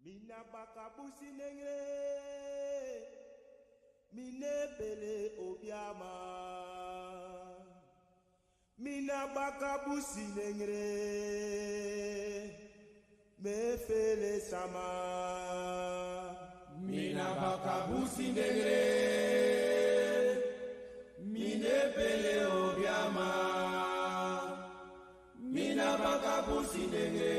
Mina bakabusi nengre, mine bele obiama. Mina bakabusi nengre, me fele sama. Mina bakabusi nengre, mine bele obiama. Mina bakabusi nengre,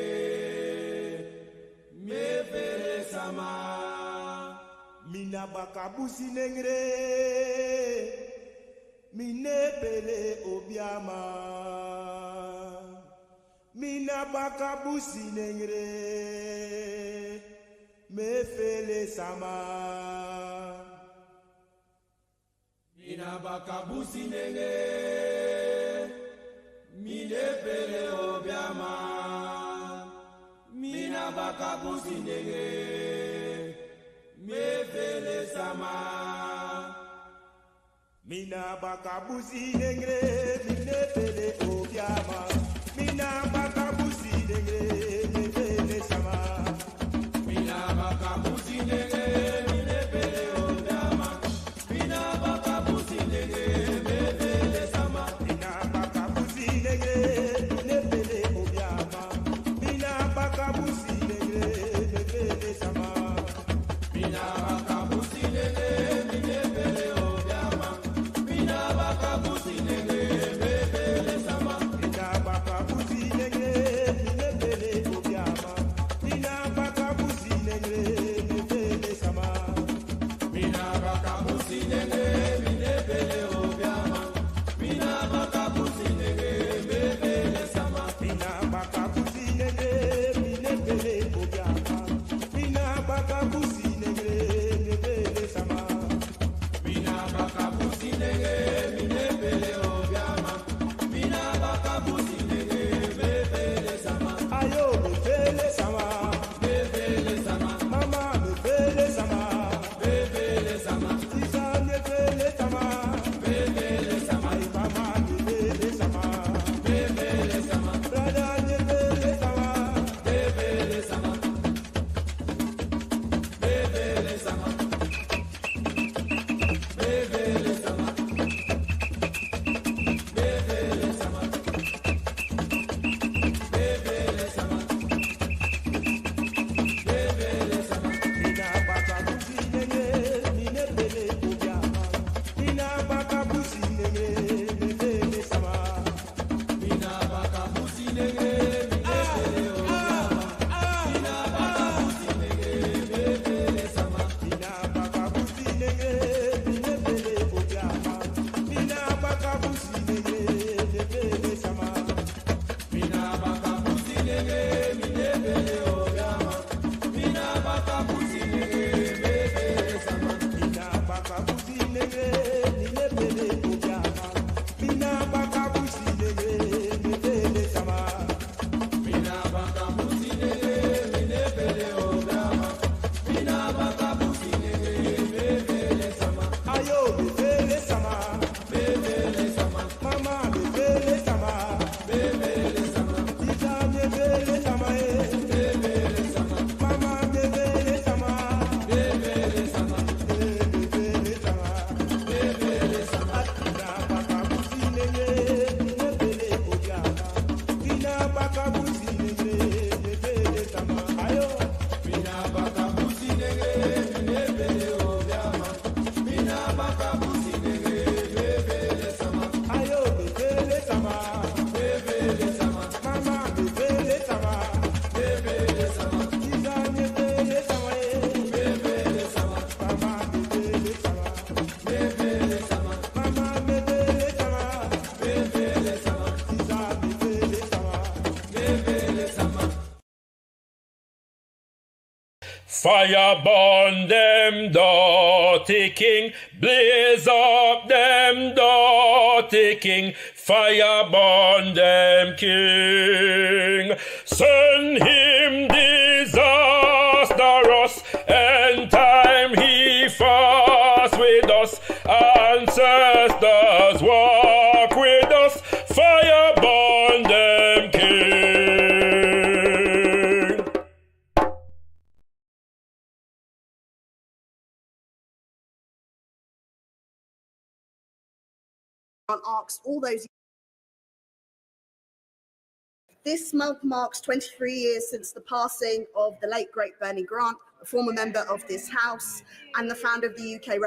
me fele sama. Mina bakabusi nengre, mine bele obiama. Mina bakabusi nengre, me fele sama. Mina bakabusi nengre, mine bele obiama. Mina bakabusi nengre, me fele sama. Mina bakabusi nengre, mine bele obiama. Mina bakabusi nengre, me fele sama. Mina bakabusi nengre, mine bele obiama. Mina bakabusi nengre, me fele sama. Mina bakabusi nengre, mine bele obiama. Mina bakabusi nengre, me fele sama. Mina bakabusi nengre, mine bele obiama. Mina bakabusi nengre, me fele sama. Mina bakabusi nengre, mine bele obiama. Mina bakabusi nengre, me fele sama. Mina bakabusi nengre, mine bele obiama. Mina bakabusi nengre, me fele sama. Mina bakabusi nengre, mine bele obiama. Mina bakabusi nengre, me fele sama. Mina bakabusi nengre, mine bele obiama. Mina bakabusi nengre, me fele sama. Ayo me fele sama, Me fele sama, mama me fele sama, me fele sama, Isa me fele sama, me fele sama, ay mama me fele sama, me fele sama, brada me fele sama, me fele sama, me fele sama, me fele sama, me fele sama, me fele sama, me fele sama. mina bakabusi nengre, mine bele obiama, mina bakabusi nengre, me fele sama. Mina bakabusi nengre, mine bele obiama. Mina bakabusi nengre, me fele sama. Mina bakabusi nengre, mine bele obiama, mina bakabusi nengre, me fele sama. Mina bakabusi nengre, mine bele obiama. Mina bakabusi nengre, me fele sama. Mina bakabusi nengre, mine bele obiama, mina bakabusi nengre, me fele sama. Mina bakabusi nengre, mine bele obiama. Mina bakabusi nengre, me fele sama. Ayo me fele sama, Me fele sama, mama me fele sama, me fele sama, Isa me fele sama, me fele sama, mama me fele sama, me fele sama, me fele sama. me fele sama. Mina bakabusi nengre, mine bele obiama, mina bakabusi nengre, me fele sama. Ayo. Mina bakabusi nengre, mine bele obiama. Mina bakabusi nengre, me fele sama, Ayo me fele sama, me fele sama, mama me fele sama, me fele sama, Isa me fele sama, me fele sama, mama me fele sama, me fele sama, mama me fele sama, me fele sama, Isa me fele sama. me fele sama. Fire burn them dirty king, blaze up them dirty king, fire burn them king, send him disastrous, and time he fast with us, ancestors walk with us, fire burn them king. Arcs all those. This month marks 23 years since the passing of the late great Bernie Grant, a former member of this House and the founder of the UK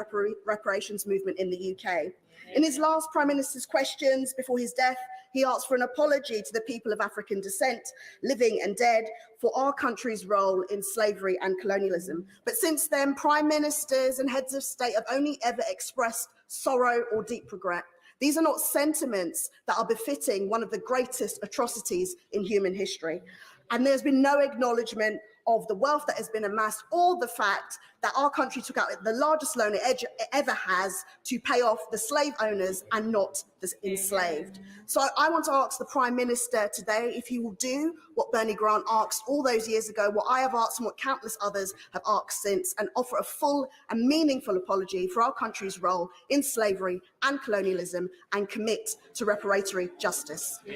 reparations movement in the UK. In his last Prime Minister's questions before his death, he asked for an apology to the people of African descent, living and dead, for our country's role in slavery and colonialism. But since then, Prime Ministers and heads of state have only ever expressed sorrow or deep regret. These are not sentiments that are befitting one of the greatest atrocities in human history. And there's been no acknowledgement of the wealth that has been amassed, or the fact that our country took out the largest loan it ever has to pay off the slave owners and not the enslaved. So I want to ask the Prime Minister today if he will do what Bernie Grant asked all those years ago, what I have asked and what countless others have asked since, and offer a full and meaningful apology for our country's role in slavery and colonialism, and commit to reparatory justice. No,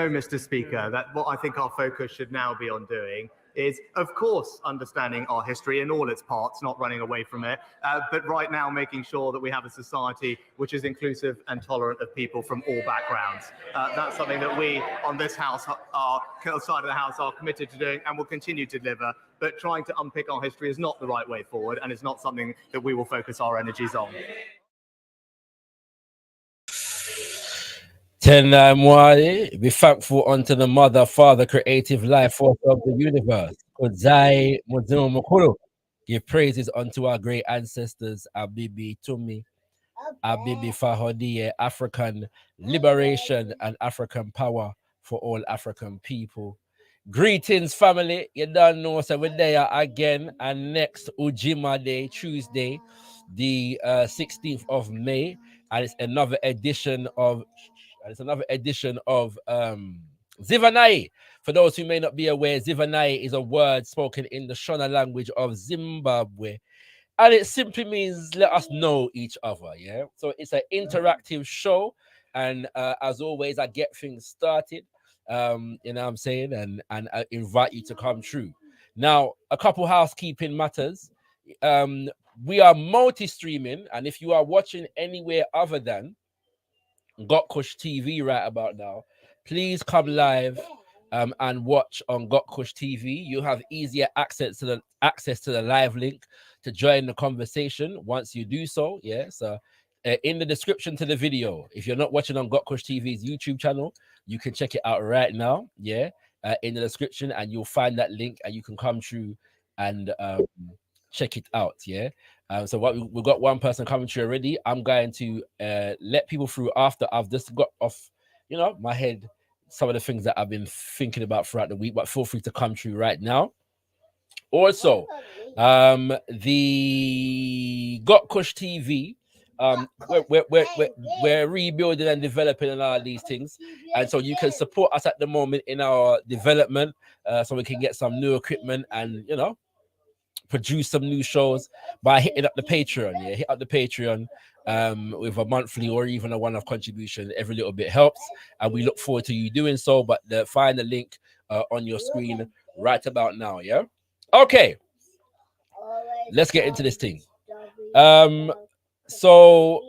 Mr. Speaker. What I think our focus should now be on doing is, of course, understanding our history in all its parts, not running away from it, but right now making sure that we have a society which is inclusive and tolerant of people from all backgrounds. That's something that we on this House, our side of the House, are committed to doing and will continue to deliver. But trying to unpick our history is not the right way forward, and it's not something that we will focus our energies on. Mwale, be thankful unto the Mother, Father, creative life force of the universe. Kudzai Muzimu Mukulu. Give praises unto our great ancestors, Abibi Tumi, Abibi Fahodiye, African liberation and African power for all African people. Greetings, family. You don't know, so we're there again. And next Ujima Day, Tuesday, the 16th of May, and it's another edition of ZIVANAYI. For those who may not be aware, ZIVANAYI is a word spoken in the Shona language of Zimbabwe, and it simply means let us know each other. Yeah, so it's an interactive show, and as always, I get things started. You know what I'm saying, and I invite you to come through. Now, a couple housekeeping matters. We are multi-streaming, and if you are watching anywhere other than gotkushTV right about now, please come live and watch on gotkushTV. You have easier access to the live link to join the conversation once you do so. Yeah, so in the description to the video, if you're not watching on gotkushTV's YouTube channel, you can check it out right now. Yeah, in the description, and you'll find that link, and you can come through and check it out. Yeah. So what we've got one person coming through already. I'm going to let people through after I've just got off, my head, some of the things that I've been thinking about throughout the week, but feel free to come through right now. Also, the gotkushTV, we're rebuilding and developing and all these things, and so you can support us at the moment in our development, so we can get some new equipment and produce some new shows by hitting up the Patreon. Yeah, hit up the Patreon with a monthly or even a one-off contribution. Every little bit helps, and we look forward to you doing so. But find the link on your screen right about now. Yeah. Okay. Let's get into this thing. So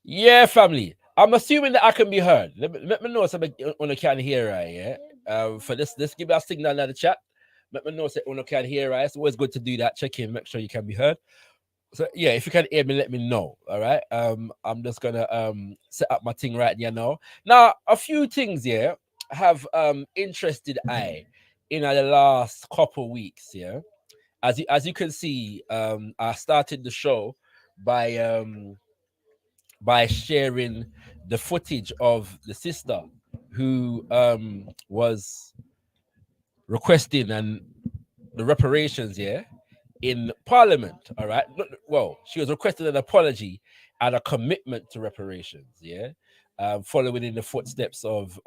yeah, family. I'm assuming that I can be heard. Let me know if I can hear right. Yeah. For this give me a signal in the chat. Let me know if I can hear right. It's always good to do that. Check in, make sure you can be heard. So yeah, if you can hear me, let me know. All right. I'm just gonna set up my thing right now. Now, a few things here have interested I in the last couple weeks. Yeah. As you can see, I started the show by sharing the footage of the sister who was requesting and the reparations in Parliament. All right. Well, she was requesting an apology and a commitment to reparations. Yeah. Following in the footsteps of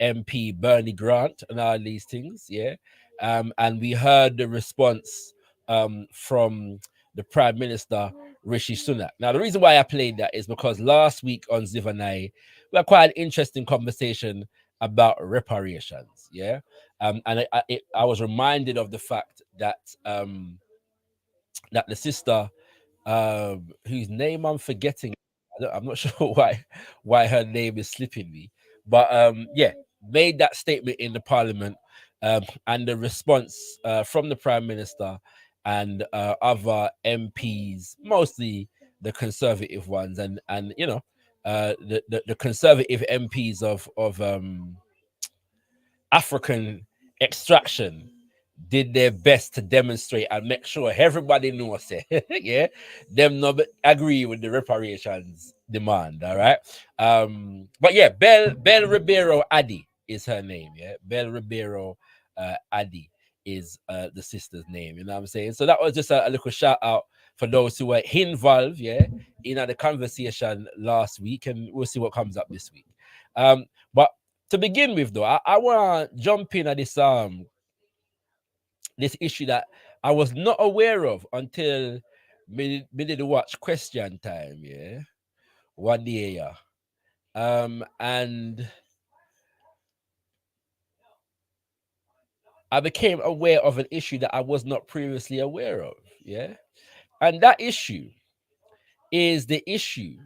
MP Bernie Grant and all these things. Yeah. And we heard the response from the Prime Minister Rishi Sunak. Now, the reason why I played that is because last week on ZIVANAYI, we had quite an interesting conversation about reparations. Yeah, and I was reminded of the fact that that the sister, whose name I'm forgetting, I'm not sure why her name is slipping me, but yeah, made that statement in the parliament, and the response from the prime minister and other MPs, mostly the conservative ones, and you know, the conservative MPs of African extraction did their best to demonstrate and make sure everybody knows it. Yeah, them not agree with the reparations demand. All right. But yeah, Bell Ribeiro Addy is her name. Yeah, Bell Ribeiro Addy is the sister's name. You know what I'm saying? So that was just a little shout out for those who were involved, yeah, in the conversation last week, and we'll see what comes up this week. But to begin with, though, I want to jump in at this issue that I was not aware of until me did watch Question Time, yeah, one day, yeah. And I became aware of an issue that I was not previously aware of, yeah. And that issue is the issue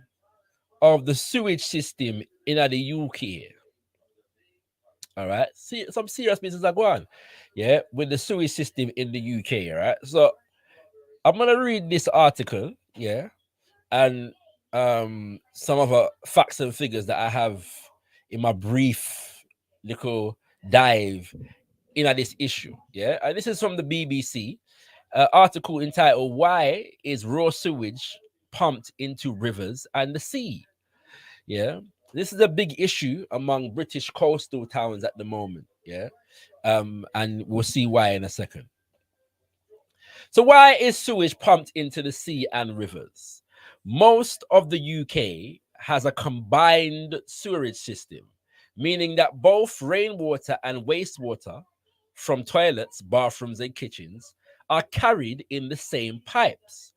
of the sewage system in the UK. All right, see, some serious business are going on, yeah, with the sewage system in the UK. All right, so I'm gonna read this article, yeah, and some of the facts and figures that I have in my brief little dive in this issue, yeah. And this is from the BBC, article entitled "Why is raw sewage pumped into rivers and the sea?" Yeah, this is a big issue among British coastal towns at the moment, yeah, and we'll see why in a second. So why is sewage pumped into the sea and rivers? Most of the UK has a combined sewerage system, meaning that both rainwater and wastewater from toilets, bathrooms, and kitchens are carried in the same pipes.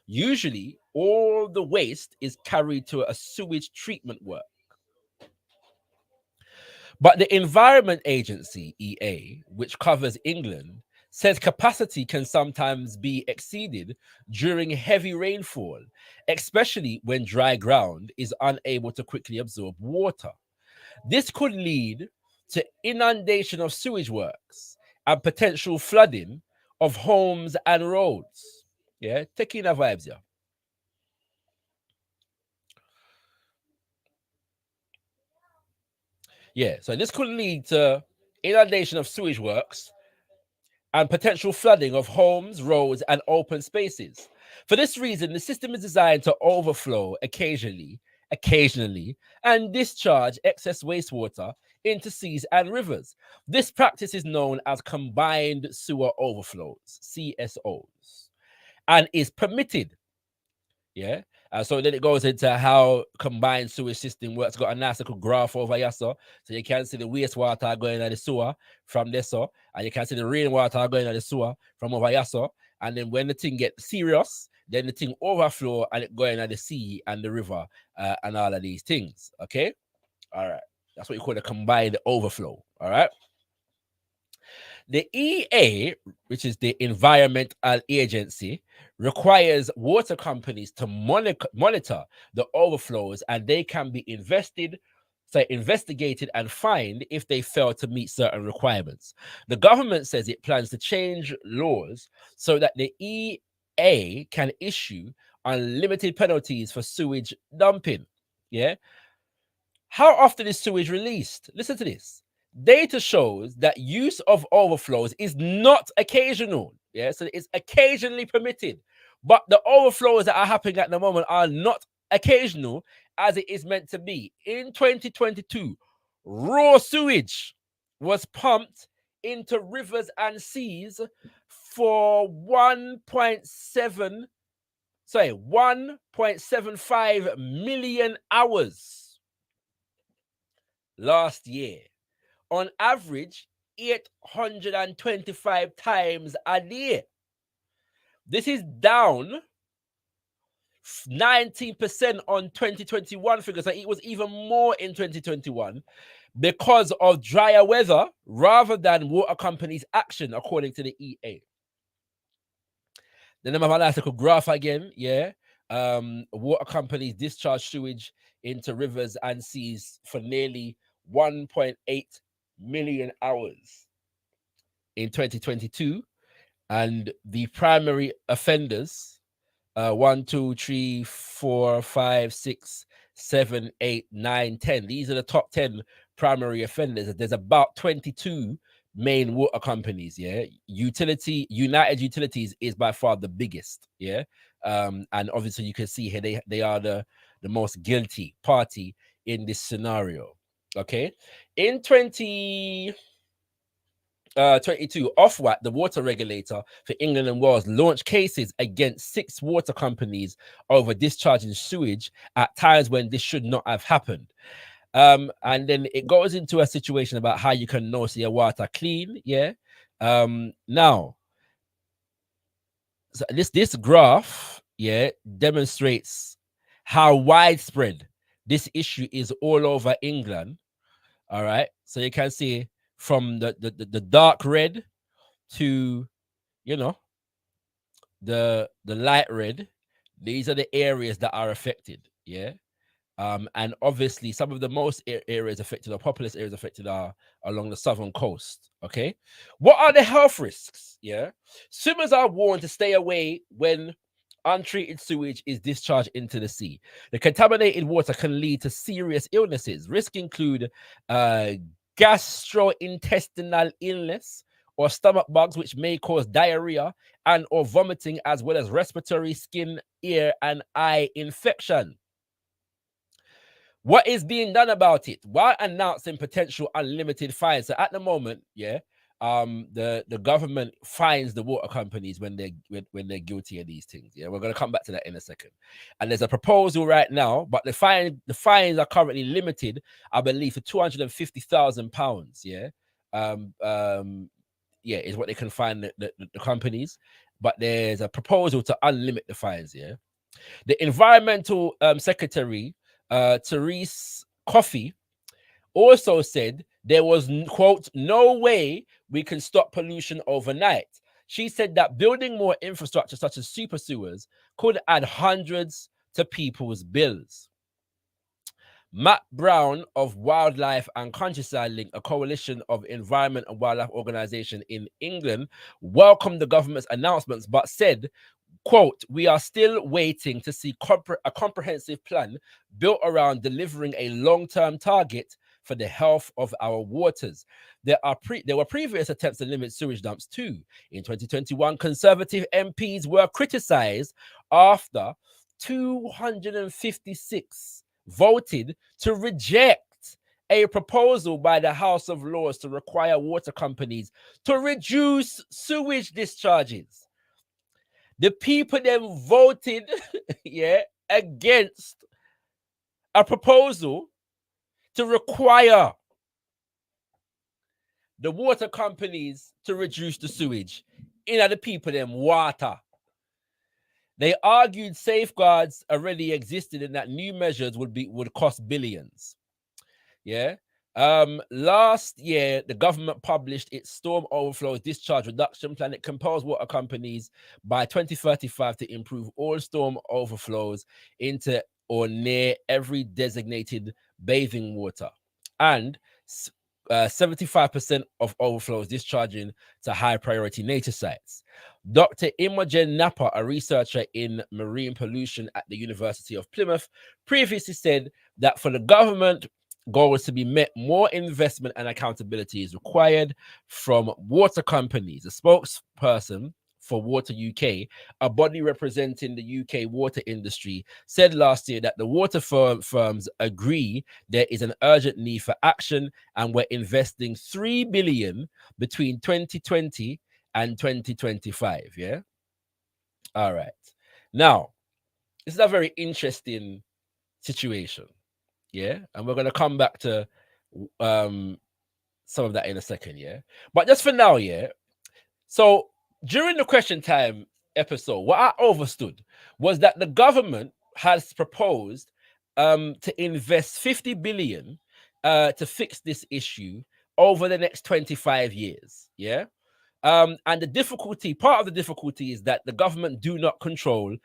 Usually, all the waste is carried to a sewage treatment work. But the Environment Agency, EA, which covers England, says capacity can sometimes be exceeded during heavy rainfall, especially when dry ground is unable to quickly absorb water. This could lead to inundation of sewage works and potential flooding of homes and roads. Yeah, taking the vibes here. Yeah, so this could lead to inundation of sewage works and potential flooding of homes, roads, and open spaces. For this reason, the system is designed to overflow occasionally, and discharge excess wastewater into seas and rivers. This practice is known as combined sewer overflows, CSOs, and is permitted. Yeah. So then it goes into how combined sewage system works. Got a nice little graph over here, so you can see the wastewater going into the sewer from there, so, and you can see the rainwater going into the sewer from over here, so. And then when the thing gets serious, then the thing overflow and it going into the sea and the river, and all of these things. Okay, all right. That's what you call a combined overflow. All right. The EA, which is the Environmental Agency, requires water companies to monitor the overflows, and they can be investigated and fined if they fail to meet certain requirements. The government says it plans to change laws so that the EA can issue unlimited penalties for sewage dumping. Yeah. How often is sewage released? Listen to this. Data shows that use of overflows is not occasional. Yeah, so it's occasionally permitted, but the overflows that are happening at the moment are not occasional as it is meant to be. In 2022, raw sewage was pumped into rivers and seas for 1.75 million hours last year. On average, 825 times a day. This is down 19% on 2021 figures. So it was even more in 2021. because of drier weather rather than water companies' action, according to the EA. Then I'm have an article graph again, yeah. Water companies discharge sewage into rivers and seas for nearly 1.8 million hours in 2022, and the primary offenders 1, 2, 3, 4, 5, 6, 7, 8, 9, 10. These are the top 10 primary offenders. There's about 22 main water companies. Yeah, United Utilities is by far the biggest. Yeah, and obviously you can see here they are the most guilty party in this scenario. Okay, in 2022, Ofwat, the water regulator for England and Wales, launched cases against 6 water companies over discharging sewage at times when this should not have happened. And then it goes into a situation about how you can know so your water clean. Yeah. Now, so this graph, yeah, demonstrates how widespread this issue is all over England. All right. So you can see from the dark red to, you know, the light red, these are the areas that are affected. Yeah. And obviously some of the most areas affected, or populous areas affected, are along the southern coast. Okay, what are the health risks? Yeah, swimmers are warned to stay away when untreated sewage is discharged into the sea. The contaminated water can lead to serious illnesses. Risks include gastrointestinal illness or stomach bugs, which may cause diarrhea and or vomiting, as well as respiratory, skin, ear, and eye infection. What is being done about it? While announcing potential unlimited fines, so at the moment, yeah, the government fines the water companies when they're guilty of these things. Yeah, we're gonna come back to that in a second. And there's a proposal right now, but the fines are currently limited, I believe, for £250,000. Yeah, yeah, is what they can fine the companies. But there's a proposal to unlimit the fines. Yeah, the environmental secretary, Therese Coffey, also said there was, quote, no way we can stop pollution overnight. She said that building more infrastructure such as super sewers could add hundreds to people's bills. Matt Brown of Wildlife and Countryside Link, a coalition of environment and wildlife organizations in England, welcomed the government's announcements, but said, quote, we are still waiting to see a comprehensive plan built around delivering a long-term target for the health of our waters. There were previous attempts to limit sewage dumps too. In 2021, Conservative MPs were criticized after 256 voted to reject a proposal by the House of Lords to require water companies to reduce sewage discharges. The people then voted, yeah, against a proposal to require the water companies to reduce the sewage in the people them water. They argued safeguards already existed and that new measures would cost billions. Yeah. Last year, the government published its storm overflow discharge reduction plan. It compels water companies by 2035 to improve all storm overflows into or near every designated bathing water, and 75% of overflows discharging to high priority nature sites. Dr. Imogen Napa, a researcher in marine pollution at the University of Plymouth, previously said that for the government goals to be met, more investment and accountability is required from water companies. A spokesperson for Water UK, a body representing the UK water industry, said last year that the water firms agree there is an urgent need for action, and we're investing $3 billion between 2020 and 2025. Yeah. All right. Now, this is a very interesting situation. Yeah, and we're gonna come back to some of that in a second. Yeah, but just for now, yeah. So during the question time episode, what I understood was that the government has proposed to invest 50 billion to fix this issue over the next 25 years. Yeah. And part of the difficulty is that the government do not control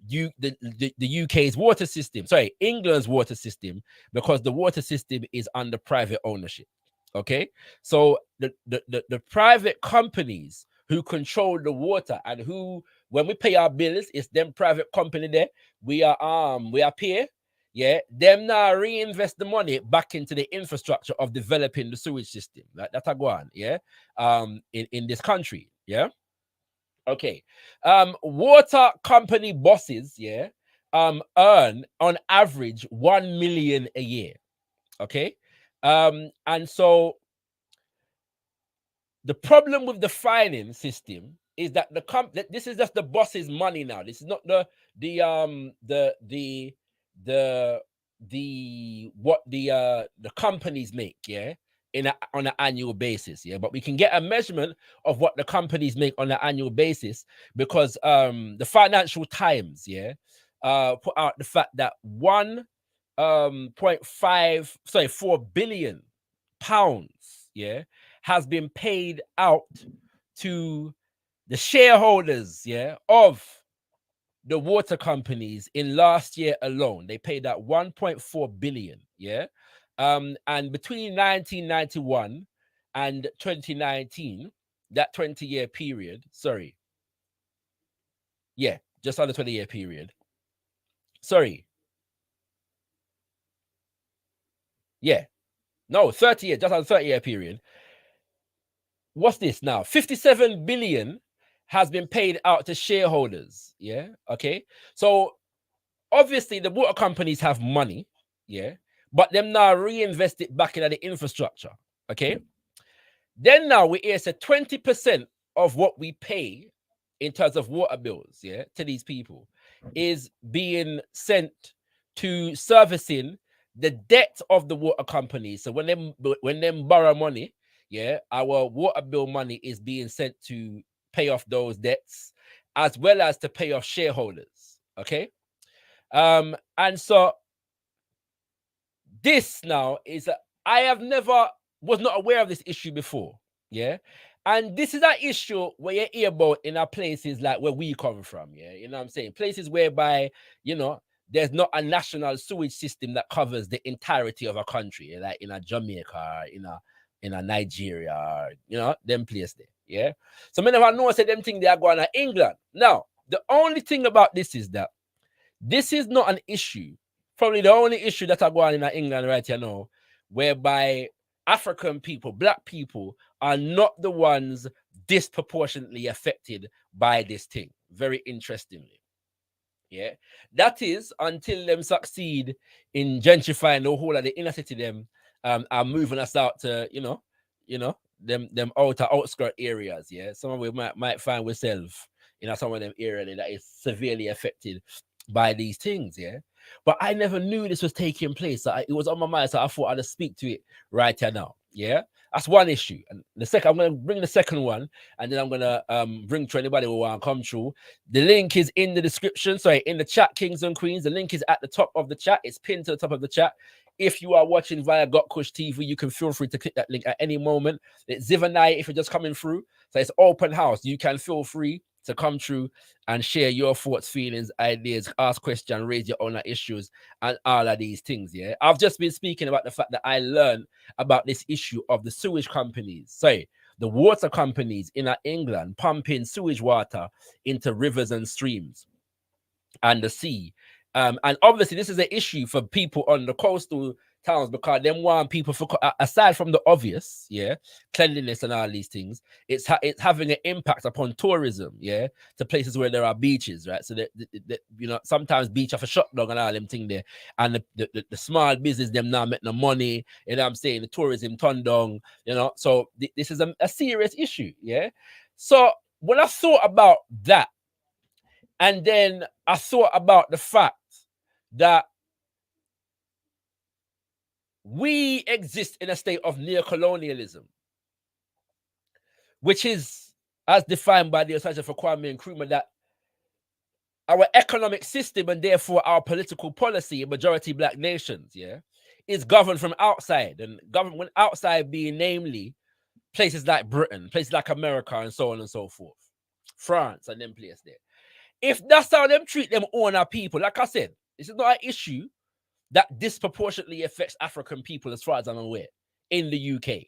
the UK's water system, England's water system, because the water system is under private ownership. Okay, so the private companies who control the water and who, when we pay our bills, it's them private company there. We are pay, yeah, them now reinvest the money back into the infrastructure of developing the sewage system. Like that's a go on, yeah, in this country, yeah. Okay, water company bosses, yeah, earn on average 1 million a year. Okay, and so the problem with the fining system is that this is just the boss's money now. This is not the companies make, yeah, on an annual basis, yeah. But we can get a measurement of what the companies make on an annual basis because the Financial Times, yeah, put out the fact that 4 billion pounds, yeah, has been paid out to the shareholders, yeah, of the water companies in last year alone. They paid out 1.4 billion, yeah. And between 1991 and 2019, that 20-year period, just under 20-year period. No, 30 years, just on 30-year period. What's this now? 57 billion has been paid out to shareholders. Yeah. Okay. So obviously the water companies have money. Yeah. But them now reinvest it back into the infrastructure. Okay. Then now we hear 20% of what we pay in terms of water bills, yeah, to these people is being sent to servicing the debt of the water companies. So when them borrow money, yeah, our water bill money is being sent to pay off those debts as well as to pay off shareholders. Okay. And so this now is I was not aware of this issue before. Yeah. And this is an issue where you hear about in our places like where we come from. Yeah. You know what I'm saying? Places whereby, you know, there's not a national sewage system that covers the entirety of a country, like in a Jamaica, in a Nigeria, you know, them place there. Yeah. So many of us know them things they are going to England. Now, the only thing about this is that this is not an issue. Probably the only issue that are going in England right here now, whereby African people, black people, are not the ones disproportionately affected by this thing. Very interestingly. Yeah. That is until them succeed in gentrifying the whole of the inner city, them are moving us out to, you know, them outer outskirt areas. Yeah. Some of we might find ourselves in some of them areas that is severely affected by these things. Yeah. But I never knew this was taking place. So it was on my mind. So I thought I'd speak to it right here now. Yeah. That's one issue. And the second, I'm going to bring the second one, and then I'm going to bring to anybody who want to come through. The link is in the description. Sorry, in the chat, Kings and Queens. The link is at the top of the chat. It's pinned to the top of the chat. If you are watching via gotkushTV, you can feel free to click that link at any moment. It's ZIVANAYI if you're just coming through. So it's open house. You can feel free to come through and share your thoughts, feelings, ideas, ask questions, raise your own issues, and all of these things. Yeah, I've just been speaking about the fact that I learned about this issue of the sewage companies, the water companies in England pumping sewage water into rivers and streams and the sea. And obviously, this is an issue for people on the coastal towns because them want people for, aside from the obvious, yeah, cleanliness and all these things, it's having an impact upon tourism, yeah, to places where there are beaches, right? So that you know, sometimes beach have a shut down and all them thing there, and the small business them now make no money, you know what I'm saying? The tourism turned down, you know. So this is a serious issue, yeah. So when I thought about that, and then I thought about the fact that we exist in a state of neocolonialism, which is, as defined by the Association for Kwame Nkrumah, that our economic system and therefore our political policy in majority black nations, yeah, is governed from outside, and government outside being namely places like Britain, places like America, and so on and so forth, France, and them places there. If that's how them treat them own our people, like I said, this is not an issue that disproportionately affects African people, as far as I'm aware, in the UK.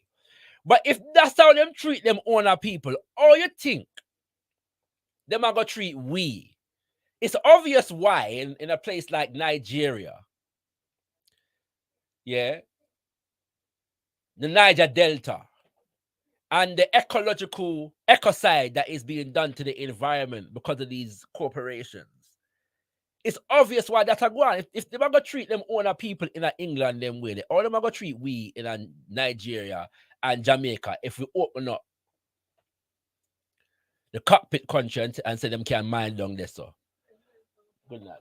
But if that's how them treat them own our people, all you think them are gonna treat we? It's obvious why in a place like Nigeria, yeah, the Niger Delta, and the ecological ecocide that is being done to the environment because of these corporations. It's obvious why that's a go on. If they're gonna treat them owner people in England them way, or they're gonna treat we in Nigeria and Jamaica if we open up the cockpit country and say them can mine down there. So good night.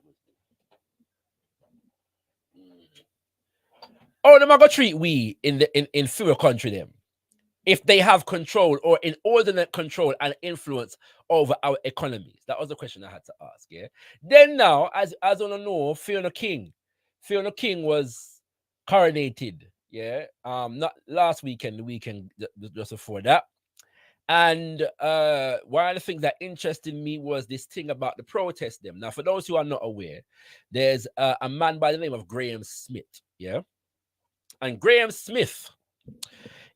Or they're gonna treat we in fewer country them if they have control or inordinate control and influence over our economies. That was the question I had to ask. Yeah. Then now, as on know, Fiona King was coronated. Yeah. Not last weekend, the weekend just before that. And one of the things that interested me was this thing about the protest them. Now, for those who are not aware, there's a man by the name of Graham Smith. Yeah. And Graham Smith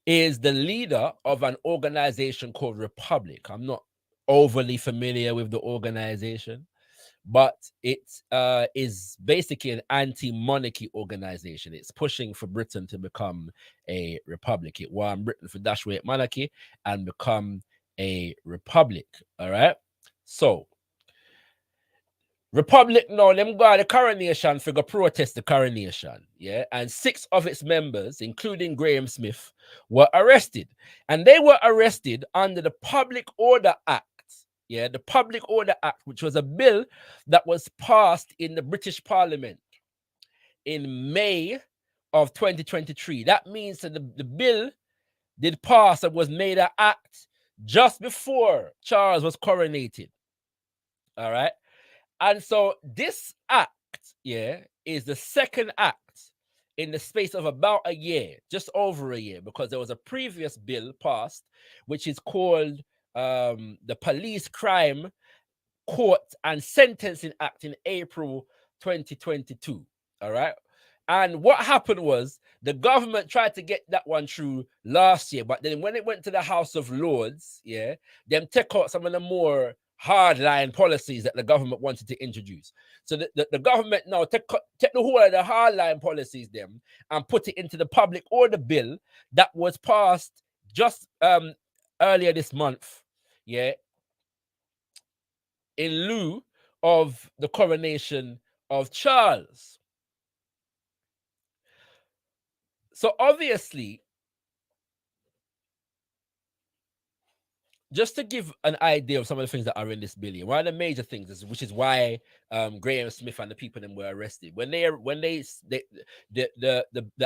is the leader of an organization called Republic. I'm not overly familiar with the organization, but it is basically an anti-monarchy organization. It's pushing for Britain to become a republic. It won Britain for dash away monarchy and become a republic. All right. So Republic now, them got the coronation figure protest the coronation, yeah, and 6 of its members, including Graham Smith, were arrested, and they were arrested under the Public Order Act, yeah, the Public Order Act, which was a bill that was passed in the British Parliament in May of 2023. That means that the bill did pass and was made an act just before Charles was coronated. All right. And so this act, yeah, is the second act in the space of about a year, just over a year, because there was a previous bill passed, which is called the Police Crime Court and Sentencing Act in April 2022. All right. And what happened was the government tried to get that one through last year, but then when it went to the House of Lords, yeah, them take out some of the more hardline policies that the government wanted to introduce. So the government now take the whole of the hardline policies them and put it into the public order bill that was passed just earlier this month, yeah, in lieu of the coronation of Charles. So obviously, just to give an idea of some of the things that are in this bill, one of the major things is, which is why Graham Smith and the people them were arrested. The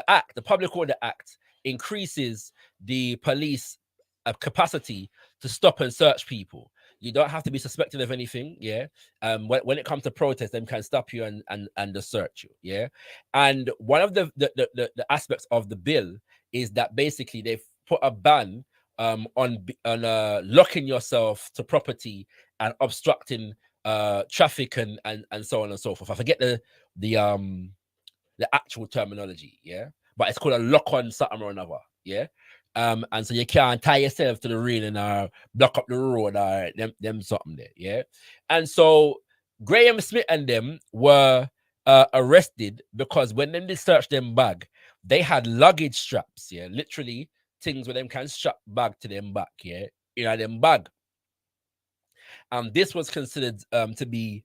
act, the Public Order Act, increases the police capacity to stop and search people. You don't have to be suspected of anything, yeah. When it comes to protest, them can stop you and search you, yeah. And one of the aspects of the bill is that basically they've put a ban on locking yourself to property and obstructing traffic and so on and so forth. I forget the actual terminology, yeah, but it's called a lock on something or another, yeah. And so you can't tie yourself to the railing or block up the road or them something there, yeah. And so Graham Smith and them were arrested because when they searched them bag, they had luggage straps, yeah, literally things where them can strap bag to them back, yeah, them bag. This was considered to be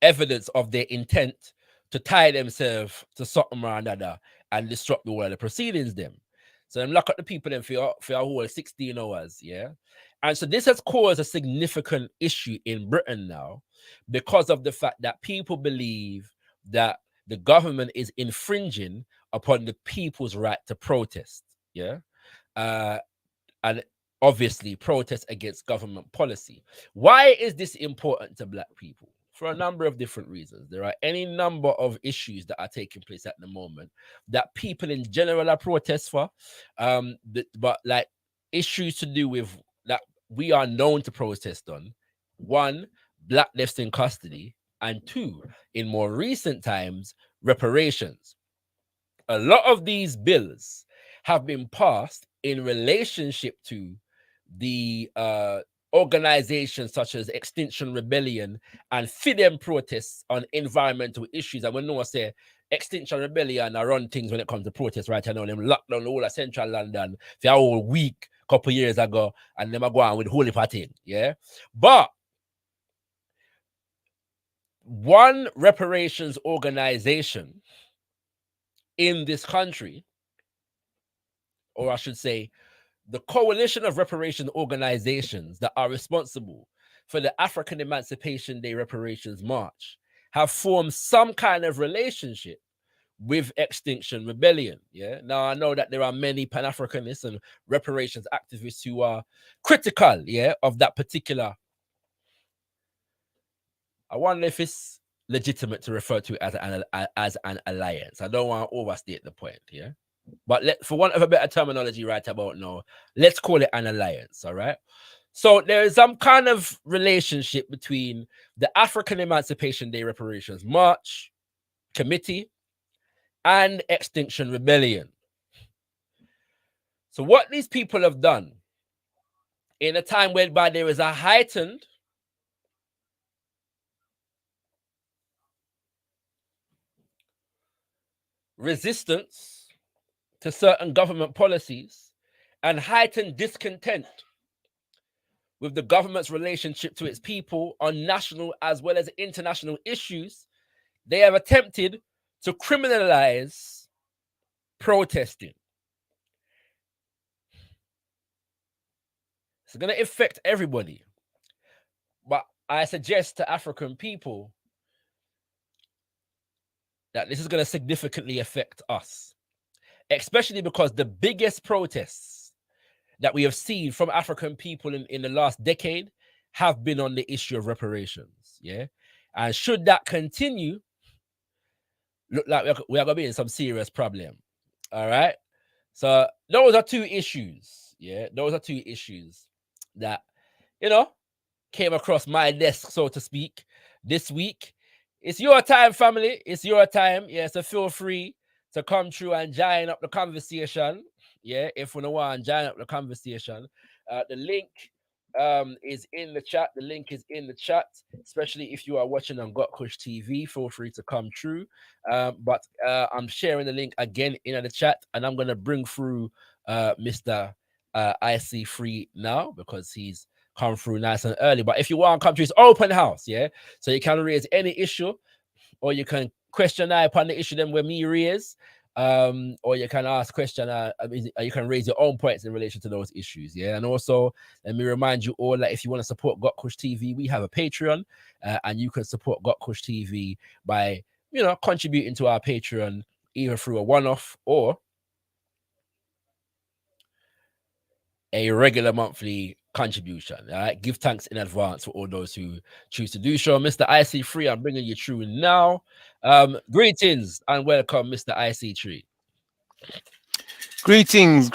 evidence of their intent to tie themselves to something or another and disrupt the world of proceedings them. So them lock up the people them for a whole 16 hours, yeah. And so this has caused a significant issue in Britain now because of the fact that people believe that the government is infringing upon the people's right to protest, yeah, and obviously protest against government policy. Why is this important to Black people? for a number of different reasons. There are any number of issues that are taking place at the moment that people in general are protest for, but like issues to do with that we are known to protest on. One, black left in custody, and two, in more recent times, reparations. A lot of these bills have been passed in relationship to the organizations such as Extinction Rebellion and FIDEM protests on environmental issues. And we know I say Extinction Rebellion are run things when it comes to protests, right? I know them locked down the whole of central London for a whole week a couple years ago, and them are going with holy party, yeah. But one reparations organization in this country, or I should say, the coalition of reparation organizations that are responsible for the African Emancipation Day Reparations March, have formed some kind of relationship with Extinction Rebellion. Yeah. Now I know that there are many Pan-Africanists and reparations activists who are critical, yeah, of that particular. I wonder if it's legitimate to refer to it as an alliance. I don't want to overstate the point, yeah. But for want of a better terminology right about now, let's call it an alliance, all right? So there is some kind of relationship between the African Emancipation Day Reparations March Committee and Extinction Rebellion. So what these people have done in a time whereby there is a heightened resistance to certain government policies and heightened discontent with the government's relationship to its people on national as well as international issues, they have attempted to criminalize protesting. It's going to affect everybody. But I suggest to African people that this is going to significantly affect us, especially because the biggest protests that we have seen from African people in the last decade have been on the issue of reparations. Yeah. And should that continue, look like we are going to be in some serious problem. All right. So those are two issues. Yeah. Those are two issues that, you know, came across my desk, so to speak, this week. It's your time, family. It's your time. Yeah. So feel free to come through and join up the conversation. Yeah, if we don't want to join up the conversation, the link is in the chat. The link is in the chat, especially if you are watching on gotkushTV. Feel free to come through. But I'm sharing the link again in the chat, and I'm going to bring through Mr. IC Free now because he's come through nice and early. But if you want to come to his open house, yeah, so you can raise any issue, or you can question upon the issue them where me raise, or you can ask question, you can raise your own points in relation to those issues, yeah. And also, let me remind you all that if you want to support gotkushTV, we have a Patreon, and you can support gotkushTV by, you know, contributing to our Patreon either through a one-off or a regular monthly contribution. All right, give thanks in advance for all those who choose to do so. Mr. IC3, I'm bringing you through now. Greetings and welcome, Mr. IC3. Greetings.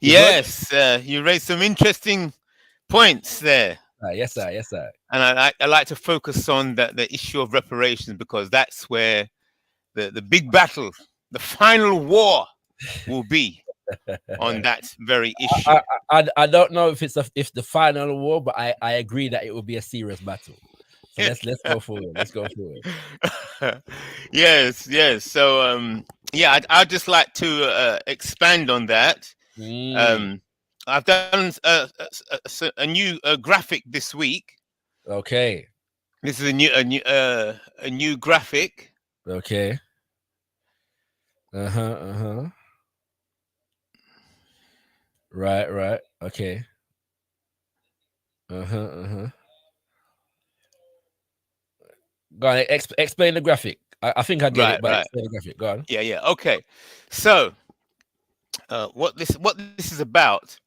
Yes, you raised some interesting points there. Yes, sir. Yes, sir. And I like to focus on the issue of reparations, because that's where the big battle, the final war will be on that very issue. I don't know if it's the final war, but I agree that it will be a serious battle. So let's go forward. Let's go forward. Yes. So I'd just like to expand on that. I've done a new graphic this week. Okay. This is a new graphic. Okay. Right. Okay. Go on, explain the graphic. I think I get it, but explain the graphic. Go on. Yeah. Okay. So, what this is about?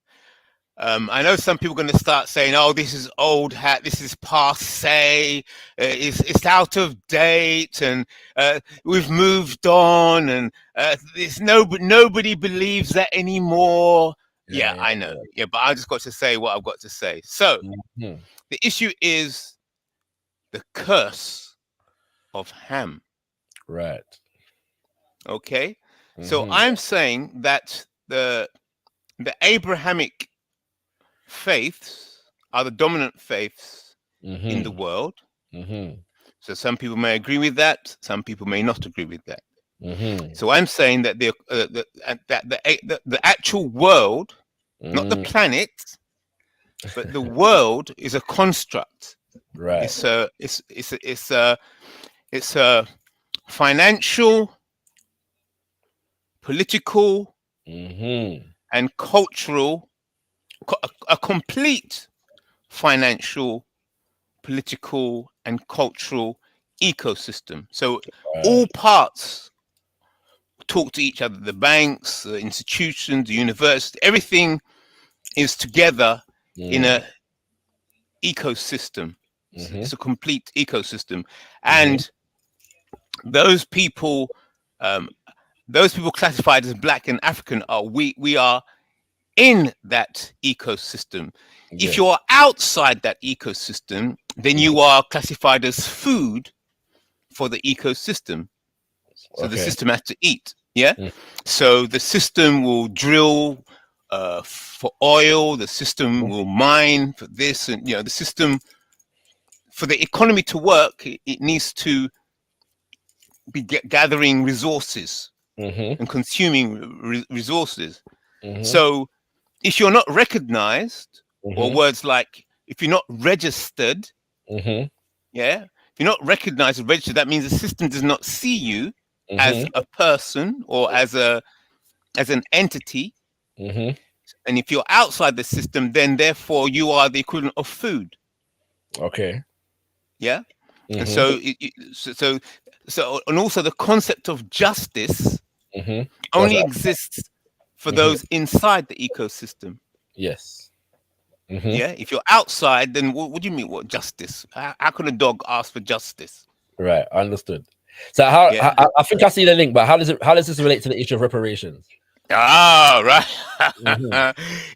I know some people are going to start saying, "Oh, this is old hat. This is passé. It's out of date, and we've moved on, and nobody believes that anymore." Yeah, I know. Yeah, but I just got to say what I've got to say. So the issue is the curse of Ham. Right. Okay. So I'm saying that the Abrahamic faiths are the dominant faiths in the world. So some people may agree with that. Some people may not agree with that. So I'm saying that the actual world, not the planet, but the world is a construct. Right. It's a financial, political, and cultural, a complete financial, political, and cultural ecosystem. So all parts talk to each other. The banks, the institutions, the university, everything is together in a ecosystem. It's a complete ecosystem, and those people classified as Black and African we are in that ecosystem. If you're outside that ecosystem, then you are classified as food for the ecosystem. So the system has to eat. Yeah. So the system will drill for oil. The system will mine for this, and the system, for the economy to work, it needs to be gathering resources and consuming resources. So if you're not recognized, or words like if you're not registered, if you're not recognized or registered, that means the system does not see you as a person or as an entity. And if you're outside the system, then therefore you are the equivalent of food. Okay. Yeah. And so and also the concept of justice only exists for those inside the ecosystem. Yes. Yeah. If you're outside, then what do you mean? What justice? How can a dog ask for justice? Right. Understood. So I think I see the link, but how does this relate to the issue of reparations? Right.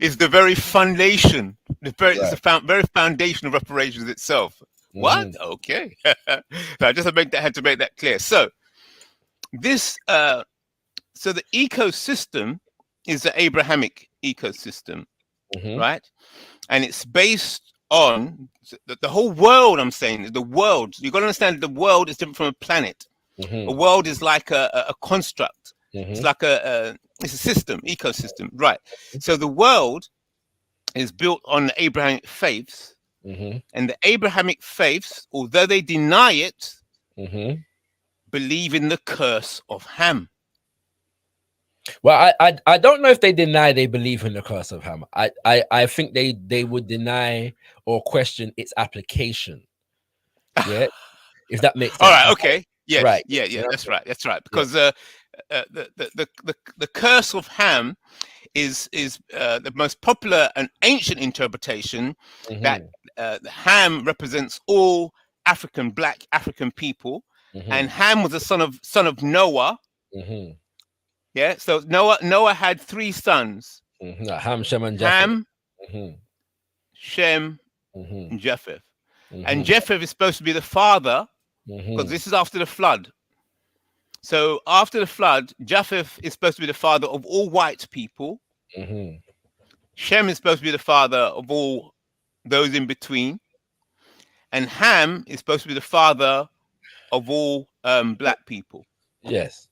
It's the very foundation. It's the very foundation of reparations itself. What? Okay. So I just had to make that clear. So this, so the ecosystem is the Abrahamic ecosystem, right? And it's based on the whole world. I'm saying the world. You've got to understand the world is different from a planet. A world is like a construct. It's like it's a system, ecosystem, right? So the world is built on the Abrahamic faiths, and the Abrahamic faiths, although they deny it, believe in the curse of Ham. Well, I don't know if they deny they believe in the curse of Ham. I think they would deny or question its application. Yeah, if that makes sense. All right. Okay. Yeah. Right. Yeah. That's right. Because the curse of Ham is the most popular and ancient interpretation that Ham represents all Black African people, and Ham was the son of Noah. Yeah, so Noah had 3 sons: Ham, Shem, and Japheth. Shem, and Japheth. And Japheth is supposed to be the father, because this is after the flood. So after the flood, Japheth is supposed to be the father of all white people. Shem is supposed to be the father of all those in between, and Ham is supposed to be the father of all Black people. Yes,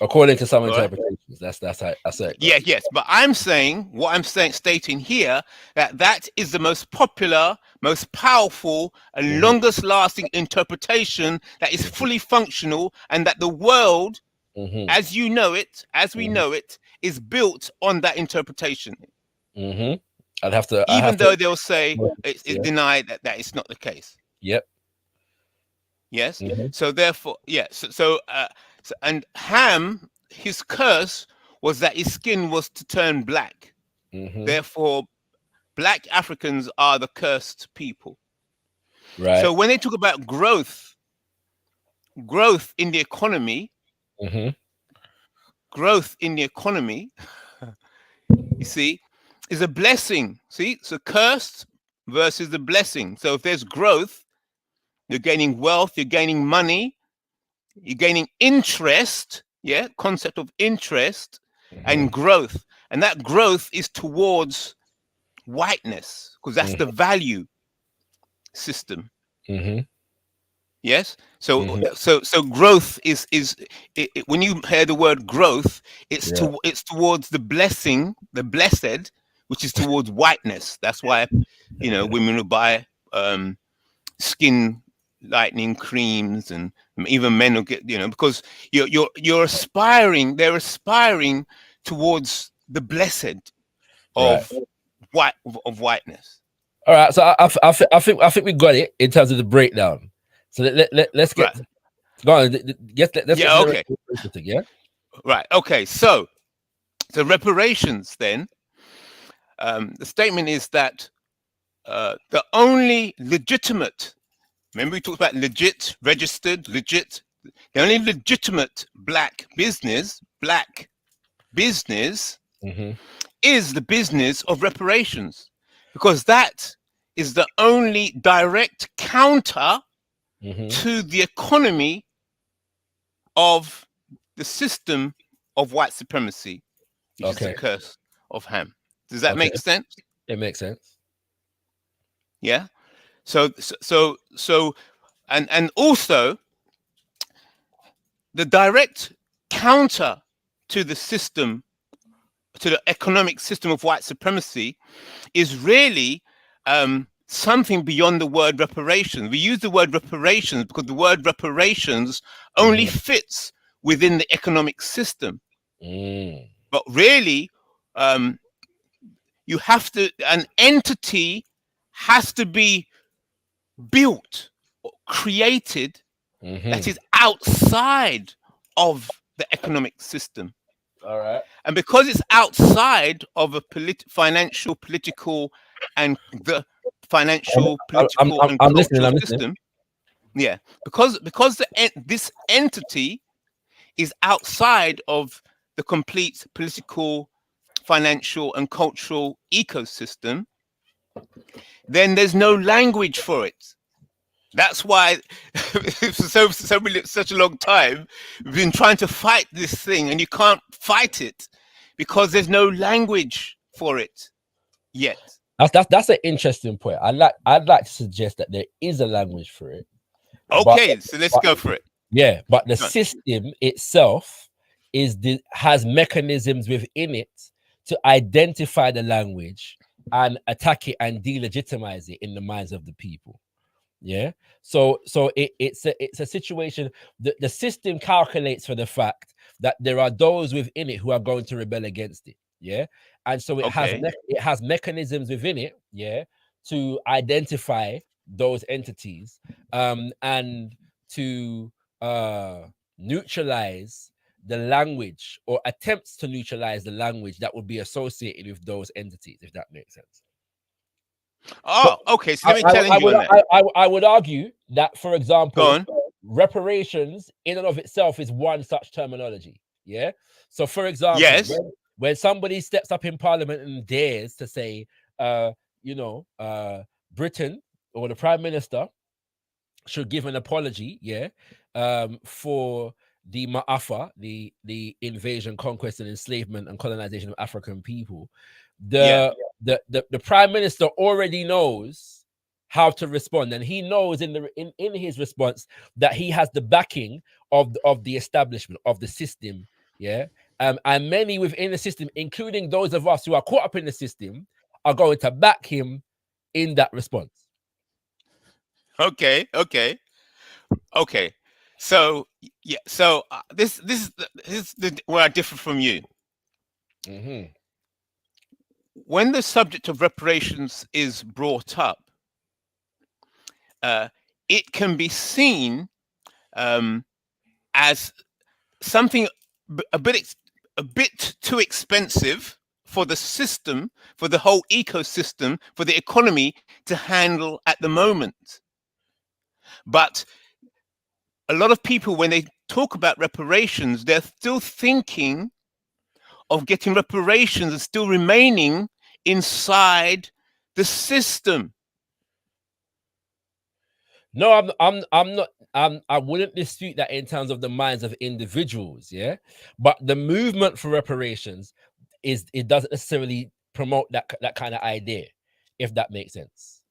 according to some interpretations. That's how I say it. Yeah, yes. But stating here that is the most popular, most powerful, and longest lasting interpretation that is fully functional, and that the world, as we know it, is built on that interpretation. I'd have to, even though they'll say it's denied that it's not the case. Yep. Yes. So therefore, So and Ham, his curse was that his skin was to turn black. Therefore, Black Africans are the cursed people. Right. So when they talk about growth in the economy, growth in the economy, you see, is a blessing. See, so cursed versus the blessing. So if there's growth, you're gaining wealth, you're gaining money, you're gaining interest, concept of interest and growth. And that growth is towards whiteness, because that's the value system. Yes. So growth is when you hear the word growth, it's towards the blessing, the blessed, which is towards whiteness. That's why, women will buy skin lightening creams, and even men will get, because you're aspiring. They're aspiring towards the blessed of whiteness. All right. So I think we got it in terms of the breakdown. So let's get go on. Okay. Right. Okay. So reparations then. The statement is that the only legitimate, remember we talked about legit, registered, legit. The only legitimate black business is the business of reparations, because that is the only direct counter to the economy of the system of white supremacy, which is the curse of Ham. Does that make sense? It makes sense. Yeah. So and also the direct counter to the system, to the economic system of white supremacy, is really something beyond the word reparations. We use the word reparations because the word reparations only fits within the economic system. But really, you have to, an entity has to be built or created that is outside of the economic system. All right. And because it's outside of a financial, political, and the financial, political, and cultural system, because this entity is outside of the complete political, financial, and cultural ecosystem, then there's no language for it. That's why for such a long time we've been trying to fight this thing, and you can't fight it because there's no language for it yet. That's an interesting point. I'd like to suggest that there is a language for it. Okay, so let's go for it. Yeah, but the system itself has mechanisms within it to identify the language and attack it and delegitimize it in the minds of the people. Yeah, so it's a situation that the system calculates for the fact that there are those within it who are going to rebel against it. Yeah, and so it has mechanisms within it, to identify those entities, and to neutralize the language, or attempts to neutralize the language that would be associated with those entities, if that makes sense. Oh, okay. So let me challenge you on that. I would argue that, for example, reparations in and of itself is one such terminology. Yeah. So, for example, when somebody steps up in Parliament and dares to say, Britain or the Prime Minister should give an apology, for the Ma'afa, the invasion, conquest, and enslavement and colonization of African people, the Prime Minister already knows how to respond, and he knows in his response that he has the backing of the establishment, of the system, and many within the system, including those of us who are caught up in the system, are going to back him in that response. Okay. So this is where I differ from you. When the subject of reparations is brought up, it can be seen as something a bit too expensive for the system, for the whole ecosystem, for the economy to handle at the moment. But a lot of people, when they talk about reparations, they're still thinking of getting reparations and still remaining inside the system. No, I'm not. I wouldn't dispute that in terms of the minds of individuals, yeah. But the movement for reparations it doesn't necessarily promote that kind of idea, if that makes sense.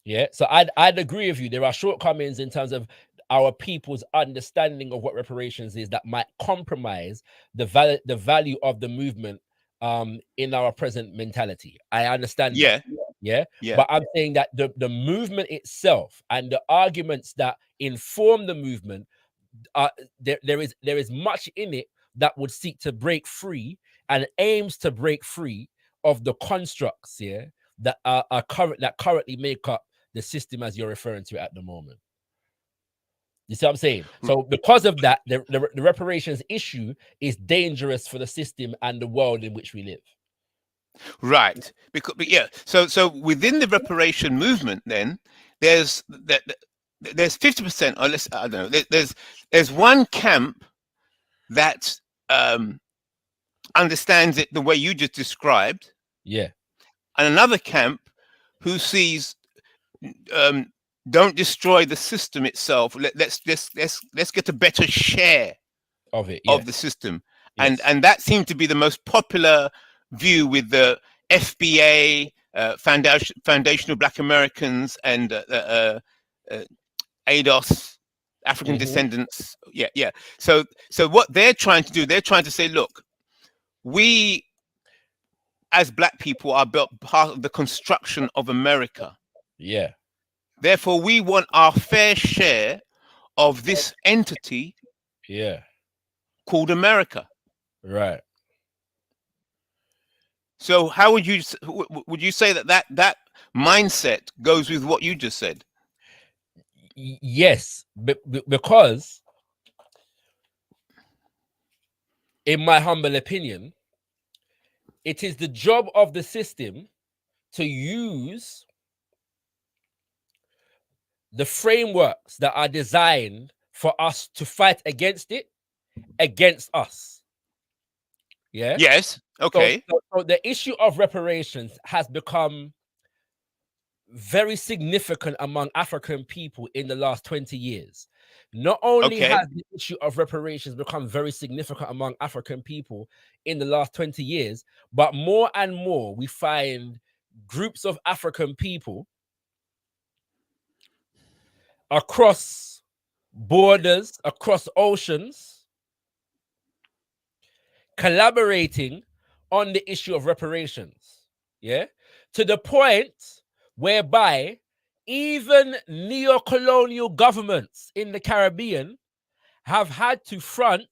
Yeah. So I'd agree with you. There are shortcomings in terms of our people's understanding of what reparations is that might compromise the value of the movement in our present mentality. I understand that. Yeah. But I'm saying that the movement itself and the arguments that inform the movement, there is much in it that would seek to break free and aims to break free of the constructs, that are currently make up the system as you're referring to at the moment. You see what I'm saying? So because of that, the reparations issue is dangerous for the system and the world in which we live. Right. Because so within the reparation movement, then there's 50%, or less, I don't know. There's one camp that understands it the way you just described. Yeah. And another camp who sees don't destroy the system itself. Let's get a better share of it, of the system. Yes. And that seemed to be the most popular view with the FBA, Foundation of Black Americans, and ADOS, African descendants. Yeah. So what they're trying to do, they're trying to say, look, we as Black people are built part of the construction of America. Yeah. Therefore, we want our fair share of this entity. Yeah. Called America. Right. So how would you say that mindset goes with what you just said? Yes, because in my humble opinion, it is the job of the system to use the frameworks that are designed for us to fight against it, against us. Yeah. Yes. Okay. So the issue of reparations has become very significant among African people in the last 20 years. Not only has the issue of reparations become very significant among African people in the last 20 years, but more and more we find groups of African people across borders, across oceans, collaborating on the issue of reparations, to the point whereby even neo-colonial governments in the Caribbean have had to front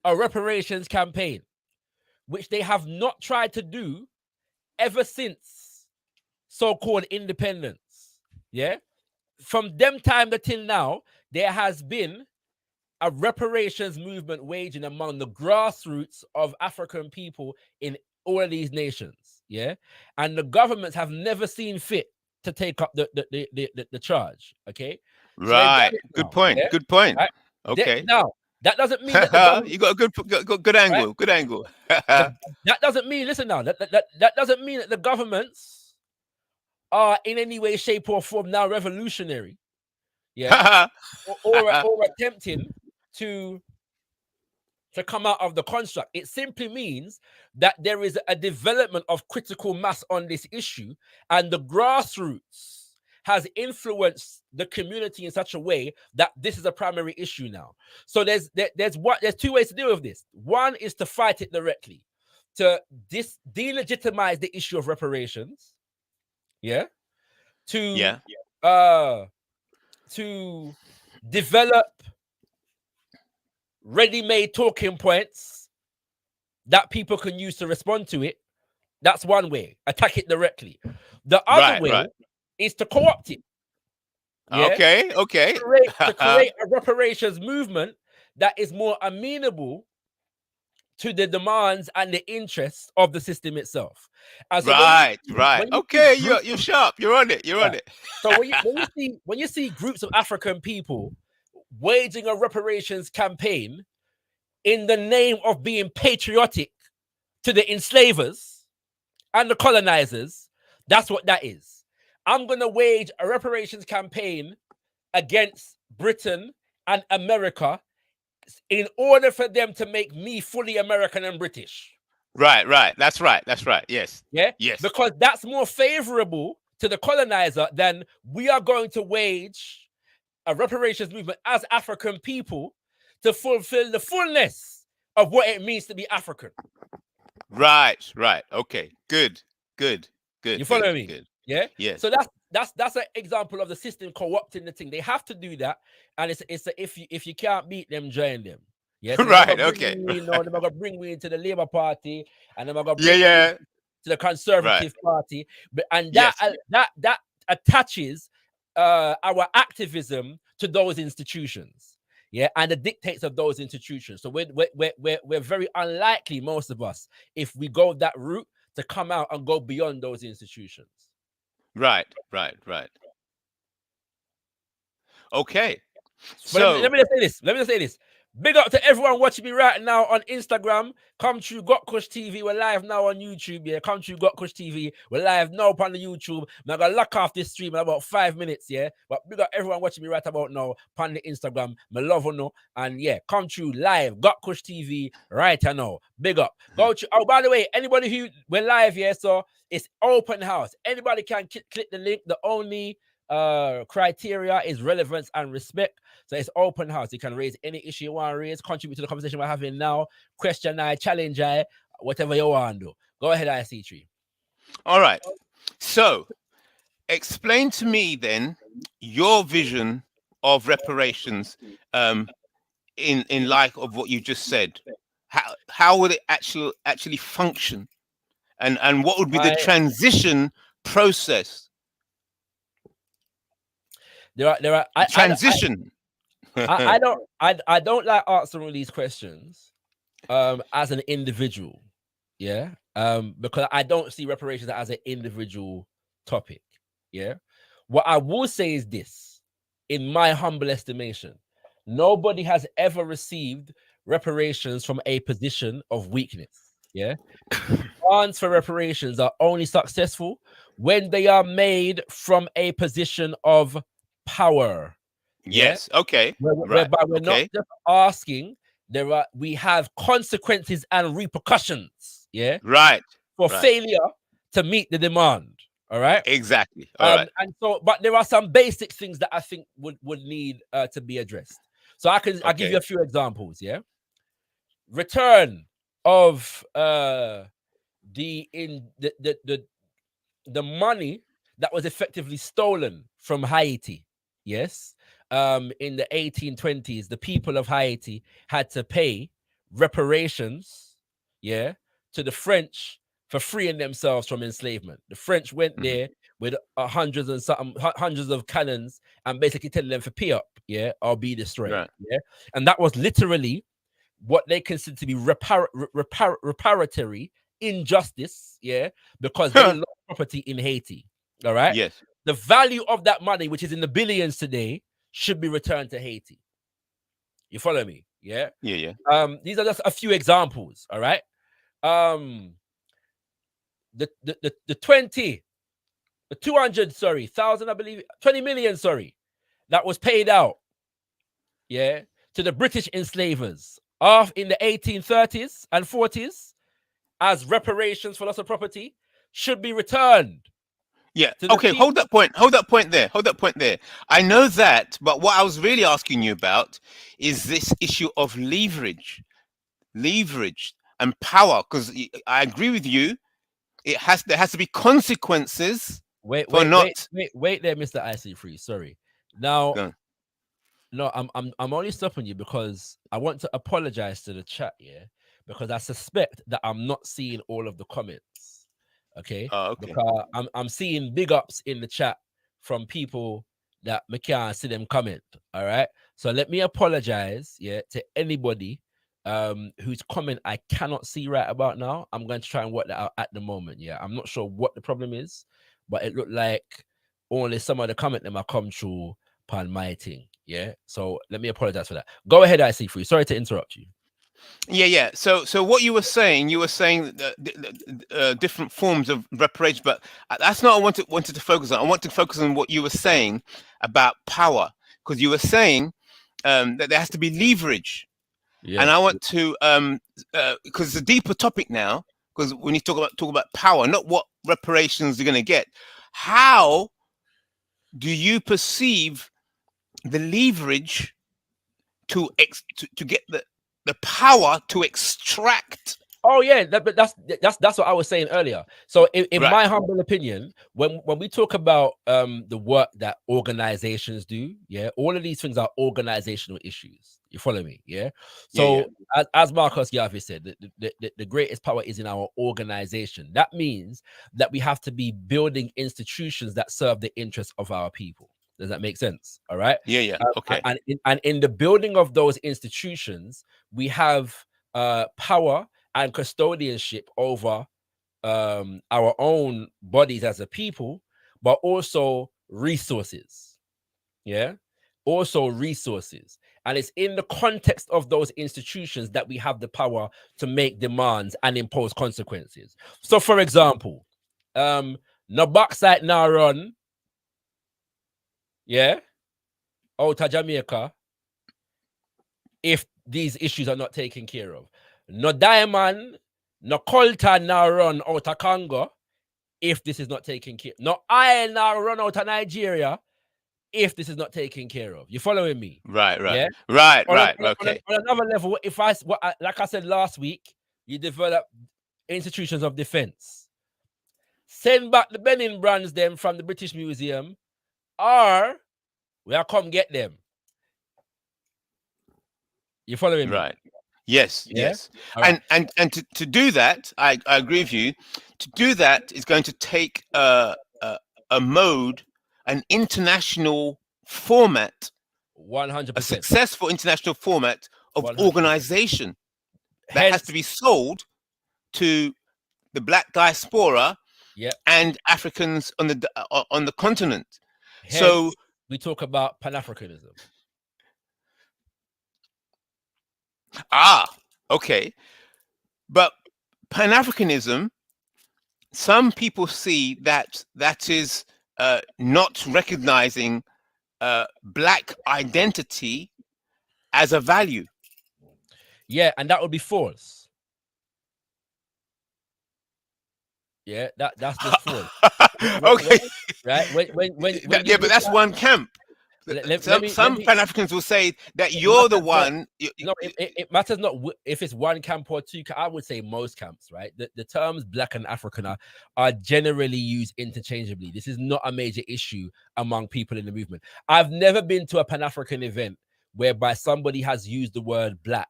a reparations campaign, which they have not tried to do ever since so-called independence. From them time till now, there has been a reparations movement waging among the grassroots of African people in all of these nations, and the governments have never seen fit to take up the charge. Right. So good point. Good point. Right? Okay. Now that doesn't mean that you got a good angle. Right? Good angle. that doesn't mean. Listen now. That doesn't mean that the governments are in any way, shape, or form now revolutionary. or attempting to come out of the construct. It simply means that there is a development of critical mass on this issue, and the grassroots has influenced the community in such a way that this is a primary issue now. So there's two ways to deal with this. One is to fight it directly, to delegitimize the issue of reparations, to develop ready-made talking points that people can use to respond to it. That's one way. Attack it directly. The other way is to co-opt it. Okay. To create a reparations movement that is more amenable to the demands and the interests of the system itself. And so Right. when you see Okay, groups you're sharp. You're on it. You're on it. So when you see groups of African people waging a reparations campaign in the name of being patriotic to the enslavers and the colonizers, that's what that is. I'm going to wage a reparations campaign against Britain and America in order for them to make me fully American and British. Right. That's right. Yes. Yeah. Yes. Because that's more favorable to the colonizer than we are going to wage a reparations movement as African people to fulfill the fullness of what it means to be African. Right. Okay. Good. You follow me? Good. Yeah. Yes. So that's an example of the system co-opting the thing. They have to do that, and if you can't beat them, join them. Yes. Right. Okay. They're gonna bring me into the Labour Party, and they're gonna bring me Yeah. to the Conservative Party, and Yes. that attaches our activism to those institutions, yeah, and the dictates of those institutions. So we're very unlikely, most of us, if we go that route, to come out and go beyond those institutions. Right. Okay. But So let me just say this. Big up to everyone watching me right now on Instagram. Come through gotkushTV. We're live now on YouTube. Yeah, come through gotkushTV. We're live now on the YouTube. I'm gonna lock off this stream in about 5 minutes. Yeah, but big up everyone watching me right about now on the Instagram. My love on no, and yeah, come through live gotkushTV right now. Big up. Go to. Oh, by the way, anybody who we're live here, so it's open house. Anybody can click the link. The only criteria is relevance and respect. So it's open house. You can raise any issue you want to raise, contribute to the conversation we're having now, question I, challenge I, whatever you want to do. Go ahead, IC3. all right. So explain to me then your vision of reparations in light of what you just said. How would it actually function? And what would be the transition process? Transition. I don't like answering these questions as an individual, yeah, because I don't see reparations as an individual topic, yeah. What I will say is this, in my humble estimation, nobody has ever received reparations from a position of weakness, yeah. Plans for reparations are only successful when they are made from a position of power. Yes. Yeah? Okay. Whereby we're not just asking. We have consequences and repercussions. Yeah. Right. For failure to meet the demand. All right. Exactly. All right. And so, but there are some basic things that I think would need to be addressed. So I'll give you a few examples. Yeah. Return of the money that was effectively stolen from Haiti. Yes. In the 1820s, the people of Haiti had to pay reparations, yeah, to the French for freeing themselves from enslavement. The French went there with hundreds of cannons and basically telling them to pay up, yeah, or be destroyed. Right. Yeah. And that was literally what they considered to be reparatory injustice, yeah, because they lost property in Haiti. All right. Yes. The value of that money, which is in the billions today, should be returned to Haiti. You follow me? Yeah. Yeah. These are just a few examples. All right. The 20 million, that was paid out, yeah, to the British enslavers in the 1830s and 40s as reparations for loss of property should be returned. Yeah. Okay. Hold that point there. I know that, but what I was really asking you about is this issue of leverage and power. Because I agree with you. There has to be consequences. Wait there, Mr. IC3. Sorry. Now, no, I'm only stopping you because I want to apologize to the chat, yeah, because I suspect that I'm not seeing all of the comments. Okay. Because I'm seeing big ups in the chat from people that I can't see them comment. All right. So let me apologize, yeah, to anybody whose comment I cannot see right about now. I'm going to try and work that out at the moment. Yeah, I'm not sure what the problem is, but it looked like only some of the comment them are come through upon my thing. Yeah, so let me apologize for that. Go ahead, I see free. Sorry to interrupt you. Yeah. So what you were saying different forms of reparation, but that's not what I wanted to focus on. I want to focus on what you were saying about power, because you were saying that there has to be leverage. Yeah. And I want to because it's a deeper topic now, because when you talk about power, not what reparations you're going to get, how do you perceive the leverage to get the power to extract? Oh yeah, but that's what I was saying earlier. So in Right. my humble opinion, when we talk about the work that organizations do, yeah, all of these things are organizational issues. You follow me? Yeah. So as Marcus Garvey said, the greatest power is in our organization. That means that we have to be building institutions that serve the interests of our people. Does that make sense? All right. Yeah. Okay. And in the building of those institutions, we have power and custodianship over our own bodies as a people, but also resources. Yeah, also resources. And it's in the context of those institutions that we have the power to make demands and impose consequences. So, for example, no bauxite now run, yeah, out of Jamaica, if these issues are not taken care of. No diamond, no coltan now run out of Congo if this is not taken care of. No iron now run out of Nigeria if this is not taken care of. You following me? Right. Yeah? Okay. On another level, like I said last week, you develop institutions of defense. Send back the Benin brands them from the British Museum, or we'll come get them. You following me? Right. Yes. Yeah? Yes. Right. And to do that, I agree with you. To do that is going to take a mode, an international format, 100%. a successful international format of 100%. organization that has to be sold to the Black diaspora and Africans on the continent. Hence, so we talk about Pan-Africanism. Okay. But Pan-Africanism, some people see that is not recognizing Black identity as a value. Yeah, and that would be false. Yeah, that's just false. Okay. Right? When but that's one camp. Some Pan-Africans will say that you're the one. It matters not if it's one camp or two. I would say most camps, right? The terms Black and African are generally used interchangeably. This is not a major issue among people in the movement. I've never been to a Pan-African event whereby somebody has used the word Black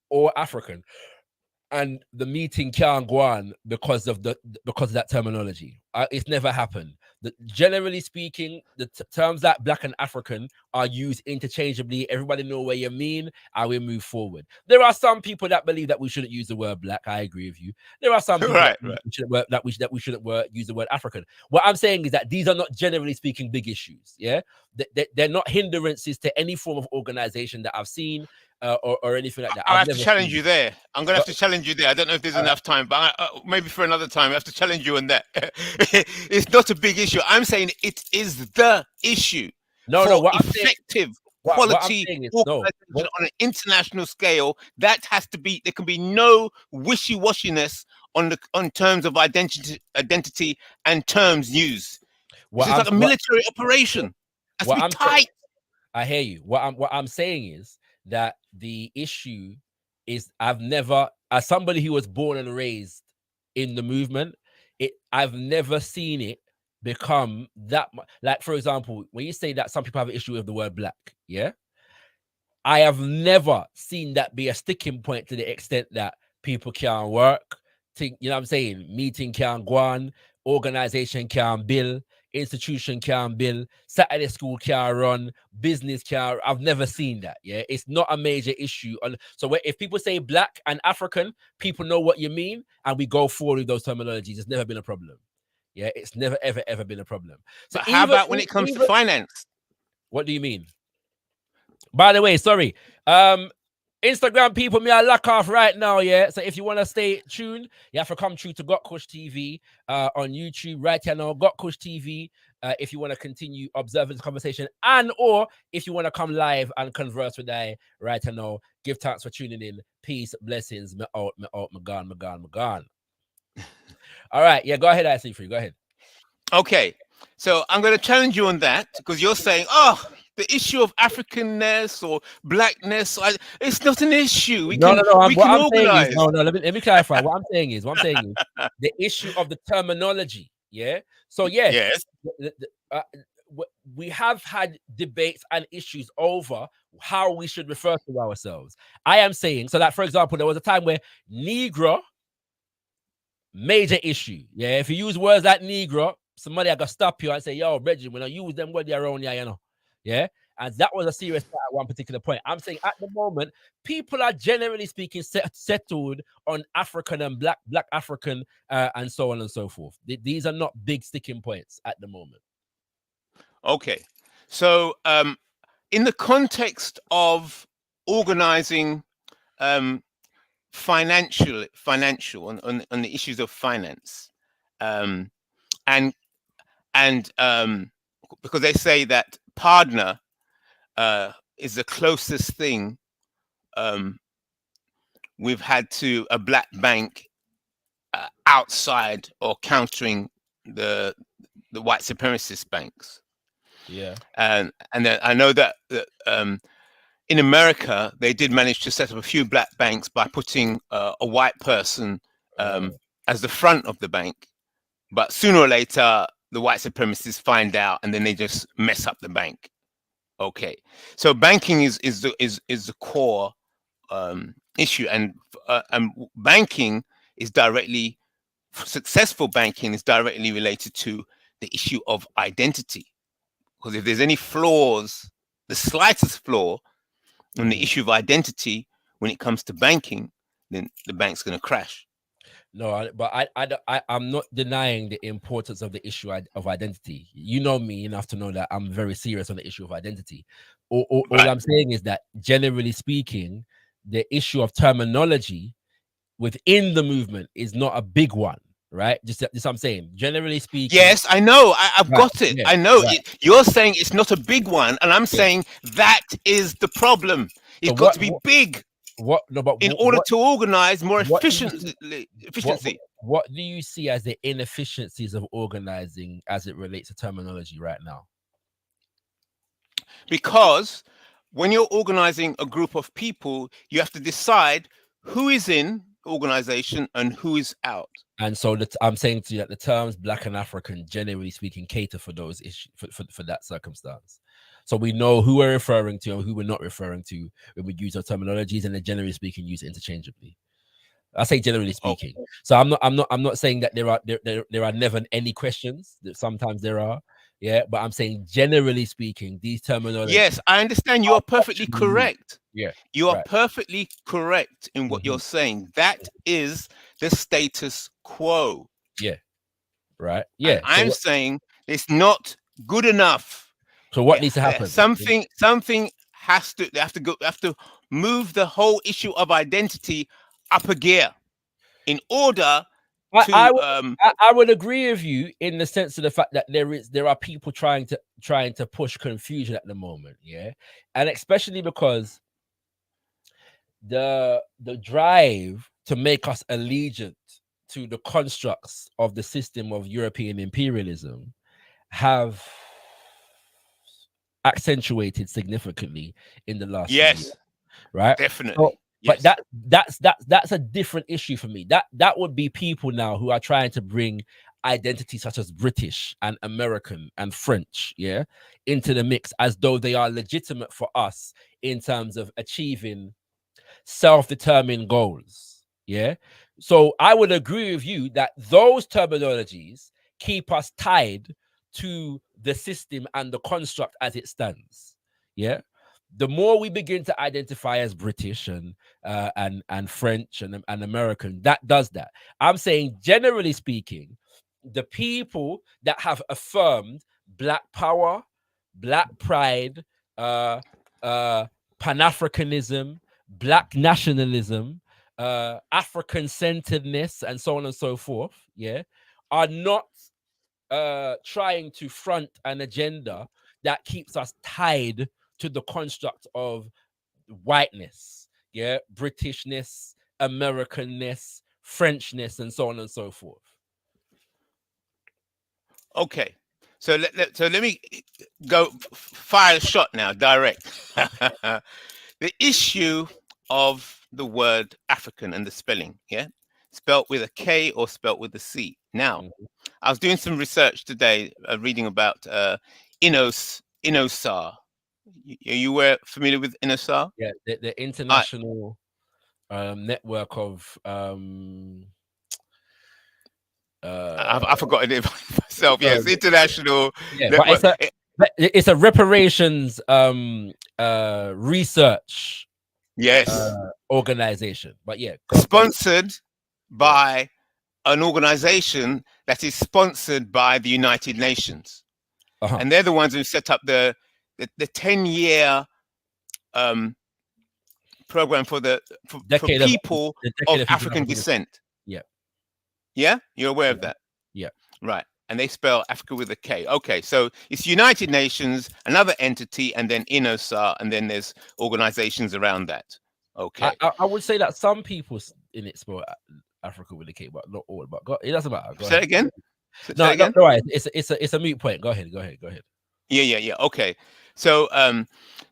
or African, and the meeting can't go on because of that terminology. It's never happened. Generally speaking, the terms like Black and African are used interchangeably. Everybody know what you mean, and we move forward. There are some people that believe that we shouldn't use the word Black. I agree with you. There are some people that we shouldn't use the word African. What I'm saying is that these are not, generally speaking, big issues. Yeah, they're not hindrances to any form of organization that I've seen. Or anything like that. I have to challenge you there. I'm going to have to challenge you there. I don't know if there's enough time, but maybe for another time, I have to challenge you on that. It's not a big issue. I'm saying it is the issue. What effective quality organization on an international scale, that has to be. There can be no wishy-washiness on terms of identity and terms used. It's like a military operation. It has to be tight. I hear you. What I'm saying is that the issue is, I've never, as somebody who was born and raised in the movement, I've never seen it become that much. Like, for example, when you say that some people have an issue with the word Black, yeah, I have never seen that be a sticking point to the extent that people can't work, you know what I'm saying, meeting can't go on, organization can't build, institution can't build, Saturday school can't run, business can't. I've never seen that. Yeah, it's not a major issue. So if people say black and African, people know what you mean, and we go forward with those terminologies. It's never been a problem. Yeah, it's never ever been a problem. So but how about when it comes to finance? What do you mean? By the way, sorry. Instagram people, me I lock off right now, yeah. So if you want to stay tuned, you have to come through to gotkushTV on YouTube right here now, gotkushTV. If you want to continue observing the conversation, and or if you want to come live and converse with I right here now, give thanks for tuning in. Peace, blessings. Me out, me gone. All right, yeah, go ahead, I see free. Go ahead. Okay, so I'm going to challenge you on that because you're saying, oh, the issue of Africanness or blackness, it's not an issue. We can organize. Let me clarify. What I'm saying is the issue of the terminology. Yeah. So yes. We have had debates and issues over how we should refer to ourselves. I am saying so that, for example, there was a time where Negro, major issue. Yeah. If you use words like Negro, somebody I got stop you and say, yo, Reggie, when I use them words around here, you know. Yeah. And that was a serious part at one particular point. I'm saying at the moment, people are generally speaking settled on African and black African and so on and so forth. These are not big sticking points at the moment. Okay. So in the context of organizing financial on the issues of finance, and because they say that partner is the closest thing we've had to a black bank outside or countering the white supremacist banks. Yeah, and I know that in America they did manage to set up a few black banks by putting a white person as the front of the bank, but sooner or later the white supremacists find out and then they just mess up the bank. Okay, so banking is the core issue, and banking is directly, successful banking is directly related to the issue of identity. Because if there's any flaws, the slightest flaw on the issue of identity when it comes to banking, then the bank's going to crash. No, but I'm not denying the importance of the issue of identity. You know me enough to know that I'm very serious on the issue of identity. All I'm saying is that, generally speaking, the issue of terminology within the movement is not a big one, right? Just I'm saying, generally speaking. Yes, I know. I've got it. Yeah, I know. Right. You're saying it's not a big one, and I'm saying that is the problem. It's got to be big. In order to organize more efficiency. What do you see as the inefficiencies of organizing as it relates to terminology right now? Because when you're organizing a group of people, you have to decide who is in organization and who is out. And so I'm saying to you that the terms black and African, generally speaking, cater for those issues, for that circumstance. So we know who we're referring to and who we're not referring to when we use our terminologies, and then generally speaking, use it interchangeably. I say generally speaking. Okay. So I'm not saying that there are never any questions. Sometimes there are, yeah. But I'm saying generally speaking, these terminologies. Yes, I understand. You are perfectly correct. Yeah, you are perfectly correct in what you're saying. That is the status quo. Yeah, right. Yeah, and I'm saying it's not good enough. So what needs to happen? Something has to. They have to move the whole issue of identity up a gear in order to. I would agree with you in the sense of the fact that there are people trying to push confusion at the moment, yeah, and especially because the drive to make us allegiant to the constructs of the system of European imperialism have accentuated significantly in the last year, right? Definitely. So, yes. But that's a different issue for me. That would be people now who are trying to bring identity such as British and American and French, yeah, into the mix as though they are legitimate for us in terms of achieving self-determined goals, yeah. So I would agree with you that those terminologies keep us tied to the system and the construct as it stands. Yeah. The more we begin to identify as British and French and American, that does that. I'm saying, generally speaking, the people that have affirmed Black power, Black pride, Pan-Africanism, Black nationalism, African-centeredness, and so on and so forth, yeah, are not trying to front an agenda that keeps us tied to the construct of whiteness, yeah, Britishness, Americanness, Frenchness, and so on and so forth. Okay, so let me go fire a shot now, direct. The issue of the word African and the spelling, yeah, spelt with a K or spelt with a C. Now, I was doing some research today, reading about INOSAR. You were familiar with INOSAR? Yeah, the international network of I forgot it myself. Yes, international. Yeah, network. but it's a reparations research organization. But yeah, sponsored by an organization that is sponsored by the United Nations, and they're the ones who set up the 10-year program for people of African descent. Yeah, you're aware of that? Yeah. Right. And they spell Africa with a K. Okay, so it's United Nations, another entity, and then INOSAR, and then there's organizations around that. Okay. I would say that some people in it spell Africa with a K, but not all. But it doesn't matter. Say it again. No, it's a moot point. Go ahead. Yeah. Okay. So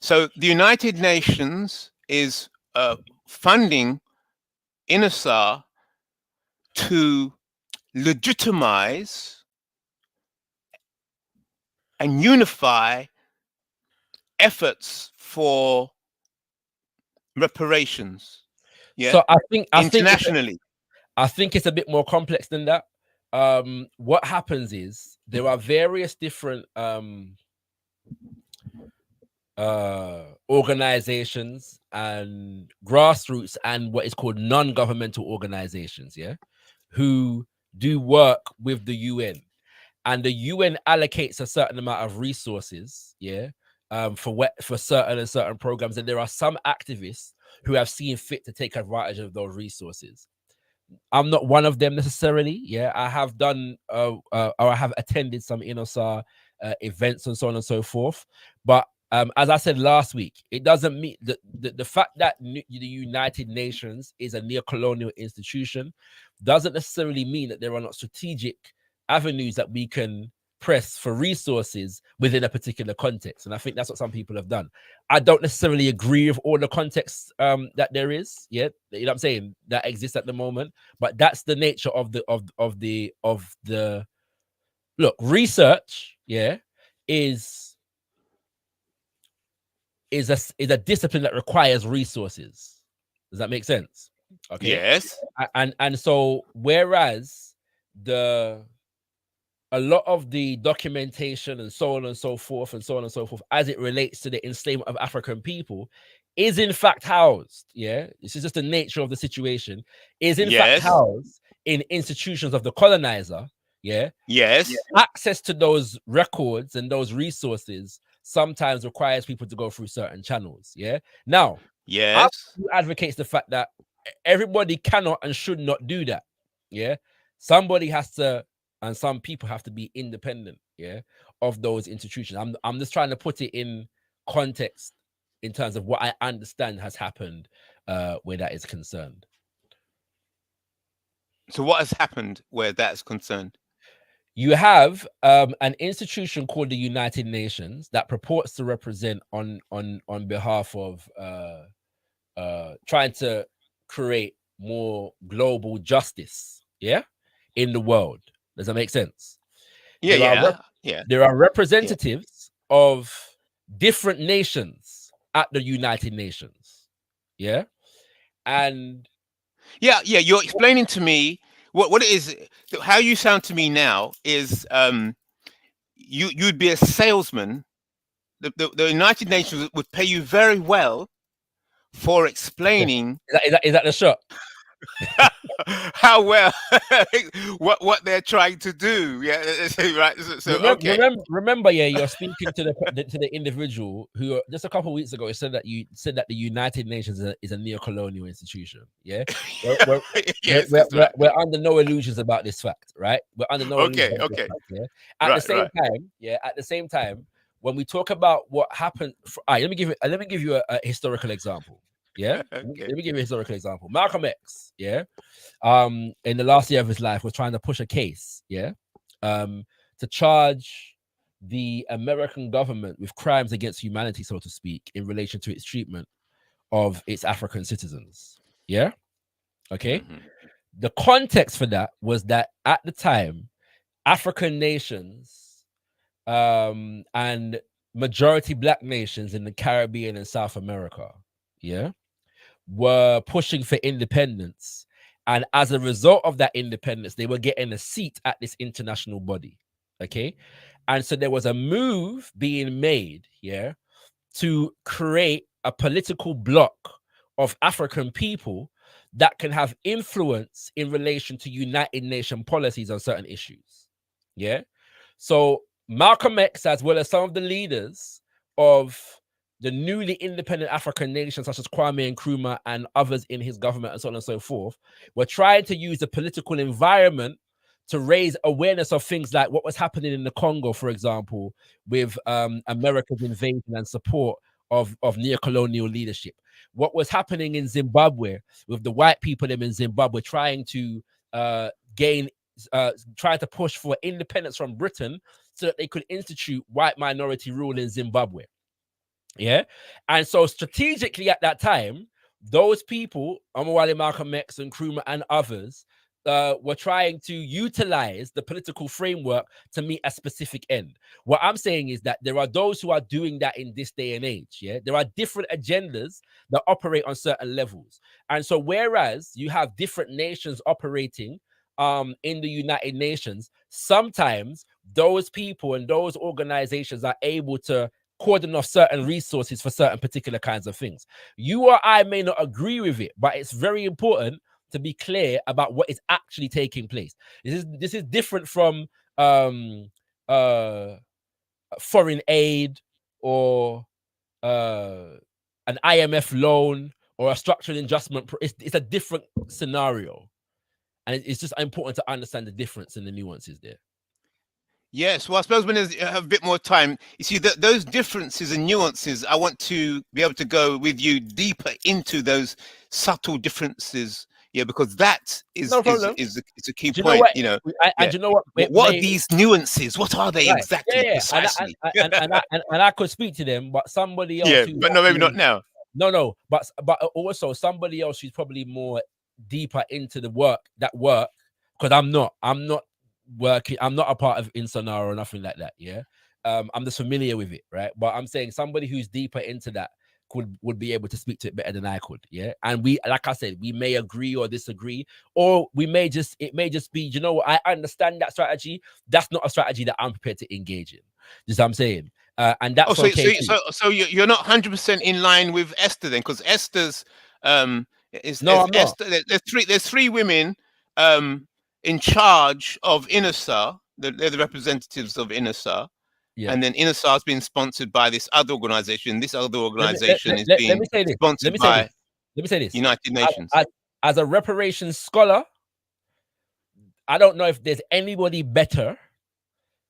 so the United Nations is funding INOSAR to legitimize and unify efforts for reparations. Yeah. So I think internationally, I think it's a bit more complex than that. What happens is there are various different organizations and grassroots and what is called non-governmental organizations, yeah, who do work with the UN, and the UN allocates a certain amount of resources, yeah, for certain programs, and there are some activists who have seen fit to take advantage of those resources. I'm not one of them necessarily. Yeah, I have done or I have attended some INOSAR events and so on and so forth. But as I said last week, it doesn't mean the fact that the United Nations is a neo-colonial institution doesn't necessarily mean that there are not strategic avenues that we can press for resources within a particular context. And I think that's what some people have done. I don't necessarily agree with all the contexts that there is, yeah, you know what I'm saying, that exists at the moment, but that's the nature of the look, research, yeah, is a discipline that requires resources. Does that make sense? Okay. Yes. And so whereas a lot of the documentation and so on and so forth as it relates to the enslavement of African people is in fact housed, yeah, this is just the nature of the situation, is in fact housed in institutions of the colonizer, yeah. Yes. Access to those records and those resources sometimes requires people to go through certain channels, yeah. Now, yes, advocates the fact that everybody cannot and should not do that, yeah. Somebody has to, and some people have to be independent, yeah, of those institutions. I'm just trying to put it in context in terms of what I understand has happened where that is concerned. So what has happened where that is concerned? You have an institution called the United Nations that purports to represent on behalf of trying to create more global justice, yeah, in the world. Does that make sense? Yeah. There are representatives of different nations at the United Nations. Yeah. And you're explaining to me what it is. How you sound to me now is you'd be a salesman. The United Nations would pay you very well for explaining Is that the shot? how well what they're trying to do. Yeah, right. So okay. Remember, yeah, you're speaking to the individual who just a couple of weeks ago said that the United Nations is a neo-colonial institution. Yeah, Yes, we're under no illusions about this fact, right? We're under no illusions. About this fact, yeah? At the same time, when we talk about what happened, let me give you a historical example. Yeah, Okay. let me give you a historical example. Malcolm X, yeah, in the last year of his life, was trying to push a case, yeah, to charge the American government with crimes against humanity, so to speak, in relation to its treatment of its African citizens. Yeah, okay. Mhm. The context for that was that at the time, African nations and majority black nations in the Caribbean and South America, yeah, were pushing for independence. And as a result of that independence, they were getting a seat at this international body. Okay. And so there was a move being made, yeah, to create a political bloc of African people that can have influence in relation to United Nations policies on certain issues. Yeah. So Malcolm X, as well as some of the leaders of the newly independent African nations, such as Kwame Nkrumah and others in his government and so on and so forth, were trying to use the political environment to raise awareness of things like what was happening in the Congo, for example, with America's invasion and support of neo-colonial leadership. What was happening in Zimbabwe with the white people in Zimbabwe trying to trying to push for independence from Britain so that they could institute white minority rule in Zimbabwe. Yeah. And so strategically at that time, those people, Omowale, Malcolm X and Nkrumah and others, were trying to utilize the political framework to meet a specific end. What I'm saying is that there are those who are doing that in this day and age. Yeah, there are different agendas that operate on certain levels. And so whereas you have different nations operating in the United Nations, sometimes those people and those organizations are able to cordon off certain resources for certain particular kinds of things. You or I may not agree with it, but it's very important to be clear about what is actually taking place. This is different from foreign aid or an IMF loan or a structural adjustment. It's a different scenario, and it's just important to understand the difference and the nuances there. Yes, well, I suppose when you have a bit more time, you see that those differences and nuances, I want to be able to go with you deeper into those subtle differences. Yeah, because that is a key point. You know, and you know what? What are these nuances? What are they exactly? Yeah. Precisely. And I could speak to them, but somebody else. Yeah, but no, maybe not now. No, but also somebody else who's probably more deeper into the work, because I'm not working. I'm not a part of Insonara or nothing like that. Yeah, I'm just familiar with it, right? But I'm saying somebody who's deeper into that would be able to speak to it better than I could. Yeah, and we, like I said, we may agree or disagree, or it may just be, you know what, I understand that strategy. That's not a strategy that I'm prepared to engage in. Just what I'm saying. And that's so you're not 100% in line with Esther then, because Esther's I'm not. There's three women in charge of INASAR. They're the representatives of INASAR. Yeah. And then INASAR has been sponsored by this other organization. This other organization is being sponsored by United Nations. As a reparations scholar, I don't know if there's anybody better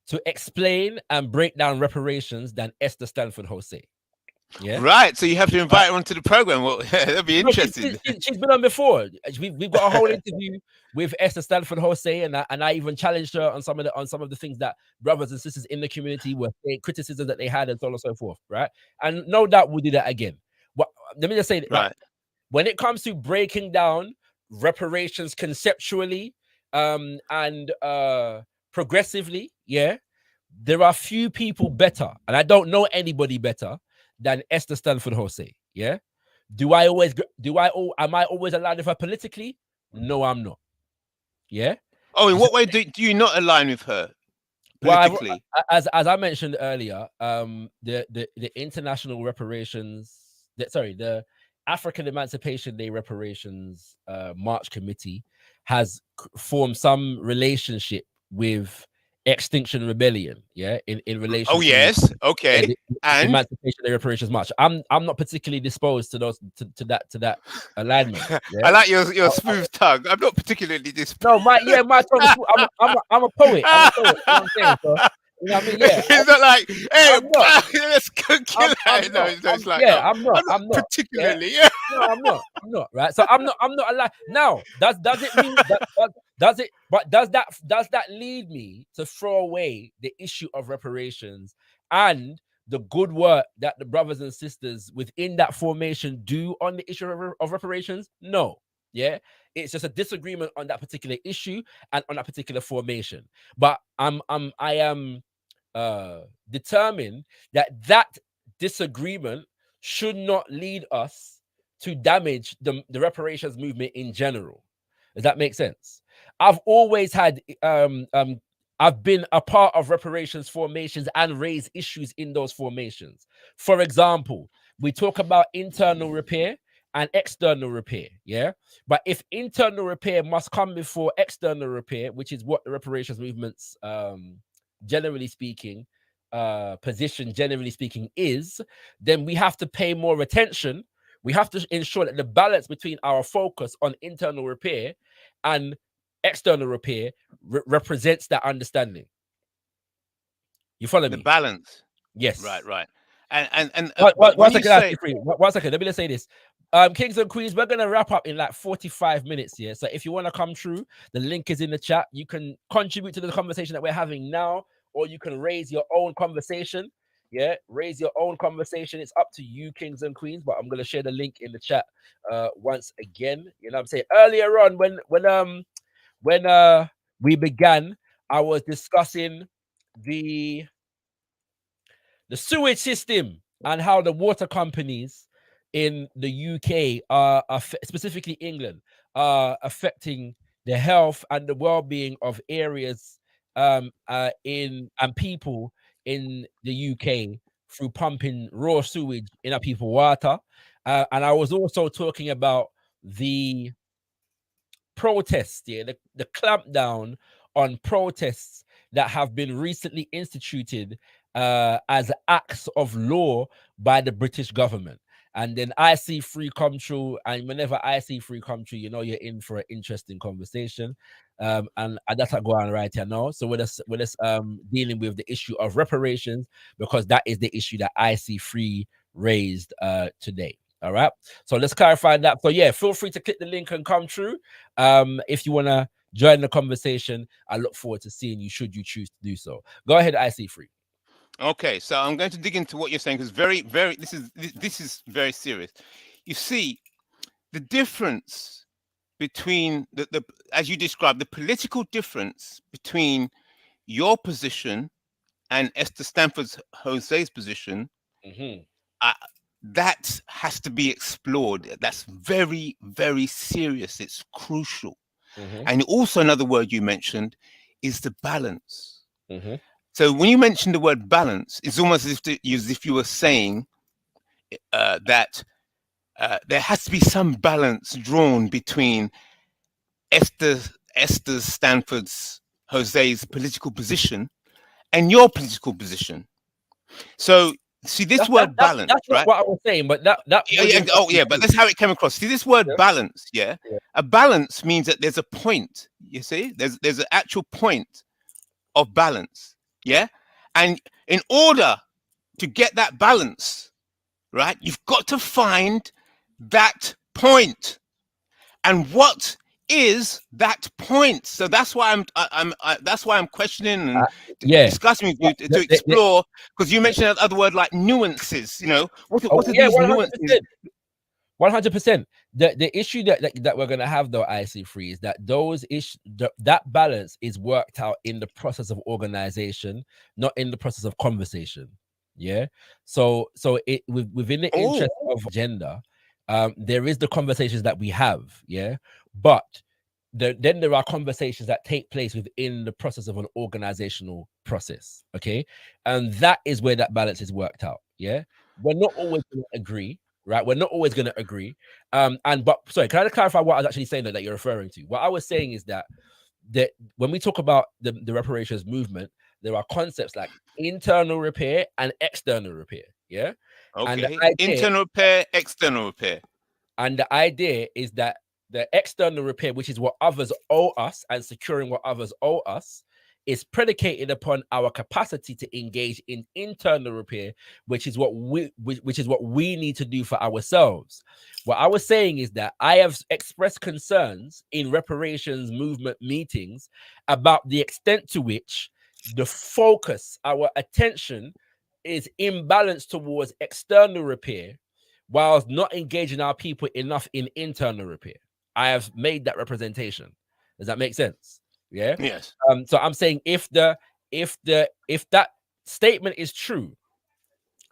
to explain and break down reparations than Esther Stanford Jose. Yeah. Right. So you have to invite her onto the program. Well, that'd be interesting. She's been on before. We've got a whole interview with Esther Stanford Jose, and I even challenged her on some of the things that brothers and sisters in the community were saying, criticisms that they had, and so on and so forth. Right. And no doubt we'll do that again. But let me just say that, right, when it comes to breaking down reparations conceptually and progressively, yeah, there are few people better, and I don't know anybody better than Esther Stanford Jose. Yeah. Am I always aligned with her politically? No, I'm not. Yeah. Oh, in what way do you not align with her? politically? Well, as I mentioned earlier, the international reparations, the African Emancipation Day reparations March Committee has formed some relationship with Extinction Rebellion, in relation Oh to yes, okay. the And Emancipation Day reparations march. I'm not particularly disposed to that alignment. I Yeah. like your smooth tongue. I'm not particularly disposed. No, my tongue. I'm a poet. I'm a poet. You know what I'm saying? So, you know what I mean? Yeah. It's not like, hey, I'm not. let's kill it. No, it's like, no, I'm not. I'm not Yeah. particularly. No, I'm not. Right. So I'm not alive. Now, does it mean does that lead me to throw away the issue of reparations and the good work that the brothers and sisters within that formation do on the issue of reparations? No. Yeah, it's just a disagreement on that particular issue and on that particular formation. But I am determined that disagreement should not lead us to damage the reparations movement in general. Does that make sense? I've always had I've been a part of reparations formations and raised issues in those formations. For example, we talk about internal repair and external repair, yeah? But if internal repair must come before external repair, which is what the reparations movements, generally speaking, position, generally speaking, is, then we have to pay more attention. We have to ensure that the balance between our focus on internal repair and external repair represents that understanding. You follow me? The balance. Yes. Right. And one second. Let me just say this. Kings and Queens, we're gonna wrap up in like 45 minutes here. So if you want to come through, the link is in the chat. You can contribute to the conversation that we're having now, or you can raise your own conversation. Yeah, raise your own conversation. It's up to you, Kings and Queens. But I'm gonna share the link in the chat once again. You know what I'm saying? Earlier on, when we began, I was discussing the sewage system and how the water companies in the UK are specifically England are affecting the health and the well-being of areas and people in the UK through pumping raw sewage in our people water. And I was also talking about the protests, the clampdown on protests that have been recently instituted as acts of law by the British government. And then I see free come true, and whenever I see free come true, you know you're in for an interesting conversation. And that's what go on right here now. So we're just dealing with the issue of reparations, because that is the issue that I see free raised today. All right. So let's clarify that. So yeah, feel free to click the link and come through. If you want to join the conversation, I look forward to seeing you should you choose to do so. Go ahead, I see free. Okay, so I'm going to dig into what you're saying, because this is very serious. You see, the difference between the as you described, the political difference between your position and Esther Stanford's Jose's position, that has to be explored. That's very, very serious. It's crucial. And also another word you mentioned is the balance. So when you mention the word balance, it's almost as if you were saying that there has to be some balance drawn between Esther Stanford's Jose's political position and your political position. So see this word balance, that's right? What I was saying, but that but that's how it came across. See this word balance, yeah? A balance means that there's a point. You see, there's an actual point of balance. Yeah. And in order to get that balance, right, you've got to find that point. And what is that point? So that's why I'm questioning and discussing with you to explore, because you mentioned that other word like nuances, you know. What are these nuances? 100%. The issue that we're gonna have though, IC3, is that that balance is worked out in the process of organization, not in the process of conversation. Yeah. So it within the interest of gender, there is the conversations that we have. Yeah. But then there are conversations that take place within the process of an organizational process. Okay. And that is where that balance is worked out. Yeah. We're not always going to agree, right? We're not always going to agree. But sorry, can I clarify what I was actually saying that you're referring to? What I was saying is that when we talk about the reparations movement, there are concepts like internal repair and external repair. Yeah. And Okay. Internal repair, external repair. And the idea is that the external repair, which is what others owe us, and securing what others owe us, is predicated upon our capacity to engage in internal repair, which is what we need to do for ourselves. What I was saying is that I have expressed concerns in reparations movement meetings about the extent to which the focus, our attention, is imbalanced towards external repair, whilst not engaging our people enough in internal repair. I have made that representation. Does that make sense? Yeah. Yes. So I'm saying if that statement is true,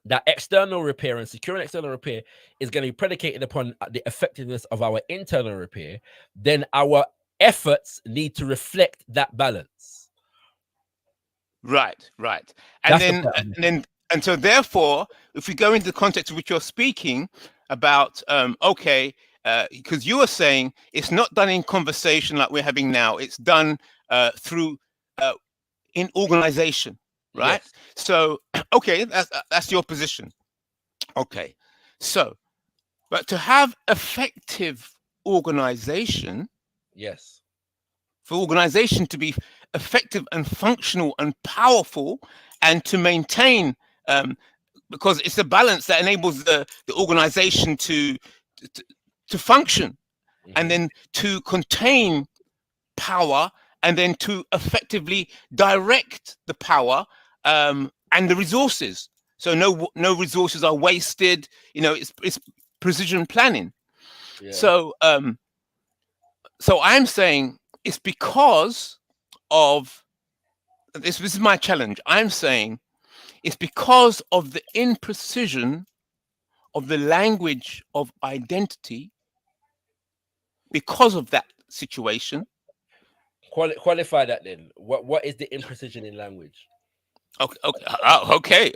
that external repair and securing external repair is going to be predicated upon the effectiveness of our internal repair, then our efforts need to reflect that balance. Right. And so therefore, if we go into the context of which you're speaking about, because you are saying it's not done in conversation like we're having now, it's done through in organization, right? Yes. So, okay, that's your position. Okay, so, but to have effective organization, Yes. for organization to be effective and functional and powerful, and to maintain, because it's a balance that enables the organization to function, and then to contain power, and then to effectively direct the power and the resources. So no resources are wasted. It's precision planning. Yeah. So I'm saying it's because of this. This is my challenge. I'm saying it's because of the imprecision of the language of identity. Because of that situation. Qualify that then. What is the imprecision in language? Okay.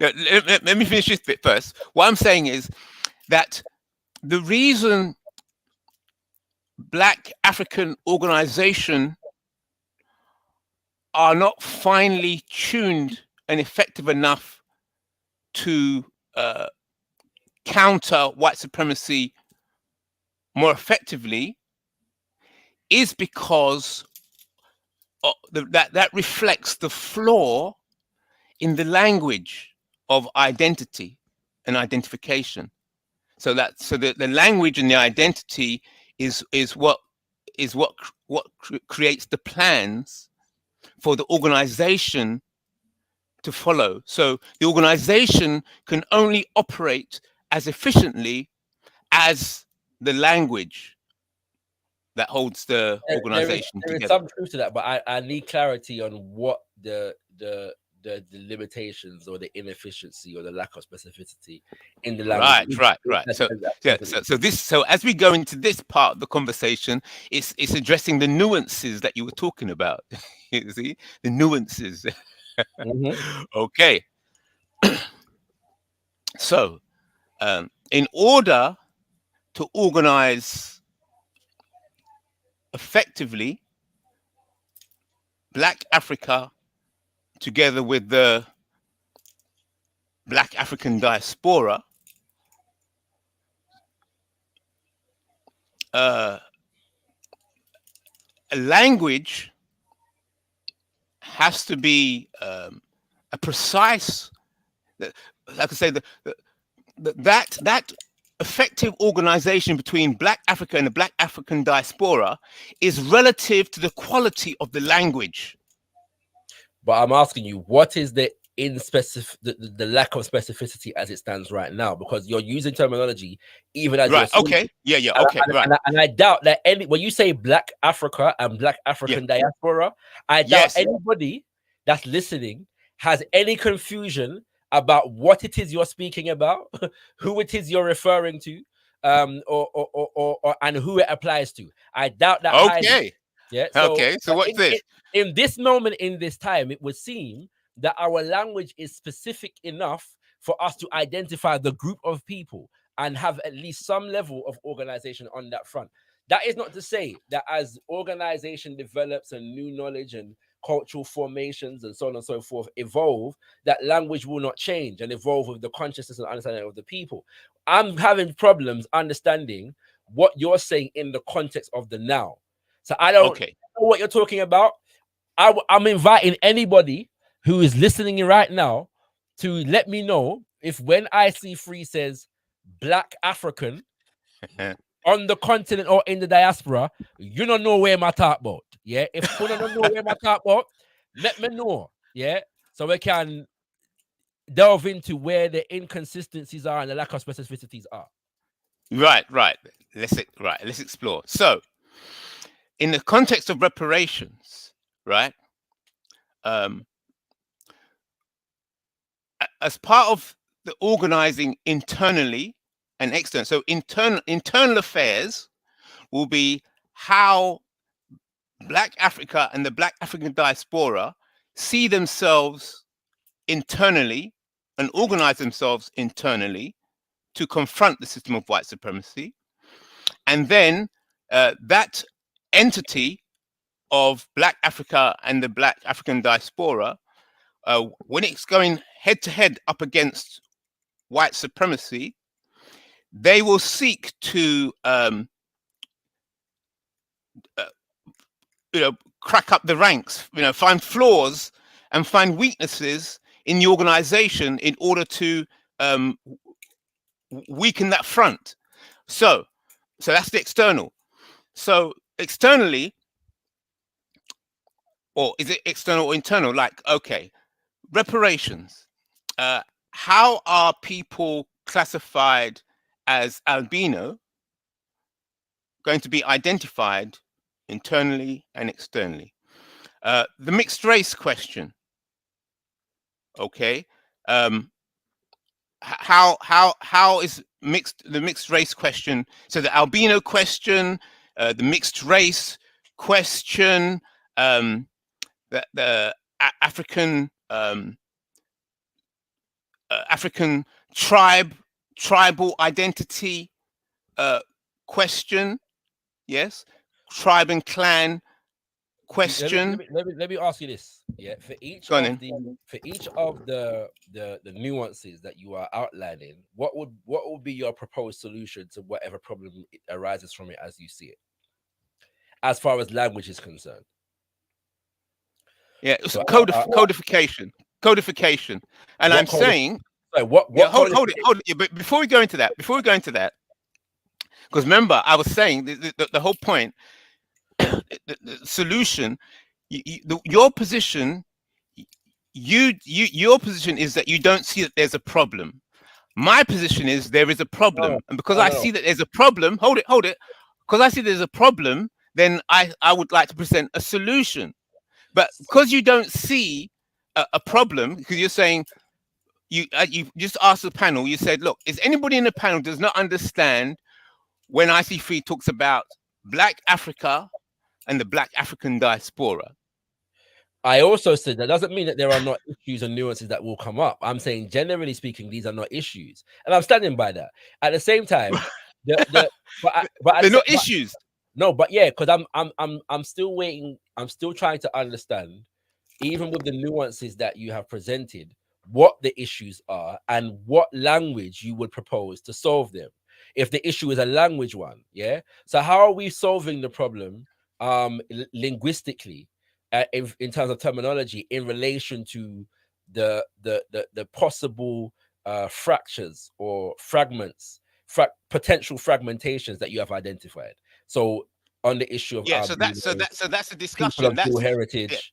Let me finish this bit first. What I'm saying is that the reason Black African organization are not finely tuned and effective enough to counter white supremacy more effectively is because that reflects the flaw in the language of identity and identification. So the language and the identity is what creates the plans for the organization to follow. So the organization can only operate as efficiently as the language that holds the organization there together. is some truth to that, but I need clarity on what the limitations or the inefficiency or the lack of specificity in the language. Right. So as we go into this part of the conversation, it's addressing the nuances that you were talking about. You see the nuances. Okay. So in order to organize effectively, Black Africa, together with the Black African diaspora, a language has to be a precise, like I say, that effective organization between Black Africa and the Black African diaspora is relative to the quality of the language. But I'm asking you, what is the lack of specificity as it stands right now? Because you're using terminology even as right. You're okay. Yeah. Okay. And, right. And I doubt that when you say Black Africa and Black African diaspora, I doubt anybody that's listening has any confusion about what it is you're speaking about, who it is you're referring to, or and who it applies to. I doubt that highly. Okay. Yeah. So, Okay. So what's this? In this moment, in this time, it would seem that our language is specific enough for us to identify the group of people and have at least some level of organization on that front. That is not to say that as organization develops and new knowledge and cultural formations and so on and so forth evolve, that language will not change and evolve with the consciousness and understanding of the people. I'm having problems understanding what you're saying in the context of the now. So I don't know what you're talking about. I'm inviting anybody who is listening right now to let me know if when I see free says Black African on the continent or in the diaspora, you don't know where my talk about. Yeah, if you don't know where my talk about, let me know. Yeah, so we can delve into where the inconsistencies are and the lack of specificities are. Right. Let's explore. So, in the context of reparations, right? As part of the organizing internally and external. So internal affairs will be how Black Africa and the Black African diaspora see themselves internally and organize themselves internally to confront the system of white supremacy. And then that entity of Black Africa and the Black African diaspora, when it's going head to head up against white supremacy, they will seek to crack up the ranks, find flaws and find weaknesses in the organization in order to weaken that front. So that's the external. So externally, or is it external or internal? Like, okay, reparations. How are people classified as albino going to be identified internally and externally? The mixed race question. Okay. How is the mixed race question? So the albino question, the mixed race question, the African African tribal identity question, yes, tribe and clan question. Let me ask you this. Yeah, for each of the nuances that you are outlining, what would be your proposed solution to whatever problem arises from it as you see it, as far as language is concerned? Yeah, so codification, and I'm saying, hold it. Yeah, but before we go into that, because remember, I was saying the whole point, the solution, your position, your position is that you don't see that there's a problem. My position is there is a problem, and because I see that there's a problem, hold it, because I see there's a problem, then I would like to present a solution. But because you don't see a problem, because you're saying you just asked the panel, you said, look, is anybody in the panel does not understand when IC3 talks about Black Africa and the Black African diaspora? I also said that doesn't mean that there are not issues and nuances that will come up. I'm saying, generally speaking, these are not issues, and I'm standing by that. At the same time, but they're not issues. No, but yeah, because I'm still waiting. I'm still trying to understand, even with the nuances that you have presented, what the issues are and what language you would propose to solve them. If the issue is a language one, yeah. So how are we solving the problem linguistically, in terms of terminology, in relation to the possible fractures or fragments, potential fragmentations that you have identified? So on the issue of so that's a discussion. That's heritage.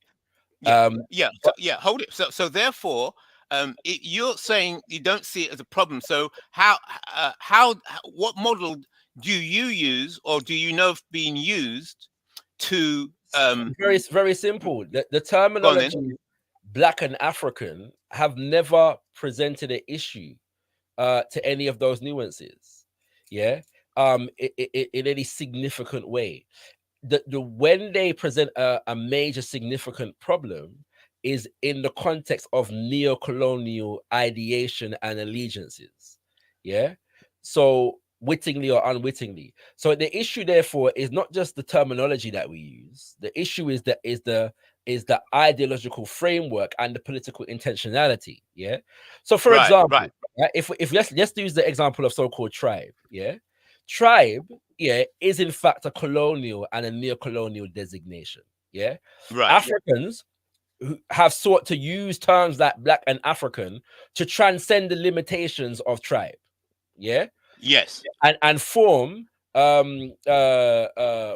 Hold it. So therefore, you're saying you don't see it as a problem. So what model do you use, or do you know of being used to? Very, very simple. The terminology Black and African have never presented an issue to any of those nuances. Yeah. in any significant way. When they present a major significant problem is in the context of neo-colonial ideation and allegiances. Yeah. So wittingly or unwittingly. So the issue, therefore, is not just the terminology that we use. The issue is the ideological framework and the political intentionality. Yeah. So, for example, if let's use the example of so-called tribe. Yeah. Tribe, yeah, is in fact a colonial and a neo-colonial designation. Yeah. Africans who have sought to use terms like Black and African to transcend the limitations of tribe. Yeah. Yes. And form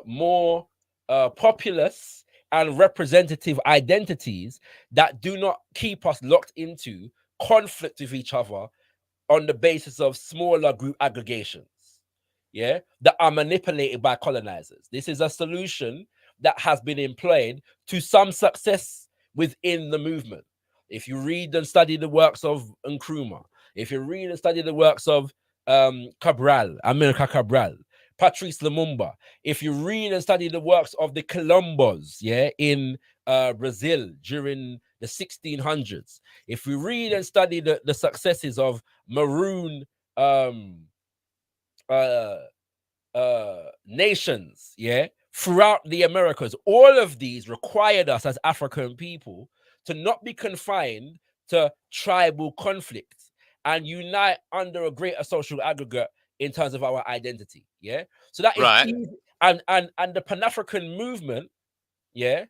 more populous and representative identities that do not keep us locked into conflict with each other on the basis of smaller group aggregations. Yeah, that are manipulated by colonizers. This is a solution that has been employed to some success within the movement. If you read and study the works of Nkrumah, if you read and study the works of Amilcar Cabral, Patrice Lumumba, if you read and study the works of the Quilombos, yeah, in Brazil during the 1600s, if we read and study the successes of Maroon nations, yeah, throughout the Americas, all of these required us as African people to not be confined to tribal conflicts and unite under a greater social aggregate in terms of our identity. Yeah, so that is easy. And the Pan-African movement, yeah,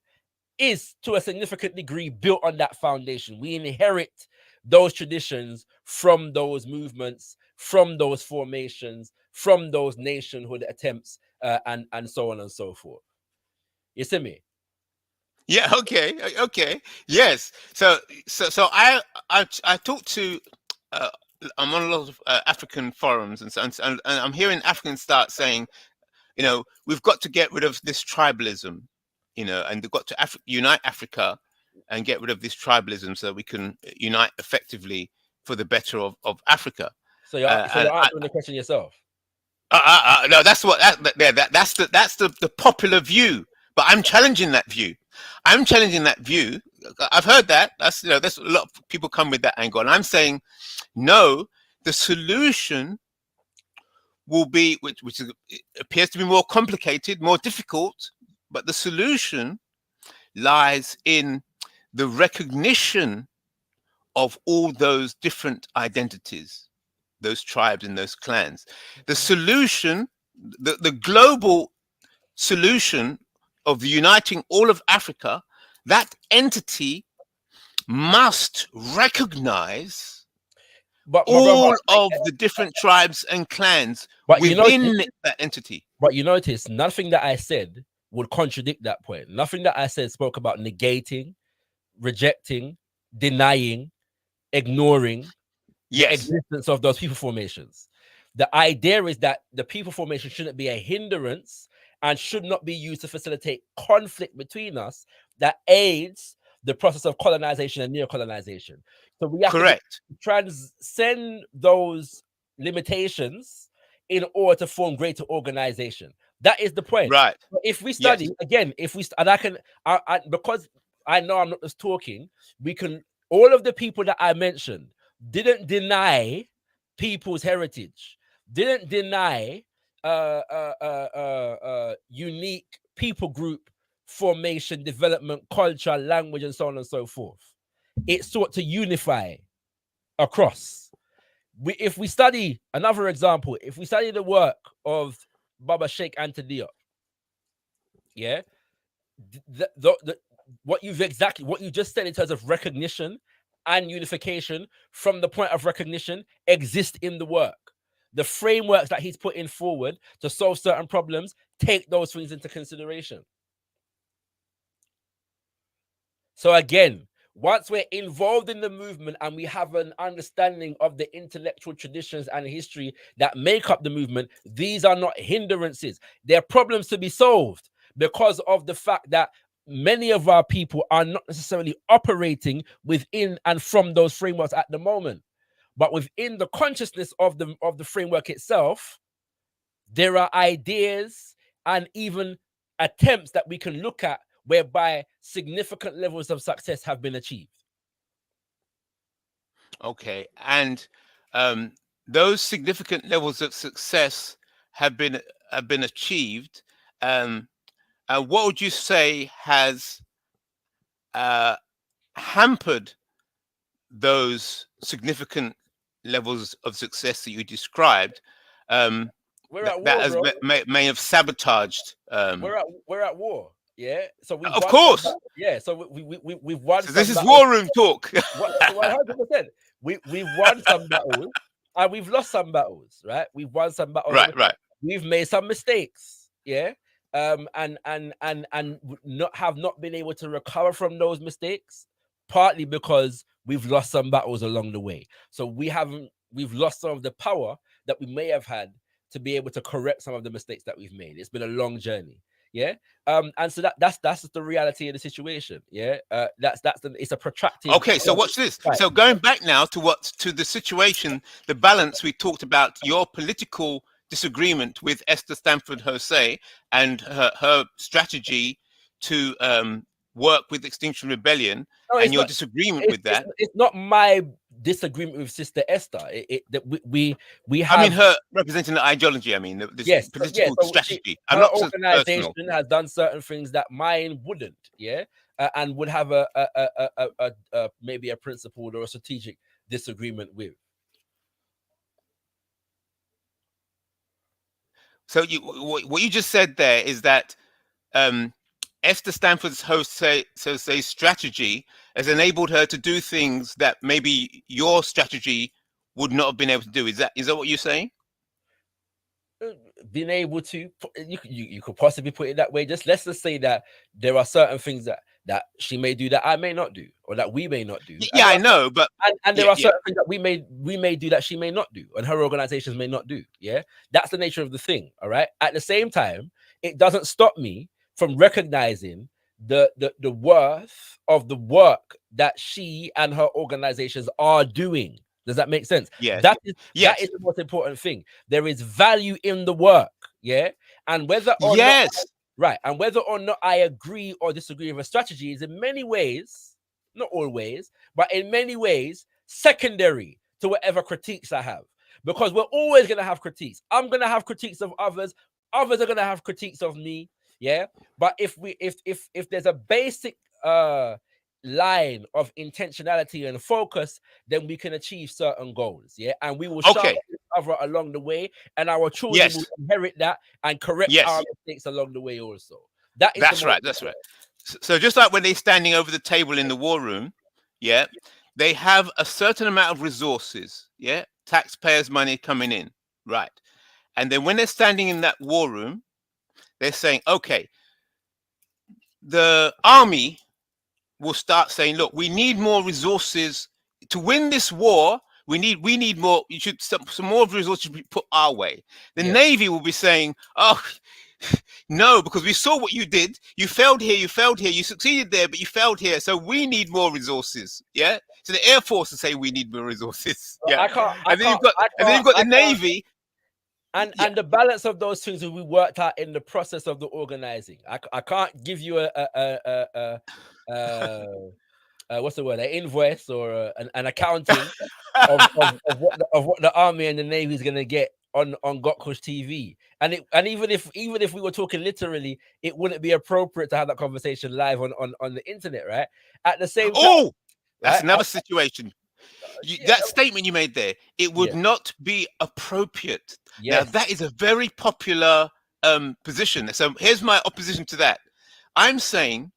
is to a significant degree built on that foundation. We inherit those traditions from those movements, from those formations, from those nationhood attempts, and so on and so forth. You see me? Yeah. Okay. Yes. So I talked to I'm on a lot of African forums, and I'm hearing Africans start saying, you know, we've got to get rid of this tribalism, you know, and we've got to unite Africa and get rid of this tribalism so that we can unite effectively for the better of Africa. So you're answering the question yourself. No, that's the popular view, but I'm challenging that view. I've heard that. That's there's a lot of people come with that angle, and I'm saying, no, the solution will be, which appears to be more complicated, more difficult, but the solution lies in the recognition of all those different identities, those tribes and those clans. The solution, the global solution of uniting all of Africa, that entity must recognize all of the different tribes and clans within that entity. But you notice nothing that I said would contradict that point. Nothing that I said spoke about negating, rejecting, denying, ignoring the existence of those people formations. The idea is that the people formation shouldn't be a hindrance and should not be used to facilitate conflict between us that aids the process of colonization and neo-colonization. So we have to transcend those limitations in order to form greater organization. That is the point. Right. If we study again, because I know I'm not just talking, we can, all of the people that I mentioned didn't deny people's heritage, didn't deny unique people group formation, development, culture, language, and so on and so forth. It sought to unify across. If we study another example, if we study the work of Baba Sheikh Anta Diop, yeah, what you just said in terms of recognition and unification from the point of recognition exist in the work. The frameworks that he's putting forward to solve certain problems take those things into consideration. So again, once we're involved in the movement and we have an understanding of the intellectual traditions and history that make up the movement, these are not hindrances. They're problems to be solved because of the fact that many of our people are not necessarily operating within and from those frameworks at the moment. But within the consciousness of the framework itself, there are ideas and even attempts that we can look at whereby significant levels of success have been achieved. Okay, and those significant levels of success have been achieved. What would you say has hampered those significant levels of success that you described? We're at war, that has bro. may have sabotaged. We're at war. Yeah. So we Of course. Yeah. So we've won. So this is war room talk. 100%. We've won some battles and we've lost some battles. Right. We've won some battles. Right. We've made some mistakes. Yeah. And have not been able to recover from those mistakes, partly because we've lost some battles along the way. So we've lost some of the power that we may have had to be able to correct some of the mistakes that we've made. It's been a long journey. Yeah. And so that's the reality of the situation. Yeah. It's a protracted. Okay, so watch this. Right. So going back now to the situation, the balance we talked about, your political disagreement with Esther Stanford Jose and her strategy to work with Extinction Rebellion, and your disagreement with that. It's not my disagreement with Sister Esther. We have. I mean, her representing the ideology. I mean, this political strategy. Her organization has done certain things that mine wouldn't. Yeah, and would have a maybe a principled or a strategic disagreement with. So what you just said there is that Esther Stanford's Jose's strategy has enabled her to do things that maybe your strategy would not have been able to do. Is that what you're saying? Being able to, you could possibly put it that way. Let's just say that there are certain things that she may do that I may not do, or that we may not do. Yeah, I know, but there are certain things that we may do that she may not do, and her organizations may not do. Yeah, that's the nature of the thing. All right. At the same time, it doesn't stop me from recognizing the worth of the work that she and her organizations are doing. Does that make sense? Yeah. That is the most important thing. There is value in the work. Yeah. And whether or not, right. And whether or not I agree or disagree with a strategy is in many ways, not always, but in many ways, secondary to whatever critiques I have. Because we're always going to have critiques. I'm going to have critiques of others. Others are going to have critiques of me. Yeah. But if there's a basic line of intentionality and focus, then we can achieve certain goals. Yeah. And we will sharpen each other along the way, and our children will inherit that and correct our mistakes along the way also. That's right. So just like when they're standing over the table in the war room, yeah, they have a certain amount of resources, yeah, taxpayers' money coming in, right? And then when they're standing in that war room, they're saying, okay, the army will start saying, look, we need more resources to win this war. We need more. You should some more resources should be put our way. The Navy will be saying, oh, no, because we saw what you did. You failed here. You succeeded there, but you failed here. So we need more resources. Yeah. So the Air Force will say we need more resources. Yeah. And then you've got the Navy. And the balance of those things will be worked out in the process of the organizing. I can't give you what's the word? An invoice or an accounting of what the Army and the Navy is gonna get on gotkushTV. And even if we were talking literally, it wouldn't be appropriate to have that conversation live on the internet, right? At the same time, that's another situation. That statement you made there, it would not be appropriate. Now that is a very popular position. So here's my opposition to that. I'm saying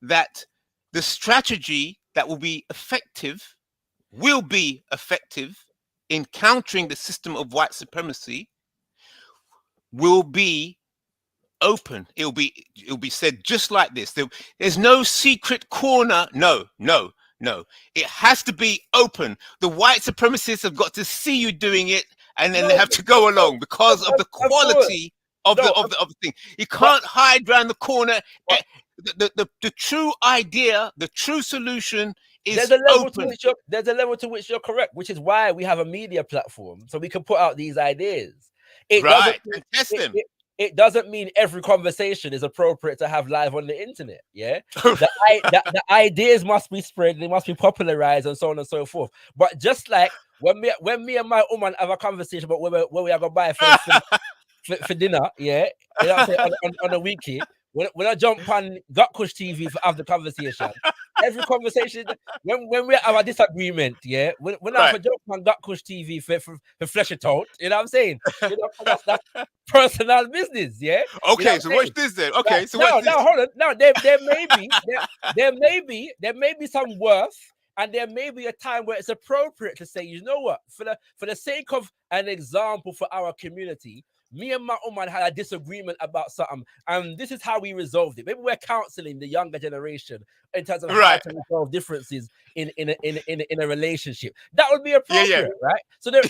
that the strategy that will be effective in countering the system of white supremacy will be open. It'll be said just like this. There's no secret corner. No. It has to be open. The white supremacists have got to see you doing it, and then they have to go along because of the quality of the thing. You can't hide around the corner. The true idea, the true solution is there's a level open. To which you're correct, which is why we have a media platform, so we can put out these ideas. It Right. doesn't mean, And test them. it doesn't mean every conversation is appropriate to have live on the internet. Yeah, the ideas must be spread, they must be popularized, and so on and so forth. But just like when me and my woman have a conversation about where we are gonna buy for dinner, yeah, you know what I'm saying, on a weekly, when I jump on gotkushTV for have the conversation, every conversation when we have a disagreement, yeah, when I have a jump on gotkushTV for flesh it out, you know what I'm saying? You know, that's personal business, yeah. Okay, You know so watch this then. Okay, so now, watch this. hold on. Now there may be some worth, and there may be a time where it's appropriate to say, you know what, for the sake of an example for our community, me and my woman had a disagreement about something, and this is how we resolved it. Maybe we're counseling the younger generation in terms of how to resolve differences in a relationship. That would be appropriate, right? So there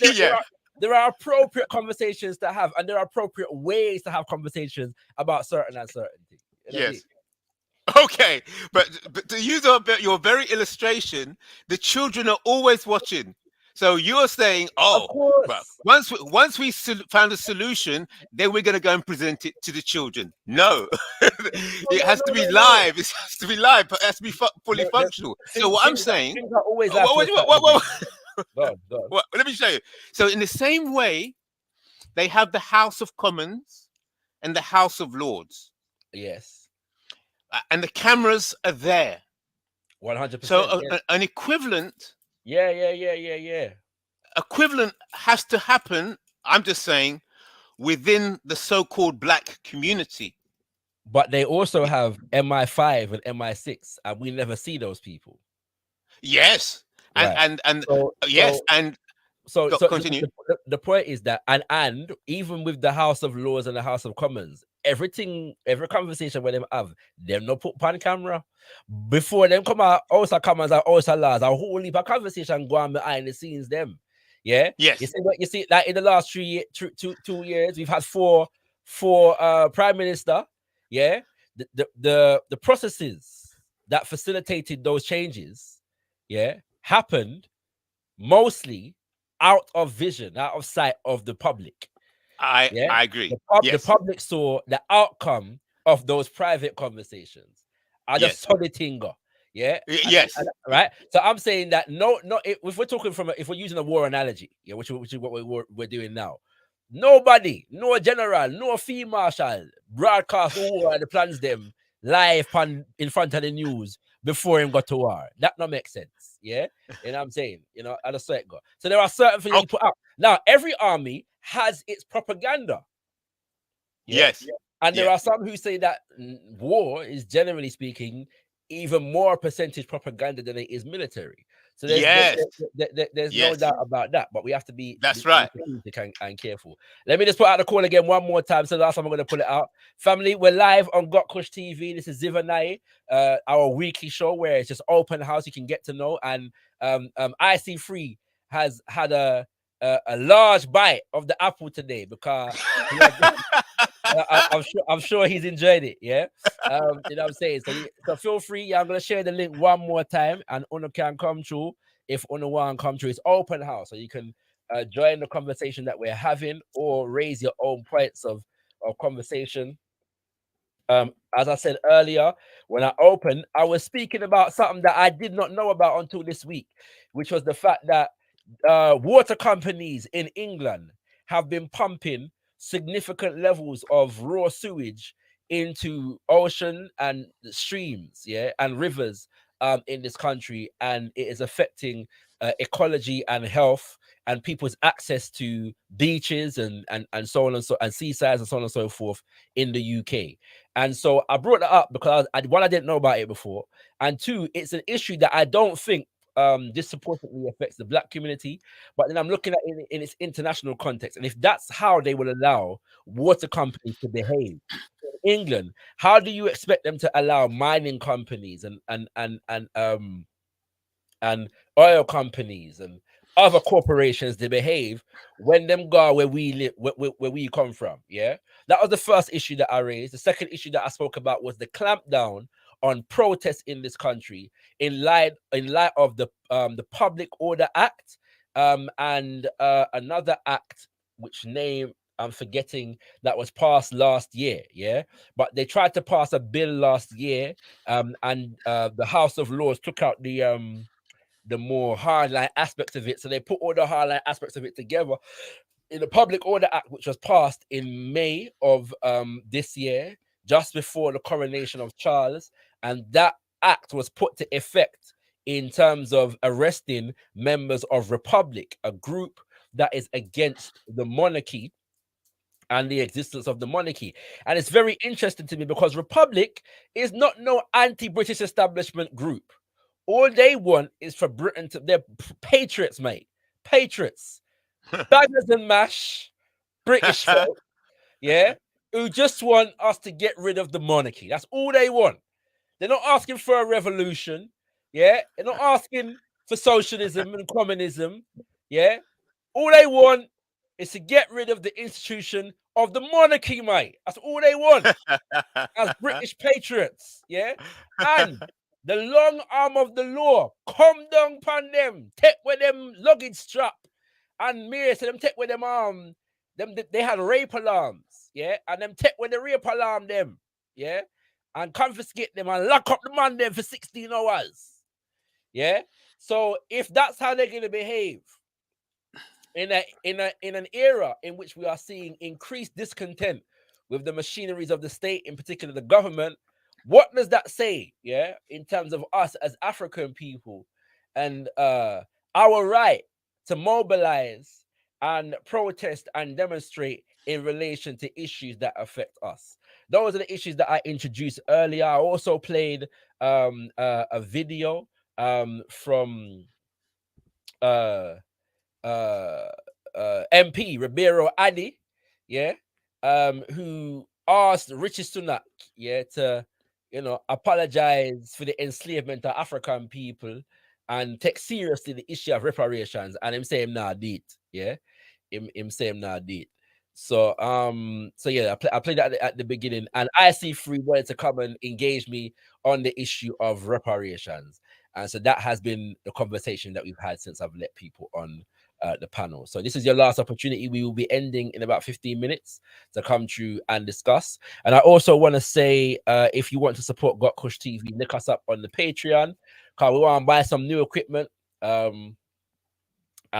are appropriate conversations to have, and there are appropriate ways to have conversations about certain things. You know Yes. Okay, but to use your very illustration, the children are always watching. So you're saying, oh, well, once we found a solution, then we're going to go and present it to the children. No, it has to be live. It has to be live, but it has to be fully functional. So what I'm saying, things are always Well, let me show you. So in the same way, they have the House of Commons and the House of Lords. Yes. And the cameras are there. 100%. So an equivalent. Yeah. Equivalent has to happen, I'm just saying, within the so-called black community. But they also have MI5 and MI6, and we never see those people. Yes. And so continue. The point is that and even with the House of Lords and the House of Commons, every conversation where them have, them no put on camera. Before them come out, also Commons and also laws, a whole heap of conversation go on behind the scenes them. Yeah. Yes. You see that in the last 2 years, we've had four prime minister. Yeah. The processes that facilitated those changes, yeah, happened mostly out of vision, out of sight of the public. I agree. The public saw the outcome of those private conversations. I just saw the tingo. Yeah. Yes. Right. So I'm saying that if we're talking if we're using a war analogy, yeah, which is what we're doing now. Nobody, no general, no field marshal broadcast war the plans them live in front of the news before him got to war. That not make sense. Yeah. You know what I'm saying? You know, I just say it go. So there are certain things you put up. Now, every army has its propaganda. Yes. And there are some who say that war is, generally speaking, even more percentage propaganda than it is military. So there's no doubt about that, but we have to be strategic and careful. Let me just put out the call again one more time. So last time I'm going to put it out. Family, we're live on gotkushTV. This is ZIVANAYI, our weekly show where it's just open house. You can get to know. And IC3 has had a large bite of the apple today because I'm sure he's enjoyed it. Yeah. You know what I'm saying? So feel free. Yeah, I'm going to share the link one more time, and Uno can come through. If Uno want to come through, it's open house. So you can join the conversation that we're having or raise your own points of conversation. As I said earlier, when I opened, I was speaking about something that I did not know about until this week, which was the fact that water companies in England have been pumping significant levels of raw sewage into ocean and streams, and rivers in this country, and it is affecting ecology and health and people's access to beaches and so on and seasides and so on and so forth in the UK. And so I brought that up because I didn't know about it before, and two, it's an issue that I don't think disproportionately affects the black community, but then I'm looking at it in its international context, and if that's how they will allow water companies to behave in England, how do you expect them to allow mining companies and oil companies and other corporations to behave when them go where we live, where we come from? Yeah, that was the first issue that I raised. The second issue that I spoke about was the clampdown on protests in this country in light of the Public Order Act and another act which I'm forgetting, that was passed last year. Yeah, but they tried to pass a bill last year, and the House of Lords took out the more hardline aspects of it. So they put all the hardline aspects of it together in the Public Order Act, which was passed in May of this year, just before the coronation of Charles, and that act was put to effect in terms of arresting members of Republic, a group that is against the monarchy and the existence of the monarchy. And it's very interesting to me because Republic is not no anti-British establishment group. All they want is for Britain to, they're patriots, mate. Patriots. Baggers and mash, British folk, yeah, who just want us to get rid of the monarchy. That's all they want. They're not asking for a revolution, yeah. They're not asking for socialism and communism, yeah. All they want is to get rid of the institution of the monarchy, mate. That's all they want as British patriots, yeah. And the long arm of the law come down upon them, take with them luggage strap, and me so them take with them them they had rape alarms, yeah, and them take with the rape alarm them, yeah, and confiscate them and lock up the man them for 16 hours, yeah. So if that's how they're gonna behave in an era in which we are seeing increased discontent with the machineries of the state, in particular the government, what does that say, yeah, in terms of us as African people and our right to mobilize and protest and demonstrate in relation to issues that affect us? Those are the issues that I introduced earlier. I also played a video from MP Ribeiro Adi, yeah, who asked Richie Sunak, yeah, to, you know, apologize for the enslavement of African people and take seriously the issue of reparations. And him say him nah did, yeah, him say him nah did. So so yeah, I played that at the beginning, and IC3 wanted to come and engage me on the issue of reparations, and so that has been the conversation that we've had since I've let people on the panel. So this is your last opportunity. We will be ending in about 15 minutes to come through and discuss. And I also want to say, if you want to support gotkushTV, look us up on the Patreon, because we want to buy some new equipment and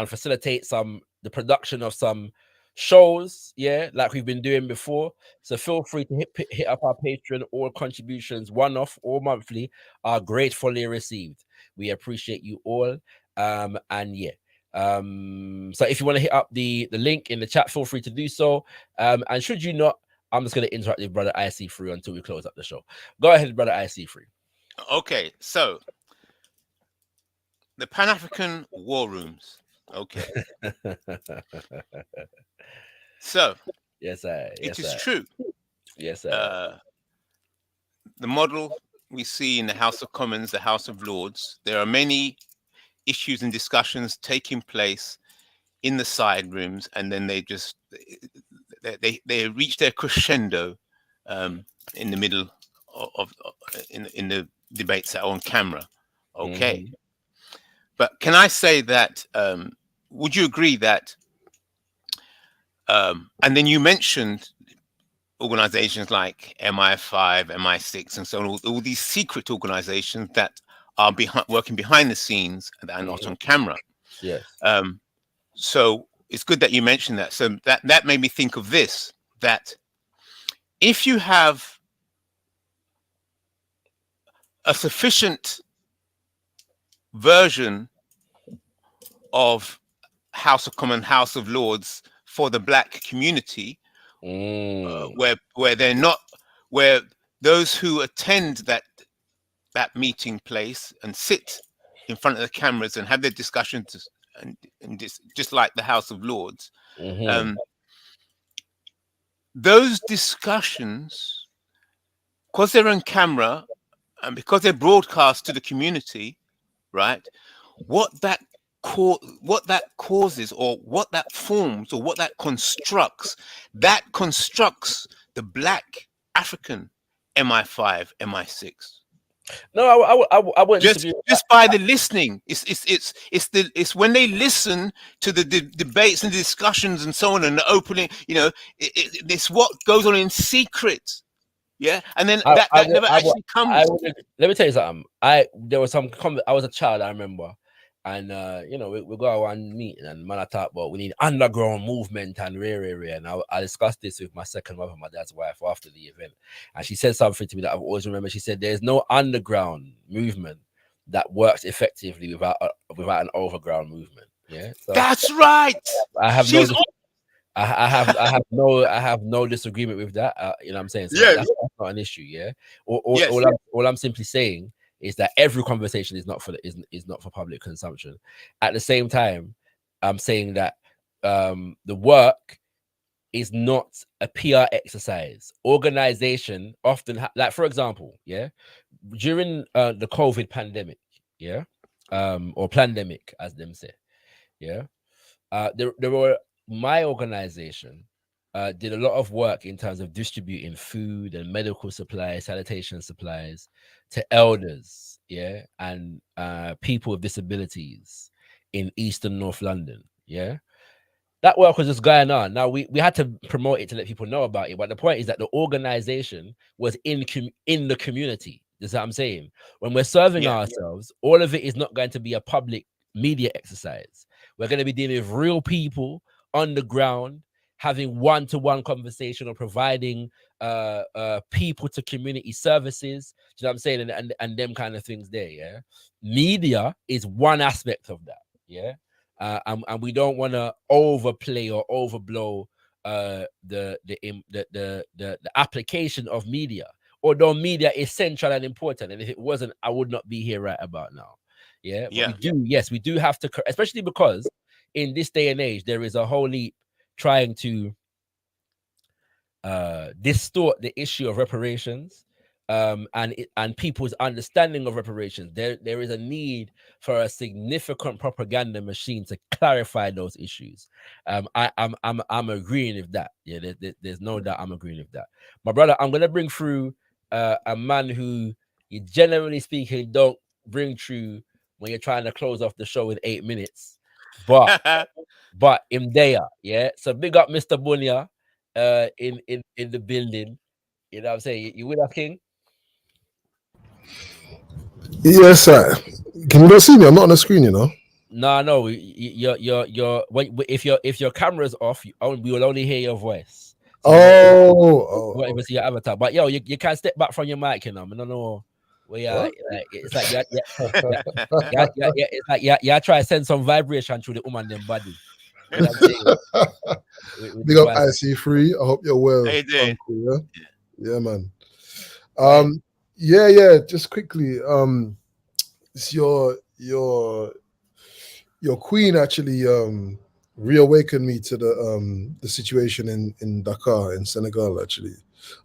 facilitate the production of some shows, yeah, like we've been doing before. So feel free to hit up our Patreon. All contributions, one-off or monthly, are gratefully received. We appreciate you all. And yeah, so if you want to hit up the link in the chat, feel free to do so. And should you not, I'm just going to interact with Brother IC3 until we close up the show. Go ahead, Brother IC3. Okay, so the Pan-African war rooms. Okay. So yes, sir. It is true. Yes, sir. The model we see in the House of Commons, the House of Lords, there are many issues and discussions taking place in the side rooms, and then they just they reach their crescendo in the middle of in the debates that are on camera. Okay. Mm-hmm. But can I say that would you agree that and then you mentioned organizations like MI5, MI6, and so on, all these secret organizations that are working behind the scenes and are not on camera. Yes. So it's good that you mentioned that. So that made me think of this, that if you have a sufficient version of House of Commons, House of Lords for the Black community, where they're not, where those who attend that meeting place and sit in front of the cameras and have their discussions and just like the House of Lords, those discussions, because they're on camera and because they're broadcast to the community, right? What that causes, or what that forms, or what that constructs the Black African MI5, MI6. No, I wouldn't Just disagree with just by the listening, it's when they listen to the debates and discussions and so on, and the opening, it's what goes on in secret. Yeah, and then that. that never actually comes. Let me tell you something. There was some I was a child, I remember, and we go out one meeting and man I talk about we need underground movement and rare, and I discussed this with my second mother, my dad's wife, after the event, and she said something to me that I've always remembered. She said, "There's no underground movement that works effectively without an overground movement." Yeah, so That's right. I have I have no disagreement with that. You know what I'm saying? So Yes. that's not an issue. Yeah. Yes. All I'm simply saying is that every conversation is not for public consumption. At the same time, I'm saying that the work is not a PR exercise. Organization often like, for example, yeah, during the COVID pandemic, yeah, or pandemic as them say, yeah, there were my organization did a lot of work in terms of distributing food and medical supplies, sanitation supplies to elders, yeah, and people with disabilities in Eastern North London, yeah. That work was just going on. Now we had to promote it to let people know about it, but the point is that the organization was in the community. That's what I'm saying. When we're serving ourselves, all of it is not going to be a public media exercise. We're going to be dealing with real people on the ground, having one-to-one conversation or providing people to community services. Do you know what I'm saying? And them kind of things there. Yeah, media is one aspect of that. Yeah. And we don't want to overplay or overblow the application of media. Although media is central and important, and if it wasn't, I would not be here right about now. Yeah, but we do have to, especially because in this day and age there is a whole heap trying to distort the issue of reparations. And people's understanding of reparations. There is a need for a significant propaganda machine to clarify those issues. I'm agreeing with that. Yeah, there's no doubt I'm agreeing with that. My brother, I'm gonna bring through a man who you generally speaking don't bring through when you're trying to close off the show in 8 minutes, but him there, yeah. So big up Mr. Bunya in the building. You know what I'm saying? You with us, King? Yes, sir. Can you not see me? I'm not on the screen, you know. No. If your camera's off, we will only hear your voice. So you won't even see your avatar. But yo, you can step back from your mic, you know. I don't know where it's like it's like try to send some vibration through the woman them body. You know what I'm saying? Big up IC3. I hope you're well. How you doing? Uncle, yeah, man. Yeah. Just quickly, it's your queen actually reawakened me to the situation in Dakar in Senegal. Actually,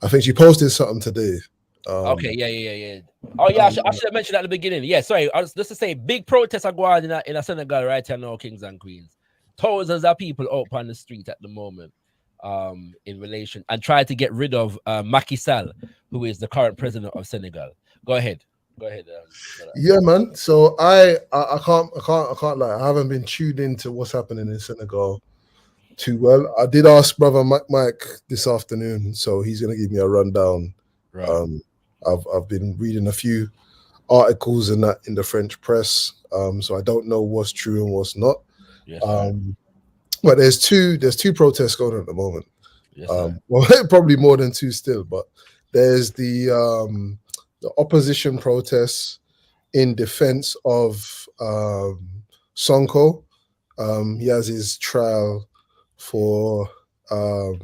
I think she posted something today. Okay, yeah. Oh yeah, I should have mentioned at the beginning. Yeah, sorry. Just to say, big protests are going on in Senegal right here now, kings and queens. Thousands of people out on the street at the moment. In relation and try to get rid of Macky Sall, who is the current president of Senegal. Go ahead. Yeah, man. So I can't lie. I haven't been tuned into what's happening in Senegal too well. I did ask brother Mike this afternoon, so he's gonna give me a rundown. Right. I've been reading a few articles in the French press, so I don't know what's true and what's not. Yes, but there's two protests going on at the moment. Yes, well, probably more than two still, but there's the opposition protests in defense of Sonko. He has his trial for a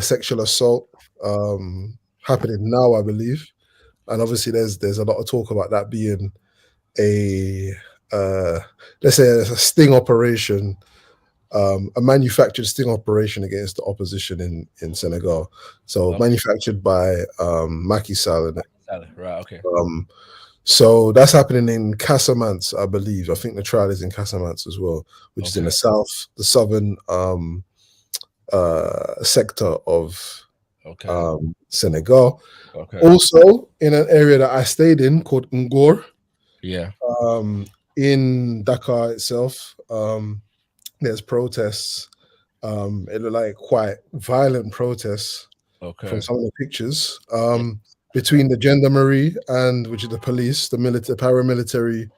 sexual assault happening now, I believe, and obviously there's a lot of talk about that being a let's say a sting operation. A manufactured sting operation against the opposition in Senegal. So manufactured by Macky Sall. Right, okay. So that's happening in Casamance, I believe. I think the trial is in Casamance as well, which is in the southern sector of Okay. Senegal. Okay. Also, in an area that I stayed in called Ngor, Yeah. in Dakar itself, there's protests. It looked like quite violent protests Okay. from some of the pictures. Between the gendarmerie and which is the police, the military, paramilitary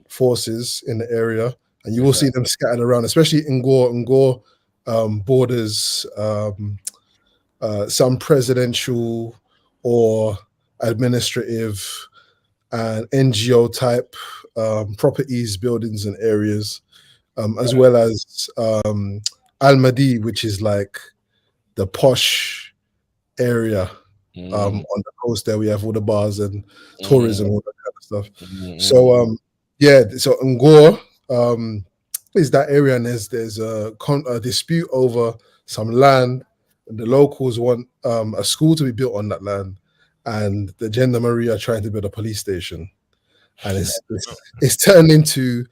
forces in the area, and you will see them scattered around, especially in Ngor. Ngor borders some presidential or administrative and NGO type properties, buildings, and areas, as well as Al Madi, which is like the posh area on the coast. There we have all the bars and tourism, all that kind of stuff. So so Ngor is that area, and there's a dispute over some land. And the locals want a school to be built on that land, and the gendarmerie are trying to build a police station, and it's turned into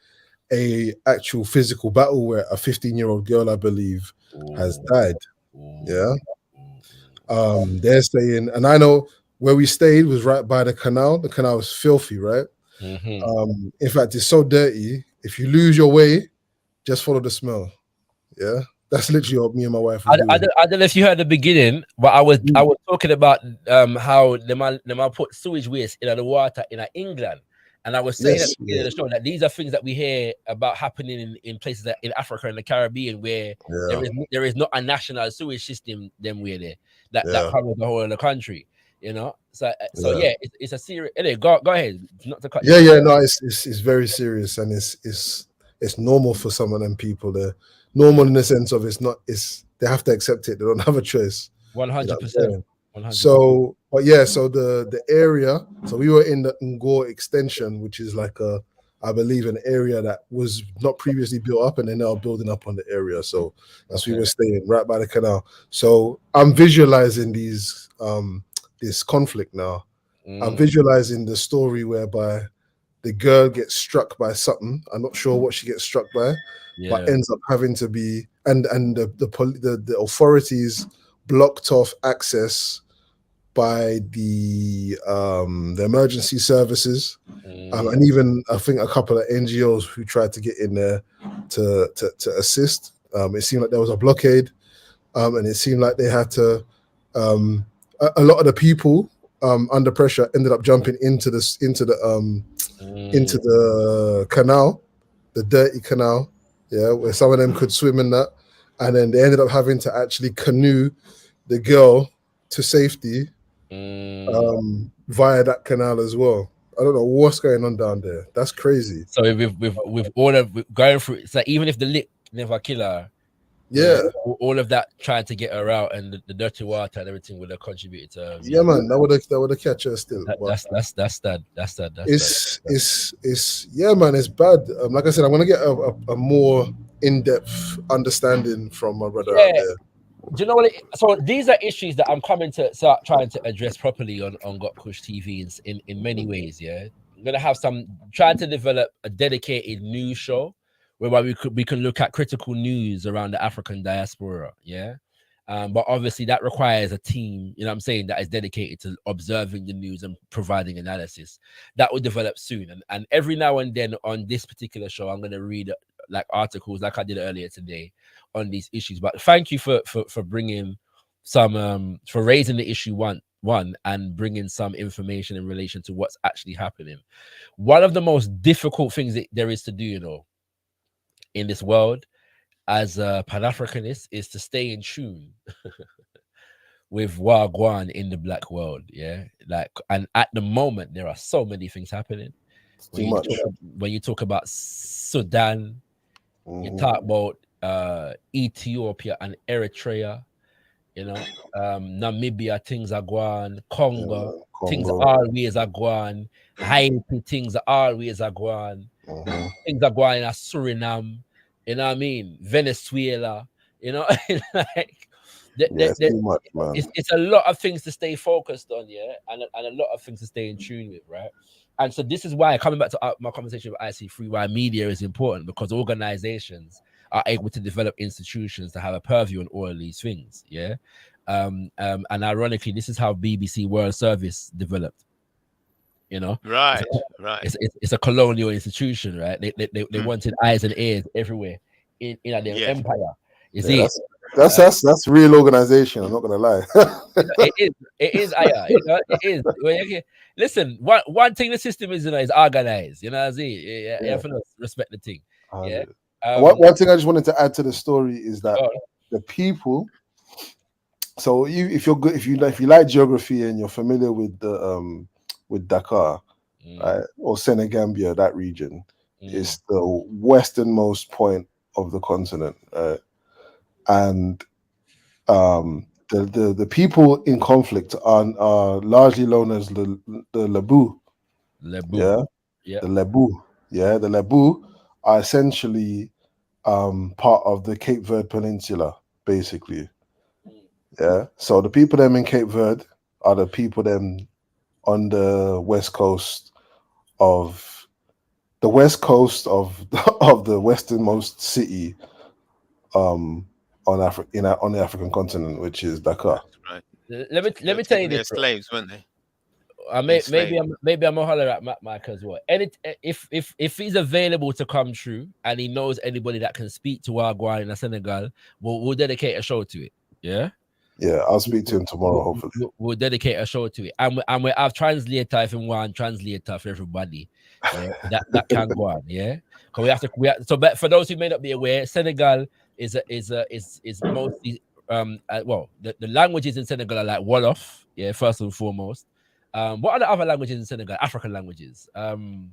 a actual physical battle where a 15-year-old girl, I believe, has died. Yeah. They're saying, and I know where we stayed was right by the canal. The canal was filthy, right? In fact, it's so dirty. If you lose your way, just follow the smell. Yeah, that's literally what me and my wife were doing. I don't know if you heard the beginning, but I was talking about how the man put sewage waste in the water in England, and I was saying at the beginning of the show that these are things that we hear about happening in places that in Africa and the Caribbean where there is not a national sewage system them way there that covers the whole of the country. You know, so yeah, it's a serious. Anyway, go ahead. Not to cut. No, it's very serious, and it's normal for some of them people. They're normal in the sense of they have to accept it. They don't have a choice. 100%. So, but yeah, so the area. So we were in the Ngor extension, which is like I believe an area that was not previously built up, and they're now building up on the area. So that's we were staying right by the canal. So I'm visualizing this conflict now. I'm visualizing the story whereby the girl gets struck by something. I'm not sure what she gets struck by, but ends up having to be and the authorities blocked off access by the emergency services, and even I think a couple of NGOs who tried to get in there to assist. It seemed like there was a blockade, and it seemed like they had to. A lot of the people under pressure ended up jumping into the canal, the dirty canal, where some of them could swim in that, and then they ended up having to actually canoe the girl to safety via that canal as well. I don't know what's going on down there. That's crazy. So with all of going through, so even if the lick never kill her. All of that trying to get her out and the dirty water and everything would have contributed to man, that would have catch her still. That's that. It's man, it's bad. Like I said, I'm gonna get a more in-depth understanding from my brother out there. Do you know what? So these are issues that I'm coming to start trying to address properly on gotkushTV in many ways. Yeah, I'm gonna have trying to develop a dedicated news show whereby we can look at critical news around the African diaspora, but obviously that requires a team, you know what I'm saying, that is dedicated to observing the news and providing analysis. That will develop soon, and every now and then on this particular show, I'm going to read like articles like I did earlier today on these issues. But thank you for bringing some for raising the issue one and bringing some information in relation to what's actually happening. One of the most difficult things that there is to do, you know, in this world as a Pan-Africanist is to stay in tune with Wagwan in the black world. And at the moment there are so many things happening. When you talk about Sudan, you talk about Ethiopia and Eritrea, you know, Namibia, things are going, Congo, things always are going, Haiti, things always are going, things are going in Suriname, you know what I mean, Venezuela, you know, like too much, man. It's a lot of things to stay focused on, and a lot of things to stay in tune with, right? And so this is why, coming back to my conversation with IC3, why media is important, because organizations are able to develop institutions to have a purview on all of these things, And ironically, this is how BBC World Service developed. You know, Right, right. It's a colonial institution, right? They wanted eyes and ears everywhere in their Yes. empire. You Yeah, see, that's real organization. I'm not gonna lie. it is Aya, you know, it is. Well, okay. Listen, one thing the system is, you know, is organized. You know what I see? Yeah, you have to respect the thing. Yeah. One thing I just wanted to add to the story is that the people. So if you're good, if you like geography and you're familiar with the with Dakar, right, or Senegambia, that region is the westernmost point of the continent, and the people in conflict are largely known as the Lebu. Yeah. The Lebu. Yeah, the Lebu are essentially part of the Cape Verde Peninsula, basically. Yeah. So the people them in Cape Verde are the people them on the west coast of the of the westernmost city on the African continent, which is Dakar. Right. Let me tell you this, bro. Slaves, weren't they? Maybe I'm a holler at Mike as well. And if he's available to come through and he knows anybody that can speak to Wagwan in Senegal, we'll dedicate a show to it. Yeah. Yeah, I'll speak to him tomorrow, hopefully. We'll dedicate a show to it. And we have translator if you want translator for everybody. Yeah, that can go on, yeah. Because but for those who may not be aware, Senegal is mostly the languages in Senegal are like Wolof, yeah, first and foremost. What are the other languages in Senegal? African languages. In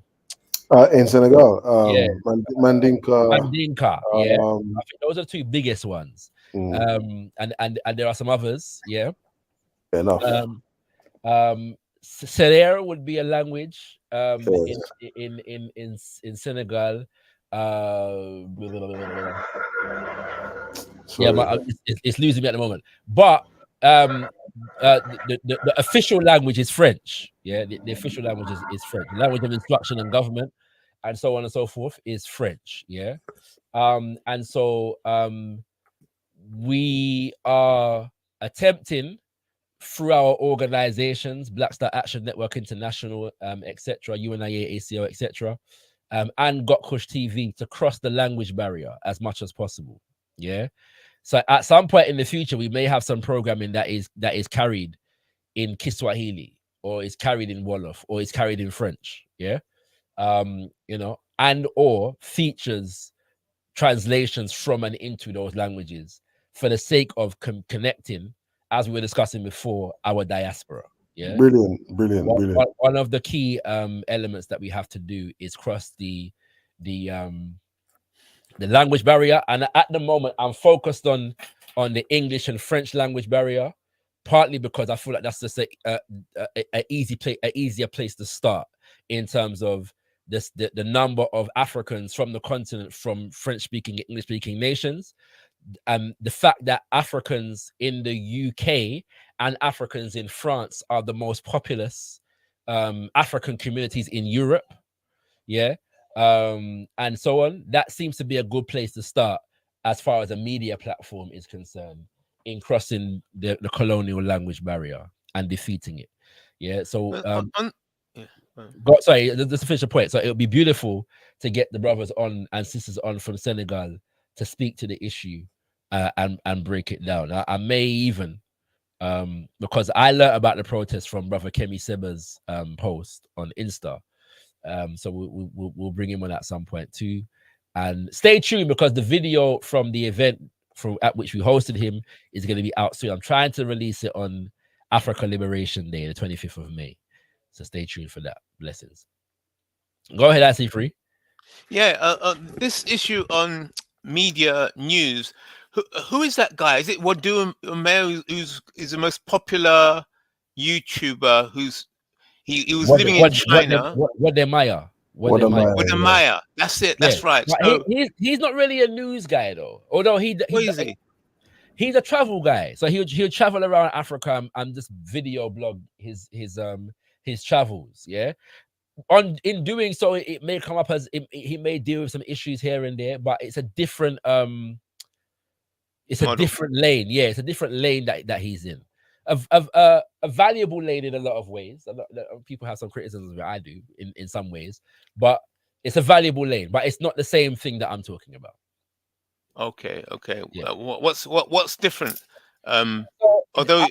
Senegal, yeah. Mandinka. Mandinka, yeah. I think those are the two biggest ones. And there are some others, yeah. Fair enough. Serer would be a language in Senegal. Yeah, it's losing me at the moment. But the official language is French. Yeah, the official language is French. The language of instruction and government, and so on and so forth, is French. Yeah, and so we are attempting through our organizations, Black Star Action Network International, etc., UNIA, ACO, etc., and gotkushTV to cross the language barrier as much as possible. Yeah. So at some point in the future, we may have some programming that is carried in Kiswahili, or is carried in Wolof, or is carried in French. Yeah. You know, and or features translations from and into those languages for the sake of connecting, as we were discussing before, our diaspora. Yeah, brilliant. One of the key elements that we have to do is cross the language barrier, and at the moment, I'm focused on the English and French language barrier, partly because I feel like that's just a easier place to start in terms of the number of Africans from the continent, from French-speaking, English-speaking nations. The fact that Africans in the UK and Africans in France are the most populous African communities in Europe, yeah, and so on. That seems to be a good place to start as far as a media platform is concerned in crossing the colonial language barrier and defeating it. Yeah, so sorry, just to finish the point. So it would be beautiful to get the brothers on and sisters on from Senegal to speak to the issue and break it down. I may even, because I learned about the protest from Brother Kemi Seba's post on Insta. So we'll bring him on at some point too. And stay tuned, because the video from the event at which we hosted him is going to be out soon. I'm trying to release it on Africa Liberation Day, the 25th of May. So stay tuned for that. Blessings. Go ahead, IC3. Yeah, this issue on media news. Who is that guy? Is it Wadu Umair, who's the most popular YouTuber? He was living in China. Wademaya. That's it. That's right. So, he's not really a news guy though. Although he's a travel guy. So he'll travel around Africa and just video blog his travels. Yeah. In doing so, it may come up as he may deal with some issues here and there, but it's a different It's a model. different lane. Yeah, it's a different lane that he's in. A valuable lane in a lot of ways. People have some criticisms of it. I do in some ways, but it's a valuable lane. But it's not the same thing that I'm talking about. Okay. Yeah. What's different? So, Although,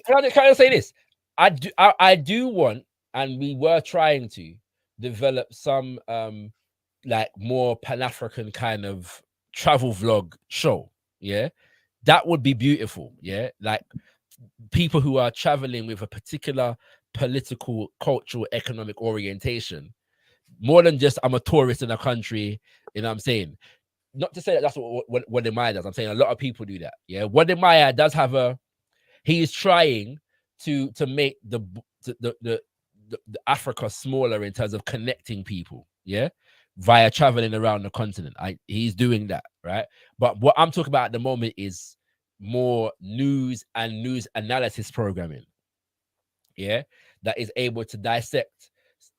can I say this? I do want, and we were trying to develop some like more Pan-African kind of travel vlog show. Yeah, that would be beautiful. Yeah, like people who are traveling with a particular political, cultural, economic orientation, more than just I'm a tourist in a country. You know what I'm saying? Not to say that that's what Wodemaya does. I'm saying a lot of people do that. Yeah, Wodemaya does have he is trying to make the Africa smaller in terms of connecting people. Yeah, via traveling around the continent. He's doing that, right? But what I'm talking about at the moment is more news and news analysis programming. Yeah, that is able to dissect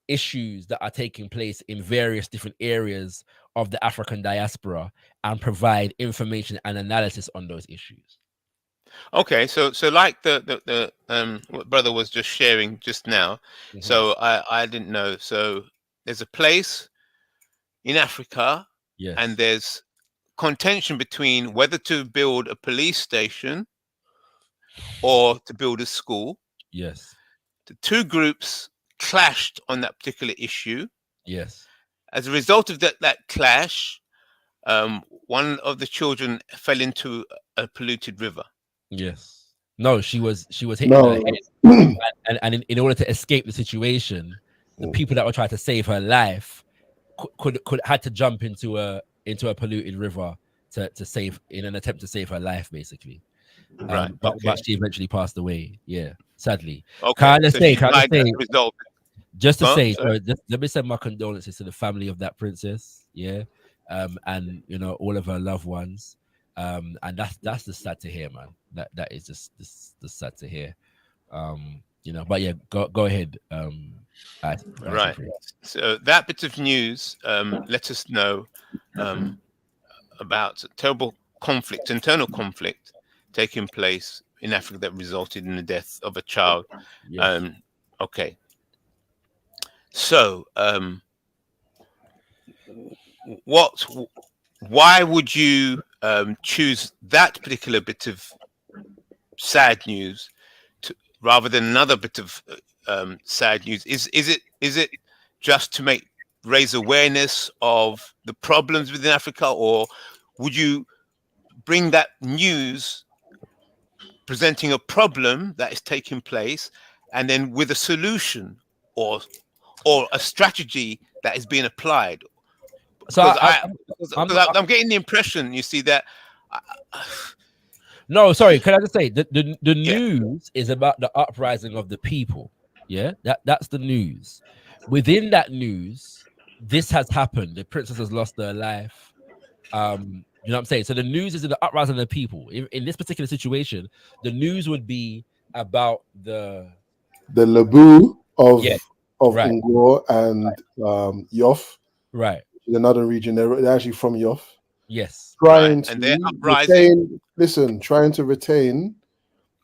issues that are taking place in various different areas of the African diaspora and provide information and analysis on those issues. okay, so like the what brother was just sharing just now. Mhm. So I didn't know. So there's a place in Africa, Yes. and there's contention between whether to build a police station or to build a school. Yes. The two groups clashed on that particular issue. Yes. As a result of that clash, one of the children fell into a polluted river. Yes. No, she was hit No. in the head, and in order to escape the situation, the people that were trying to save her life could had to jump into a polluted river to save, in an attempt to save her life, basically. Right. But Okay. she eventually passed away. Yeah, sadly. Okay. Can I So say? she Can I died as say? a result. Just to Huh? say, Sorry? let me send my condolences to the family of that princess. Yeah, and all of her loved ones. And that's just sad to hear, man. That is just sad to hear. But yeah, go ahead. Right. So that bit of news let us know about terrible conflict, internal conflict taking place in Africa that resulted in the death of a child. Yes. Okay. So why would you choose that particular bit of sad news rather than another bit of sad news? Is it just to raise awareness of the problems within Africa, or would you bring that news presenting a problem that is taking place and then with a solution or a strategy that is being applied? So I'm getting the impression, you see, that no, sorry, can I just say the Yeah. news is about the uprising of the people. Yeah, that's the news. Within that news, this has happened. The princess has lost her life. You know what I'm saying? So the news is in the uprising of the people. In this particular situation, the news would be about the Lebu of Yeah, right. Ngor and Yoff. Right. In another region. They're actually from Yoff. Yes. Trying Right, to and they're uprising. trying to retain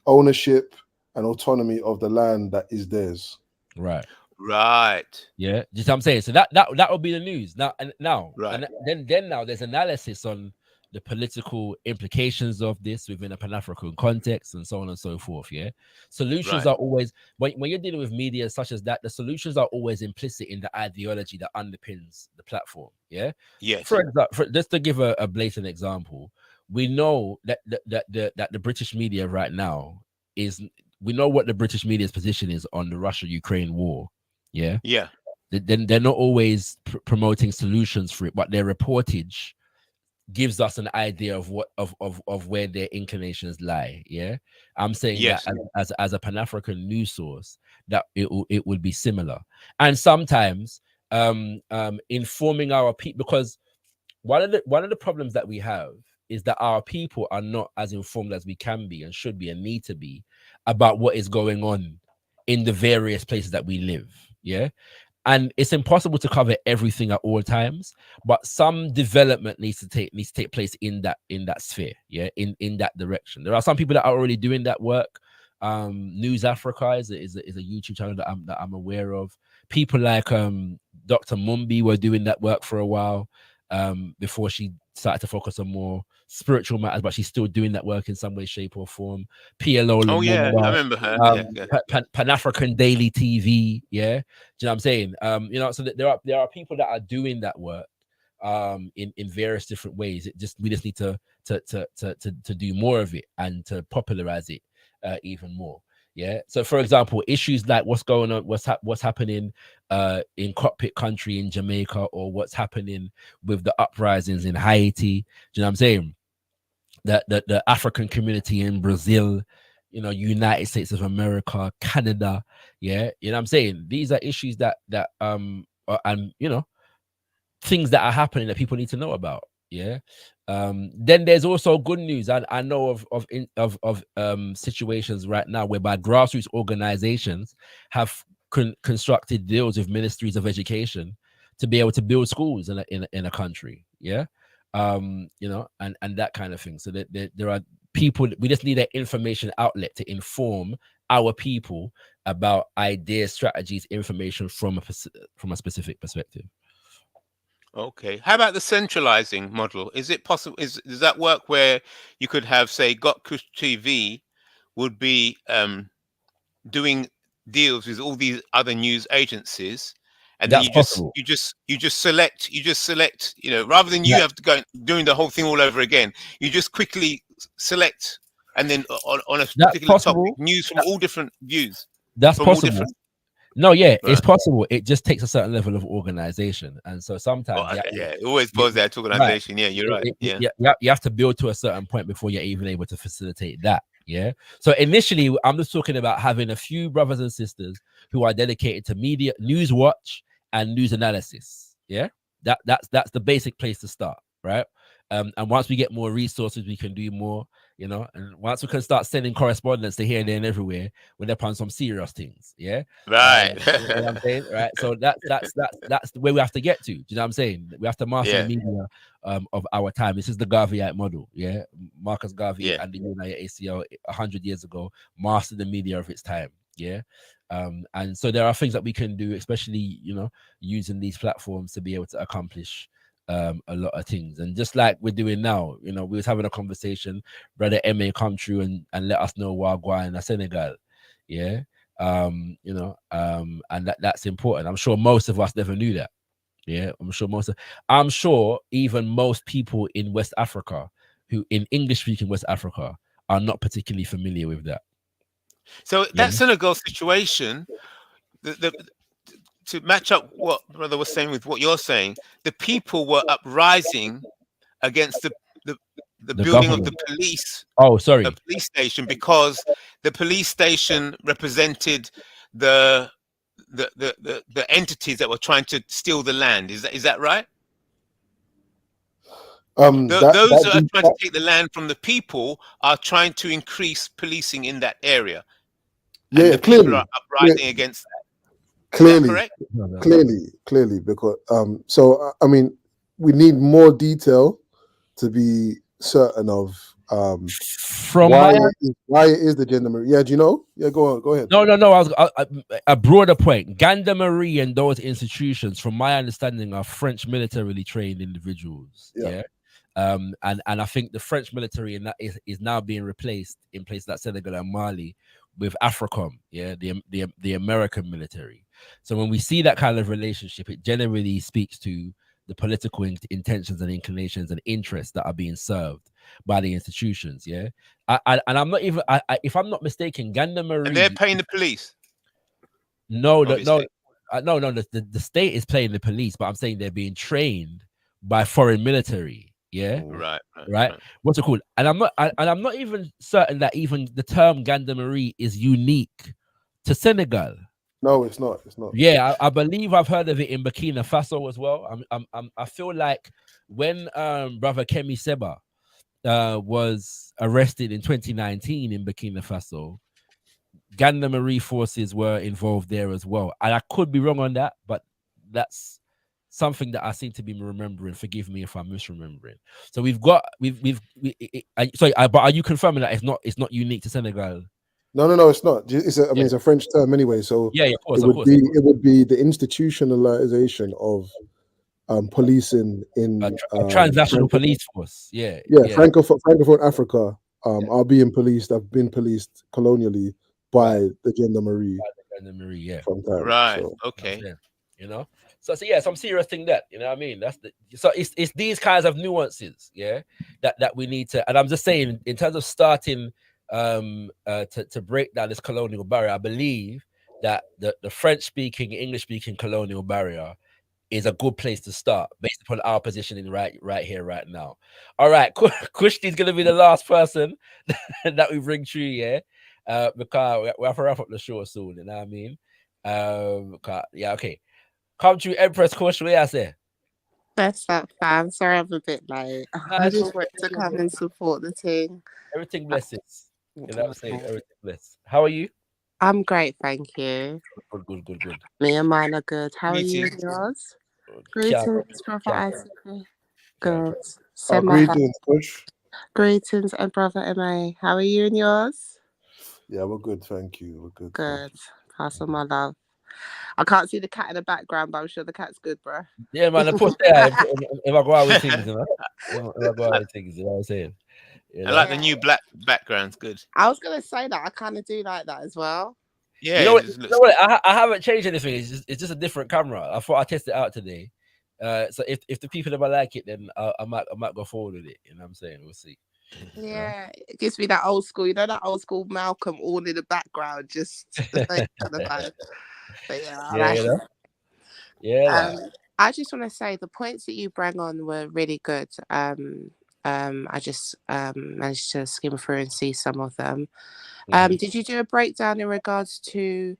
ownership and autonomy of the land that is theirs. Right. Right. Yeah. Just what I'm saying. So that would be the news. Now Right. and then now there's analysis on the political implications of this within a Pan-African context and so on and so forth. Yeah. Solutions Right. are always, when you're dealing with media such as that, the solutions are always implicit in the ideology that underpins the platform. Yeah. Yes. For example, just to give a blatant example, we know that the British media right now we know what the British media's position is on the Russia-Ukraine war. Yeah. Yeah. Then they're not always promoting solutions for it, but their reportage gives us an idea of what of where their inclinations lie. Yeah, I'm saying Yes. that as a Pan-African news source, that it would be similar, and sometimes informing our people, because one of the problems that we have is that our people are not as informed as we can be and should be and need to be about what is going on in the various places that we live. Yeah. and it's impossible to cover everything at all times, but some development needs to take place in that sphere, in that direction. There are some people that are already doing that work. News Africa is a YouTube channel that I'm aware of. People like Dr. Mumbi were doing that work for a while before she started to focus on more spiritual matters, but she's still doing that work in some way, shape, or form. PLO Oh yeah, Lumumba, I remember her. Pan-African Daily TV, do you know what I'm saying? So there are people that are doing that work in various different ways. We just need to do more of it and to popularize it even more. So for example, issues like what's going on, what's happening in cockpit country in Jamaica, or what's happening with the uprisings in Haiti, do you know what I'm saying? The African community in Brazil, United States of America, Canada, you know what I'm saying? These are issues that things that are happening that people need to know about. Then there's also good news. I know of situations right now whereby grassroots organizations have constructed deals with ministries of education to be able to build schools in a country. And that kind of thing. So that there are people, we just need an information outlet to inform our people about ideas, strategies, information from a specific perspective. Okay. How about the centralizing model? Is it possible? Does that work where you could have, say, gotkushTV would be doing deals with all these other news agencies, and then you just select, rather than you have to go doing the whole thing all over again, you just quickly select, and then on a particular topic, news from all different views. That's possible. No, it's possible. It just takes a certain level of organization, and so sometimes, it always boils down to organization. Right. You're right. You have to build to a certain point before you're even able to facilitate that. So initially, I'm just talking about having a few brothers and sisters who are dedicated to media, news watch, and news analysis. That's the basic place to start, right? And once we get more resources, we can do more. And once we can start sending correspondence to here, there, and everywhere, we're up on some serious things. Right. You know what I'm saying? Right. So that's the way we have to get to. Do you know what I'm saying? We have to master the media of our time. This is the Garveyite model. Marcus Garvey and the United ACL 100 years ago mastered the media of its time. And so there are things that we can do, especially using these platforms to be able to accomplish a lot of things. And just like we're doing now, we was having a conversation, brother MA come through and let us know Wagwan in Senegal. And that's important. I'm sure most of us never knew that. I'm sure even most people in West Africa who in English speaking West Africa are not particularly familiar with that. So that Senegal situation, to match up what brother was saying with what you're saying, the people were uprising against the building government of the police. The police station, because the police station represented the entities that were trying to steal the land. Is that right? Those that are trying to take the land from the people are trying to increase policing in that area. And the clearly. people are uprising against that. Clearly, because I mean, we need more detail to be certain of from why it is the gendarmerie. Do you know? Go ahead. No. I was a broader point. Gendarmerie and those institutions, from my understanding, are French militarily trained individuals. And I think the French military in that is now being replaced in places like Senegal and Mali with AFRICOM, the American military. So when we see that kind of relationship, it generally speaks to the political intentions and inclinations and interests that are being served by the institutions. And I'm not even, if I'm not mistaken, Gendarmerie, and they're paying the police. No, the state is paying the police, but I'm saying they're being trained by foreign military. Right. What's it called? And I'm not even certain that even the term gendarmerie is unique to Senegal. No, it's not. I believe I've heard of it in Burkina Faso as well. I feel like when brother Kemi Seba was arrested in 2019 in Burkina Faso, gendarmerie forces were involved there as well. And I could be wrong on that, but that's something that I seem to be remembering. Forgive me if I'm misremembering. So we've got but are you confirming that it's not unique to Senegal? No, it's not. I mean, it's a French term anyway. So Yeah, of course, it would be the institutionalization of policing in transnational police force. Yeah. Francophone Africa are being policed. Have been policed colonially by the gendarmerie. From time. Right. So, Okay. You know. So yeah, some serious thing that, you know what I mean? So it's these kinds of nuances, yeah, that we need to. And I'm just saying, in terms of starting to break down this colonial barrier, I believe that the French speaking, English speaking colonial barrier is a good place to start based upon our positioning right here, right now. All right, Kushti's gonna be the last person that we bring through, yeah. Because we have to wrap up the show soon, you know what I mean? Yeah, okay. Come to Empress Kush, what I say? That's that, fam. Sorry, I'm a bit late. I just want to come and support the team. Everything blesses. You know what I'm saying? Everything bless. How are you? I'm great, thank you. Good. Me and mine are good. How are you and yours? Greetings, Brother Isaac. Good. Greetings, Kush. Greetings, and Brother MA. How are you and yours? Yeah, we're good, thank you. We're good. Good. Pass on my love. I can't see the cat in the background, but I'm sure the cat's good, bro. Yeah, man. Of course, if I go out with things, you know. If I go out with things, you know what I'm saying? You know? I like the new black background's good. I was gonna say that. I kind of do like that as well. Yeah. You know what? I haven't changed anything. It's just a different camera. I thought I'd test it out today. So if the people ever like it, then I might go forward with it. You know what I'm saying? We'll see. Yeah, it gives me that old school, that old school Malcolm all in the background, just the same kind of vibe. But yeah, I just want to say the points that you bring on were really good. I just managed to skim through and see some of them. Did you do a breakdown in regards to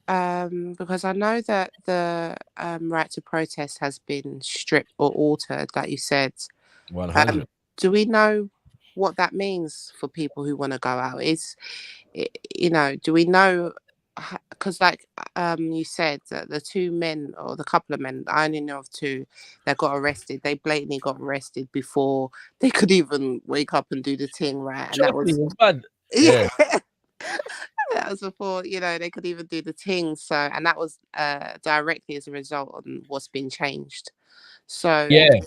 because I know that the right to protest has been stripped or altered, like you said. 100. Do we know what that means for people who want to go out? Do we know? Because you said that the two men or the couple of men, I only know of two that got arrested. They blatantly got arrested before they could even wake up and do the thing, right? And that was fun. Yeah. That was before, they could even do the thing. So, and that was directly as a result of what's been changed. So yeah.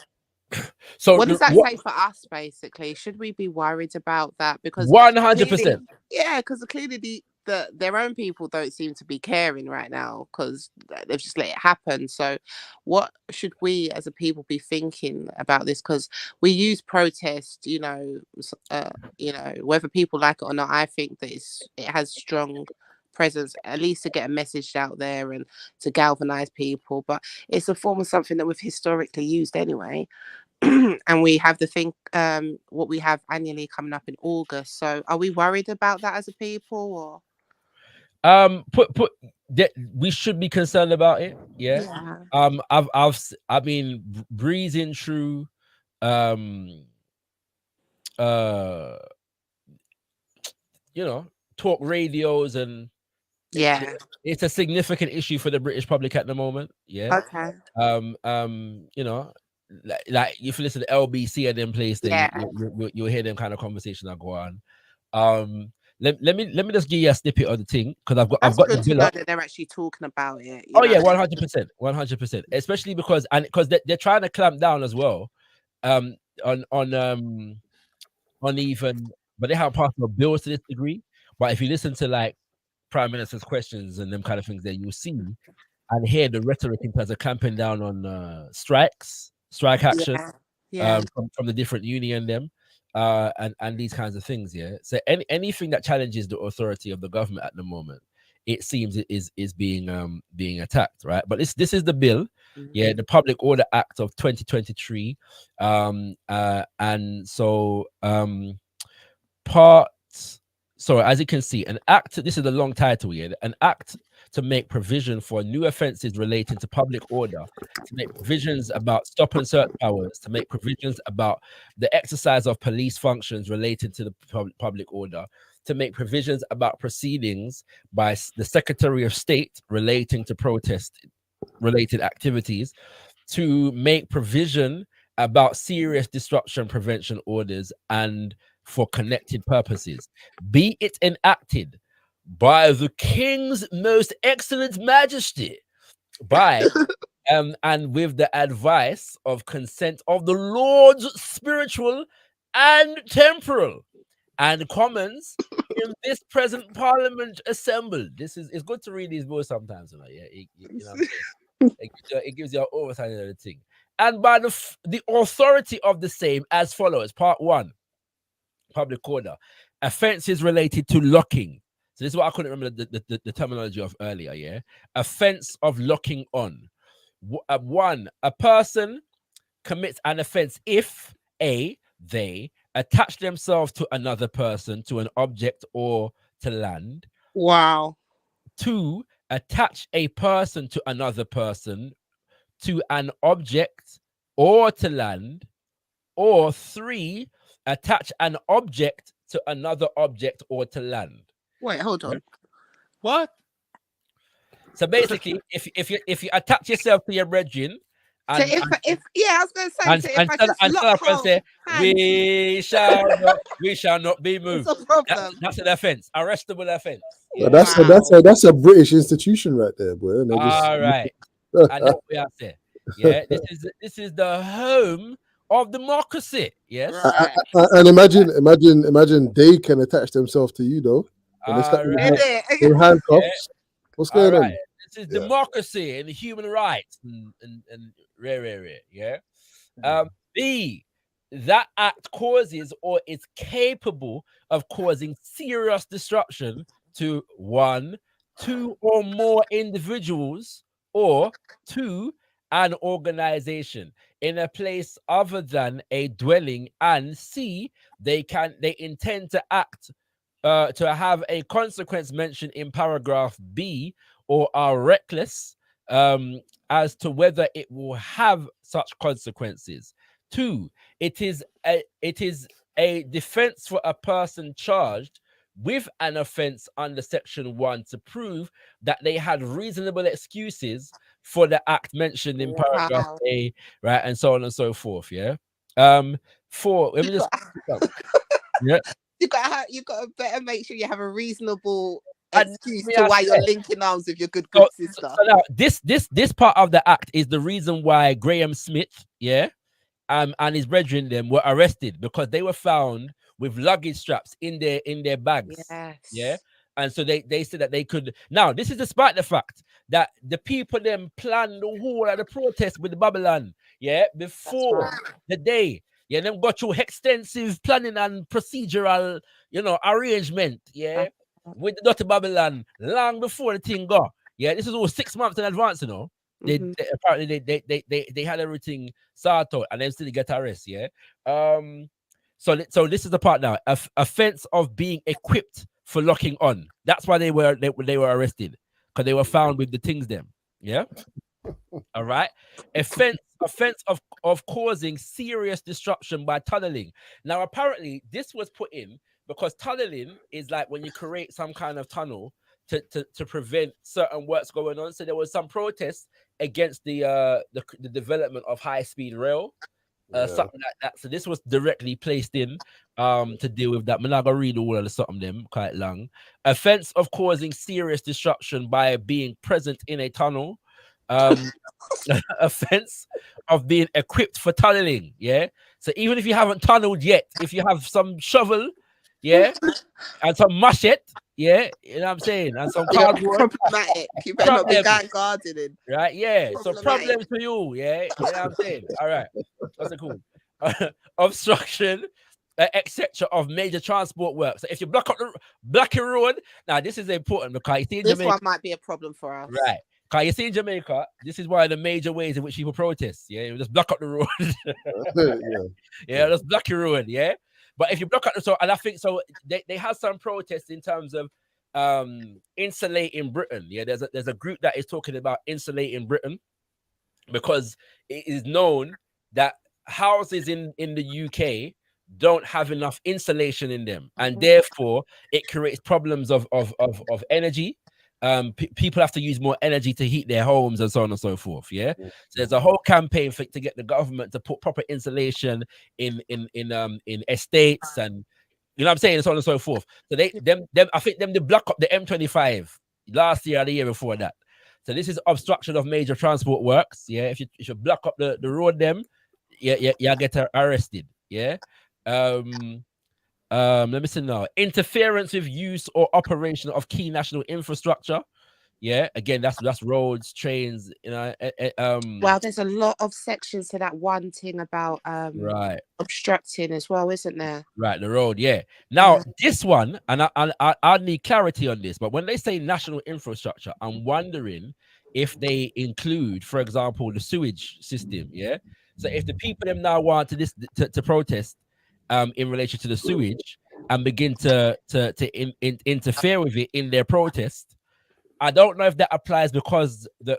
So what does that say for us, basically? Should we be worried about that? Because 100%. Yeah, because clearly their own people don't seem to be caring right now because they've just let it happen. So what should we as a people be thinking about this? Because we use protest, whether people like it or not. I think that it has strong presence, at least to get a message out there and to galvanize people. But it's a form of something that we've historically used anyway. And we have the thing, what we have annually coming up in August. So are we worried about that as a people, or? We should be concerned about it. Yeah. I've been breezing through talk radios, and it's a significant issue for the British public at the moment. Yeah. Okay. Like if you listen to LBC and them place, then you'll hear them kind of conversations that go on. Let me just give you a snippet of the thing, because I've got the bill up. That they're actually talking about it. Yeah, 100%, especially because they're trying to clamp down as well, on even, but they haven't passed no bills to this degree. But if you listen to like Prime Minister's questions and them kind of things, then you'll see and hear the rhetoric in terms of clamping down on strike action from the different union them. And these kinds of things, yeah. So anything that challenges the authority of the government at the moment, it seems it is being attacked, right? But this is the bill, the Public Order Act of 2023, and so So as you can see, an act, this is a long title here, an act to make provision for new offences relating to public order, to make provisions about stop and search powers, to make provisions about the exercise of police functions related to the public order, to make provisions about proceedings by the Secretary of State relating to protest related activities to make provision about serious disruption prevention orders and for connected purposes, be it enacted by the King's most excellent majesty, by and with the advice of consent of the Lords spiritual and temporal and commons in this present parliament assembled. This is, it's good to read these words sometimes, you know, yeah. You know what I'm saying? It gives you an oversight of the thing. And by the authority of the same as follows. Part 1, public order. Offenses related to locking. So this is what I couldn't remember the terminology of earlier, yeah? Offense of locking on. 1, a person commits an offense if A, they attach themselves to another person, to an object or to land. Wow. 2, attach a person to another person, to an object or to land. Or 3, attach an object to another object or to land. Wait, hold on. What? So basically, if you attach yourself to your brethren, So if yeah, I was going to say, so if I just lock hold say, hands, we shall not be moved. it's a problem. That's an offense, arrestable offense. Well, that's a British institution right there, boy. And All right, and that's what we have to. Yeah, this is the home of democracy. Yes, Right. and imagine they can attach themselves to you though. And All right. they're handcuffs. What's going on? This is democracy and human rights and rare, yeah. B, that act causes or is capable of causing serious disruption to 1, 2 or more individuals, or 2, an organization in a place other than a dwelling, and C, they intend to act to have a consequence mentioned in paragraph B, or are reckless as to whether it will have such consequences. 2, it is a defense for a person charged with an offense under section 1 to prove that they had reasonable excuses for the act mentioned in paragraph A, right, and so on and so forth. Yeah. 4, let me just yeah. You got to better make sure you have a reasonable excuse to why you're linking arms with your good sister. So now this part of the act is the reason why Graham Smith, yeah, and his brethren them were arrested, because they were found with luggage straps in their bags. Yes. Yeah. And so they said that they could. Now, this is despite the fact that the people them planned the whole of the protest with Babylon, yeah, before the day. Yeah, them got through extensive planning and procedural, arrangement, yeah, with the Dirty Babylon long before the thing go. Yeah, this is all 6 months in advance, They apparently they had everything sorted out, and then still get arrested, yeah. So this is the part now. Offense of being equipped for locking on. That's why they were arrested, because they were found with the things them. Yeah. All right. Offense of causing serious disruption by tunneling. Now, apparently, this was put in because tunneling is like when you create some kind of tunnel to prevent certain works going on. So there was some protests against the development of high-speed rail, something like that. So this was directly placed in to deal with that. I'm not gonna read all of the something them quite long. Offense of causing serious disruption by being present in a tunnel. Offense of being equipped for tunneling. Yeah. So even if you haven't tunneled yet, if you have some shovel, yeah, and some machete, yeah, you know what I'm saying, and some cardboard, problematic. You better not be going gardening, right? Yeah. So problems for you, yeah. You know what I'm saying? All right. That's cool. Obstruction, etc. of major transport work. So if you block a road, now this is important because this one might be a problem for us, right? Because you see in Jamaica, this is one of the major ways in which people protest. Yeah, you just block up the road. Yeah, just block your road. Yeah, but if you block up and I think so, they have some protests in terms of insulating Britain. Yeah, there's a group that is talking about insulating Britain, because it is known that houses in the UK don't have enough insulation in them, and therefore it creates problems of energy. people have to use more energy to heat their homes and so on and so forth. Yeah, so there's a whole campaign to get the government to put proper insulation in estates, and you know what I'm saying, and so on and so forth. So I think they block up the M25 last year or the year before that. So this is obstruction of major transport works. Yeah, if you block up the road, you get arrested. Yeah. Let me see now. Interference with use or operation of key national infrastructure. Yeah, again, that's roads, trains, you know. Well, there's a lot of sections to that one thing about right, obstructing as well, isn't there? right, the road. Yeah. Now this one, and I need clarity on this, but when they say national infrastructure, I'm wondering if they include, for example, the sewage system. Yeah. So if the people them now want to protest, in relation to the sewage and begin to interfere with it in their protest, I don't know if that applies because the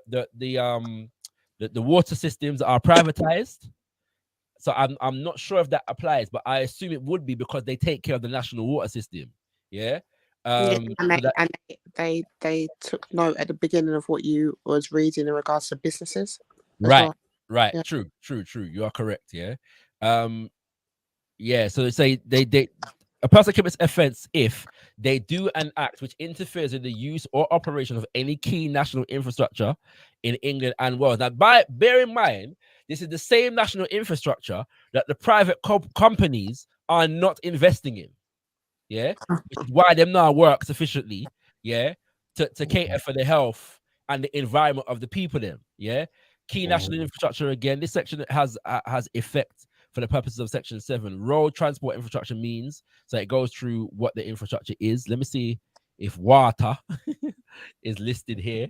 water systems are privatized. So I'm not sure if that applies, but I assume it would be because they take care of the national water system. Yeah. And they took note at the beginning of what you was reading in regards to businesses. Right. Well. Yeah. True. You are correct. Yeah. Yeah. So they say they a person commits offense if they do an act which interferes in the use or operation of any key national infrastructure in England and Wales. Now, bear in mind, this is the same national infrastructure that the private companies are not investing in. Yeah, which is why them now work sufficiently. Yeah, to cater for the health and the environment of the people. Them. Yeah, key national infrastructure. Again, this section has effect for the purposes of Section 7. Road transport infrastructure means, so it goes through what the infrastructure is. Let me see if water is listed here.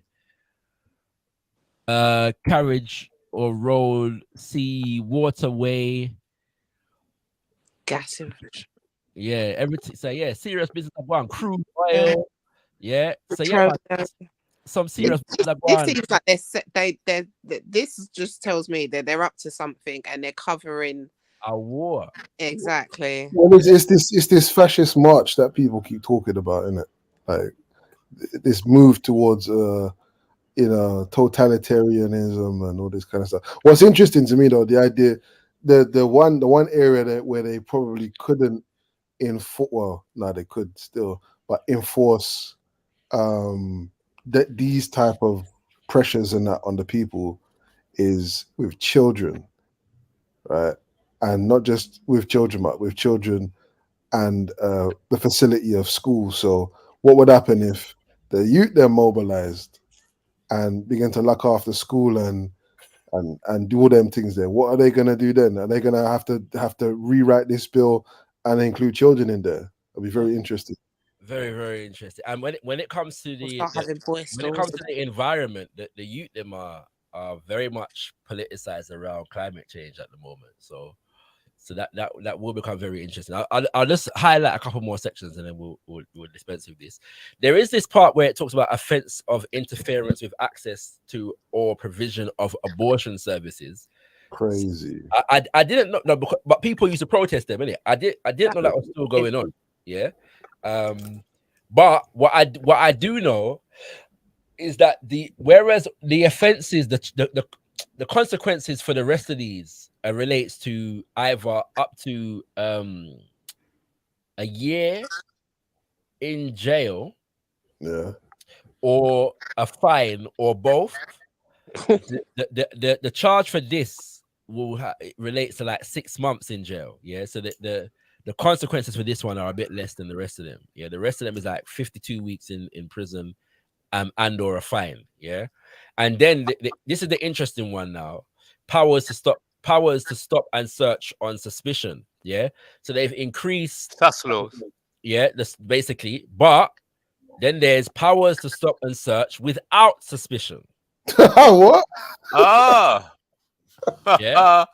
Carriage or road, sea, waterway, gas infrastructure. Yeah, everything. So yeah, serious business of one. Crude oil. Yeah. So Petroleum. some serious business of It one. seems like this just tells me that they're up to something and they're covering a war. Exactly. Well, it's this fascist march that people keep talking about, isn't it? Like this move towards totalitarianism and all this kind of stuff. What's interesting to me though, the idea, the one area where they probably couldn't they could still, but enforce these type of pressures and that on the people is with children, right? And not just with children, but with children and the facility of school. So what would happen if the youth they're mobilized and begin to look after school and do all them things there? What are they gonna do then? Are they gonna have to rewrite this bill and include children in there? It'll be very interesting. Very, very interesting. And when it comes to the environment, the youth them are very much politicized around climate change at the moment. So that will become very interesting. I'll just highlight a couple more sections and then we'll dispense with this. There is this part where it talks about offense of interference with access to or provision of abortion services. Crazy. I didn't know, but people used to protest them, innit? I didn't know that was still going on. Yeah. But what I do know is that whereas the offenses, the consequences for the rest of these relates to either up to a year in jail, or a fine, or both. the charge for this relates to like 6 months in jail. Yeah, so the consequences for this one are a bit less than the rest of them. Yeah, the rest of them is like 52 weeks in prison, and or a fine. Yeah, and then this is the interesting one now. Powers to stop and search on suspicion. Yeah, so they've increased task laws. Yeah, that's basically. But then there's powers to stop and search without suspicion. What? Ah. Yeah.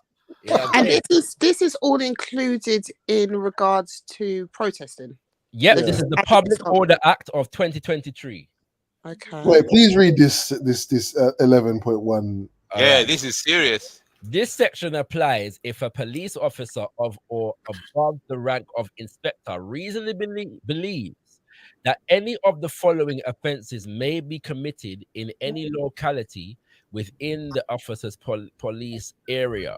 And this is all included in regards to protesting. Yep, this is the Public Order Act of 2023. Okay. Wait, please read this 11.1. Yeah, this is serious. This section applies if a police officer of or above the rank of inspector reasonably believes that any of the following offences may be committed in any locality within the officer's police area.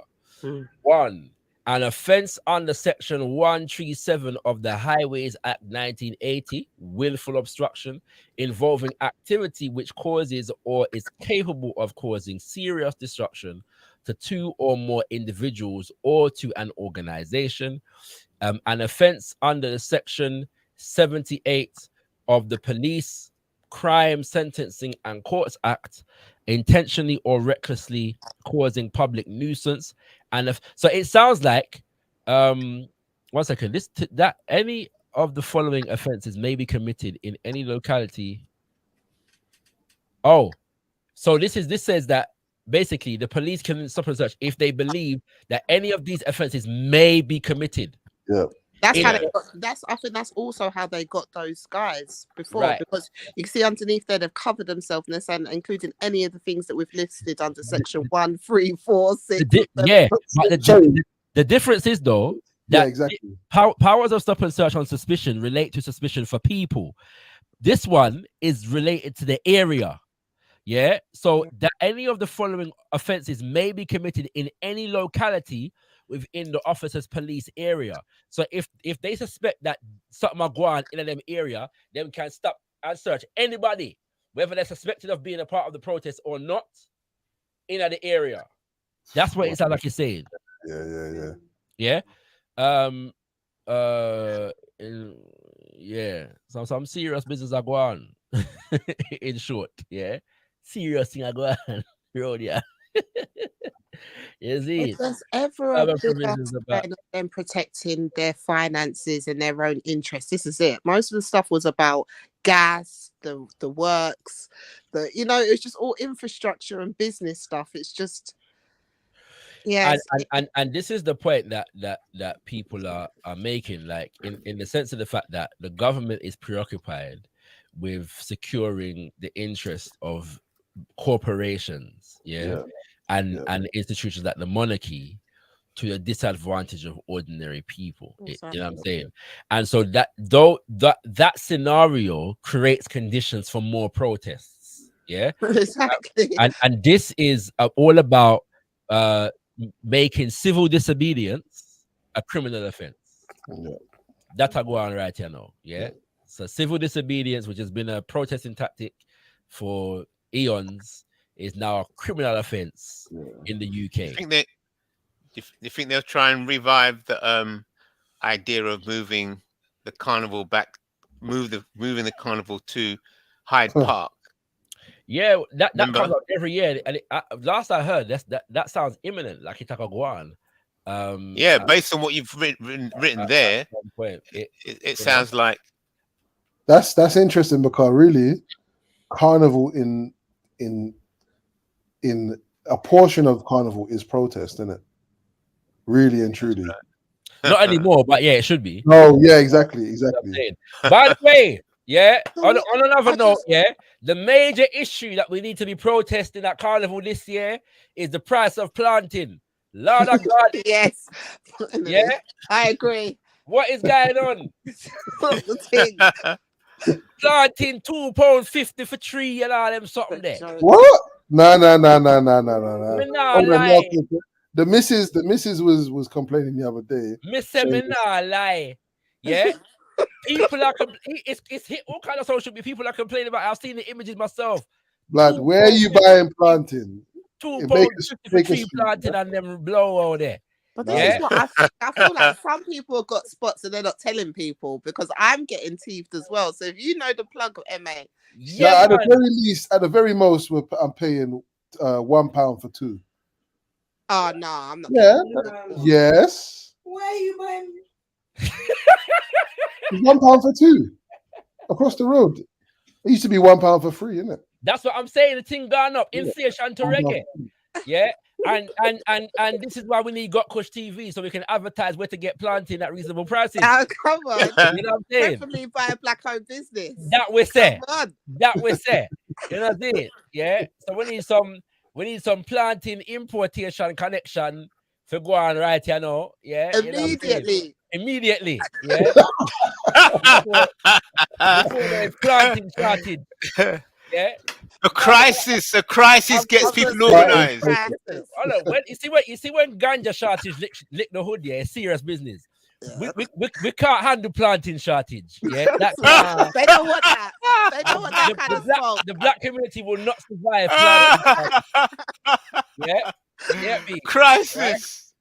1. An offence under Section 137 of the Highways Act 1980, willful obstruction, involving activity which causes or is capable of causing serious destruction to 2 or more individuals or to an organization. An offence under the Section 78 of the Police Crime Sentencing and Courts Act, intentionally or recklessly causing public nuisance. And so it sounds like 1 second, that any of the following offenses may be committed in any locality. Oh, so this says that basically the police can stop and search if they believe that any of these offenses may be committed. Yeah. That's how they got, I think that's also how they got those guys before, Right. because you can see underneath there they've covered themselves and they're saying including any of the things that we've listed under section 1, 3, 4, 6. Yeah, but the difference is though that exactly. Powers of stop and search on suspicion relate to suspicion for people. This one is related to the area. Yeah, so that any of the following offenses may be committed in any locality within the officer's police area. So if they suspect that something are going on in them area, them can stop and search anybody, whether they're suspected of being a part of the protest or not, in the area. That's what it sounds like you're saying. Yeah. Yeah. Some serious business are going on. In short, yeah. Serious thing are going on. Road, yeah. Is it? There's ever a bit of them protecting their finances and their own interests. This is it. Most of the stuff was about gas, the works, it's just all infrastructure and business stuff. It's just and this is the point that people are making, like in the sense of the fact that the government is preoccupied with securing the interest of corporations, and institutions like the monarchy to the disadvantage of ordinary people. You know what I'm saying? And so that scenario creates conditions for more protests. Yeah, exactly. And this is all about making civil disobedience a criminal offense. That's a go on right here now. Yeah. So civil disobedience, which has been a protesting tactic for eons, is now a criminal offense in the UK. Do you think they'll try and revive the idea of moving the carnival back, moving the carnival to Hyde Park? Yeah, that comes up every year. And last I heard, that sounds imminent, like it's like a go on. Based on what you've written there, it sounds like that's interesting, because really, carnival in a portion of carnival is protest, isn't it? Really and truly. Not anymore, but yeah, it should be. No, yeah, exactly. By the way, on another note, the major issue that we need to be protesting at carnival this year is the price of planting. Lord of God. Yes. Yeah, I agree. What is going on? Planting £2.50 for tree and all them something there. What? No. The missus was complaining the other day. Miss lie. Yeah. People are it's hit all kind of social media. People are complaining about. I've seen the images myself. Blood, where are you buying planting? £2.50 for tree planting and them blow over there. But this is what I feel like some people have got spots and they're not telling people, because I'm getting teethed as well. So if you know the plug of MA, at the very least, at the very most, I'm paying £1 for 2. Oh no, I'm not. Yeah. Yes. Where are you buying? £1 for 2 across the road. It used to be £1 for 3, isn't it? That's what I'm saying. The thing gone up. Inflation to reggae. Yeah. And this is why we need gotkushTV, so we can advertise where to get planting at reasonable prices. Oh, come on. You know what I'm saying? Definitely buy a black-owned business. That we say. That we say. You know what I'm saying? Yeah. So we need some planting importation connection for go on right here now. Yeah. Immediately. immediately. Yeah. before the planting started. Yeah. A crisis gets I'm people gonna say organized. crisis. Hold on. When you see when ganja shortage lick the hood, yeah, it's serious business. We can't handle planting shortage. Yeah, that's They don't want that. They don't want that kind of smoke. the black community will not survive planting shortage. Yeah, yeah, me. Crisis.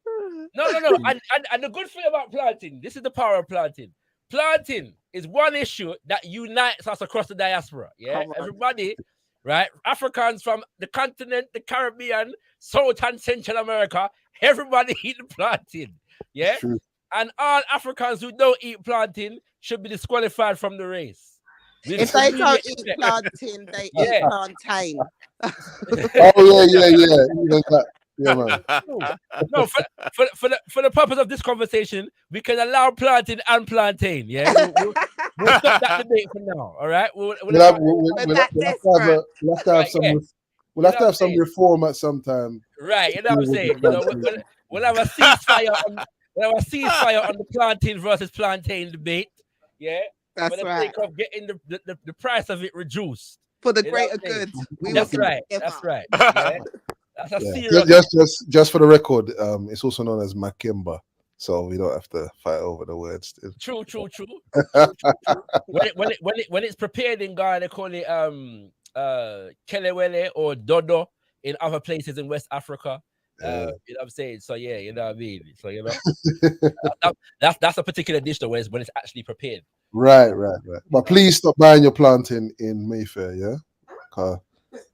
No. And the good thing about planting, this is the power of planting. Planting is one issue that unites us across the diaspora. Yeah, Come on. everybody, right? Africans from the continent, the Caribbean, South and Central America, everybody eat planting. Yeah, True. and all Africans who don't eat planting should be disqualified from the race. If they don't eat plantain, they eat plantain. Oh yeah. Even that. Yeah, man. No, for the purpose of this conversation, we can allow planting and plantain. Yeah, we'll stop that debate for now. All right, we'll We'll have to have some reform at some time. Right, you know what I'm saying. You know, we'll have a ceasefire on the plantain versus plantain debate. Yeah, That's for the right. sake of getting the price of it reduced. For the You know greater what I'm saying? good. That's right. That's right. Yeah. That's a serious. Just for the record, it's also known as Makemba, so we don't have to fight over the words. True. When it's prepared in Ghana, they call it kelewele or dodo in other places in West Africa. You know what I'm saying? So yeah, you know what I mean. So you know, that's a particular dish though, when it's actually prepared. Right. But please stop buying your plantain in Mayfair, yeah.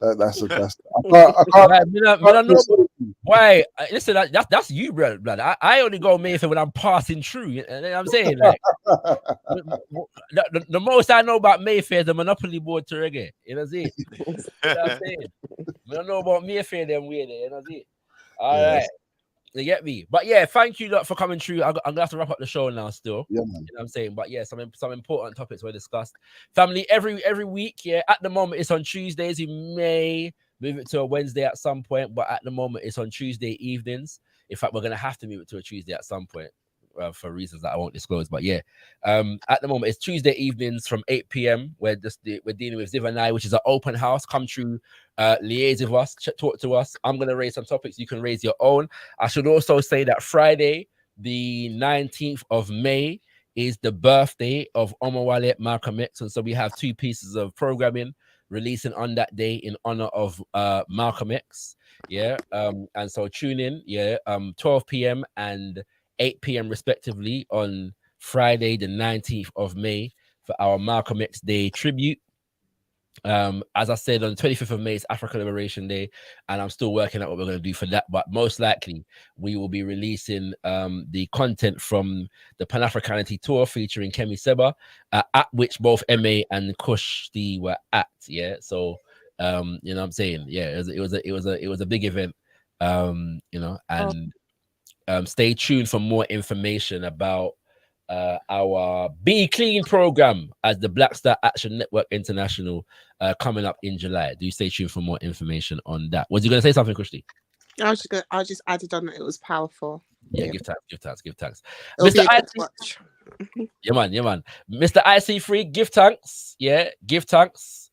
That's I can't know why. Listen, that's you, bro. I only go Mayfair when I'm passing through. You know what I'm saying? Like, the most I know about Mayfair is the Monopoly board to reggae. You know what I'm saying? You know what I'm saying? I don't know about Mayfair them way there. You know what I'm saying? All right. You get me? But yeah, thank you lot for coming through. I'm gonna have to wrap up the show now still. Yeah, man. You know what I'm saying? But yeah, some important topics were discussed. Family, every week, yeah. At the moment it's on Tuesdays. You may move it to a Wednesday at some point, but at the moment it's on Tuesday evenings. In fact, we're gonna have to move it to a Tuesday at some point. For reasons that I won't disclose, but yeah, at the moment it's Tuesday evenings from 8 p.m. We're dealing with ZIVANAYI, which is an open house. Come through, liaise with us, talk to us. I'm gonna raise some topics. You can raise your own. I should also say that Friday, the 19th of May, is the birthday of Omawale Malcolm X, and so we have 2 pieces of programming releasing on that day in honor of Malcolm X. Yeah, and so tune in. Yeah, 12 p.m. and 8 p.m. respectively on Friday, the 19th of May, for our Malcolm X Day tribute. As I said, on the 25th of May is African Liberation Day, and I'm still working out what we're going to do for that. But most likely, we will be releasing the content from the Pan-Africanity tour featuring Kemi Seba, at which both MA and gotkushTV were at. Yeah, so you know what I'm saying. Yeah, it was a big event. You know, and stay tuned for more information about our Be Clean program as the Black Star Action Network International coming up in July. Do stay tuned for more information on that. Was you going to say something, Kushti? I just added on that it was powerful. Yeah, give thanks. It'll be Mr. a good IC, watch. yeah, man. Mr. IC3, give thanks. Yeah, give thanks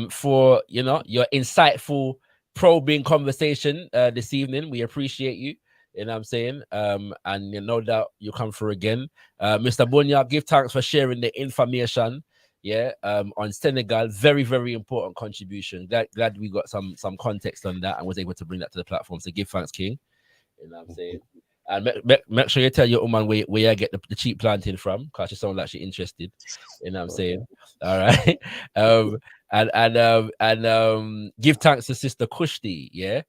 for, you know, your insightful probing conversation this evening. We appreciate you. You know what I'm saying? And no doubt you'll come through again. Mr. Bunya, give thanks for sharing the information. Yeah, on Senegal. Very, very important contribution. Glad we got some context on that and was able to bring that to the platform. So give thanks, King. You know what I'm saying? And make sure you tell your woman where you get the cheap planting from, because she sounds like she's interested. You know what I'm saying? All right. And give thanks to Sister gotkushTV, yeah.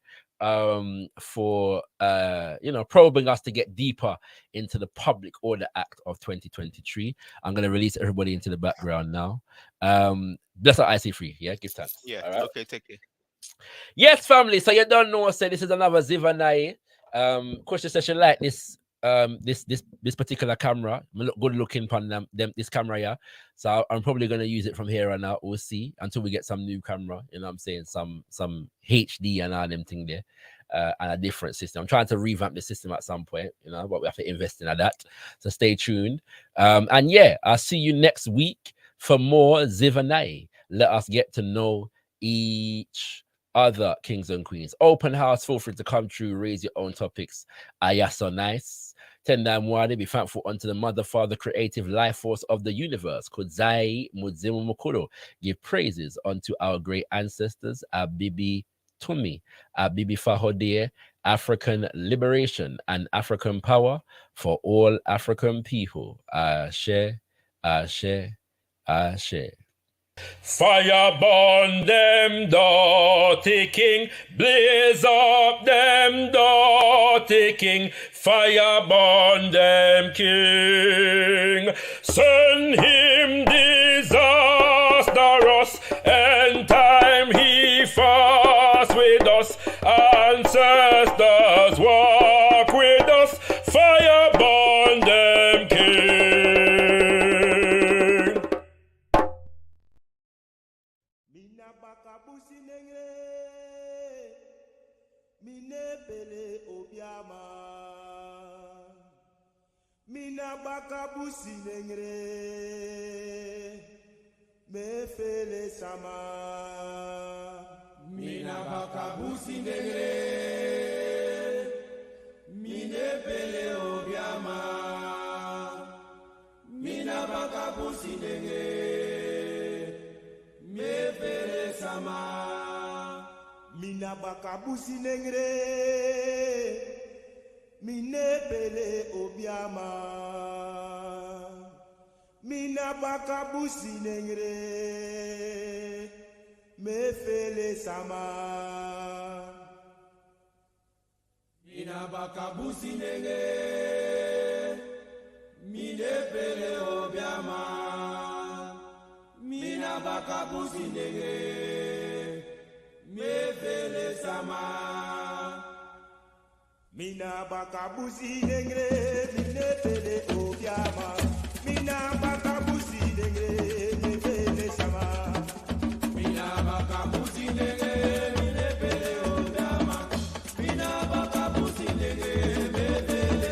For you know, probing us to get deeper into the Public Order Act of 2023. I'm gonna release everybody into the background now. Bless our IC3, yeah, give thanks. Yeah, all right. okay, take care. Yes, family. So you don't know, so this is another ZIVANAYI. Question session like this. This particular camera, look good looking on them this camera, yeah. So I'm probably gonna use it from here on out. We'll see until we get some new camera. You know what I'm saying? Some HD and all them thing there. and a different system. I'm trying to revamp the system at some point, you know, but we have to invest in that. So stay tuned. And yeah, I'll see you next week for more ZIVANAYI. Let us get to know each other, kings and queens. Open house, feel free to come through, raise your own topics. Aya so nice. Tenda mwade, be thankful unto the mother, father, creative life force of the universe. Kudzai mudzimu mukuro. Give praises unto our great ancestors. Abibi Tumi, Abibi Fahodie, African liberation and African power for all African people. Ashe, ashe, ashe. Fire burn them dirty king, blaze up them dirty king, fire burn them king, send him disastrous, and time he fast with us, ancestors walk with us, fire burn them king. Mina bakabusi nengre me fele sama. Mina bakabusi nengre mine pele obiama. Mina bakabusi nengre me fele sama. Mina bakabusi nengre mine pele obiama. Mina bakabusi nengre me fele sama. Mina bakabusi nengre mine pele obiama. Mina bakabusi nengre me fele sama. Mina bakabusi nengre mine pele obiama. Mina bakabusi nengre me fele sama. Mina bakabusi nengre mine pele obiama. Mina bakabusi nengre me fele sama. Mina bakabusi nengre mine pele obiama. Mina bakabusi nengre me fele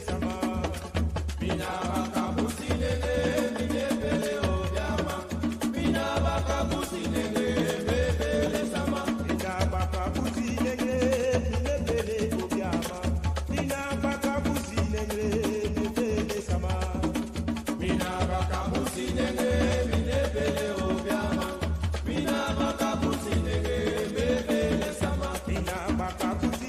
sama. Mina bakabusi nengre mine pele obiama. Mina bakabusi nengre me fele sama. Mina bakabusi nengre mine pele obiama. Mina bakabusi nengre me fele sama. Mina bakabusi nengre mine pele obiama. Mina bakabusi nengre me fele sama. Mina bakabusi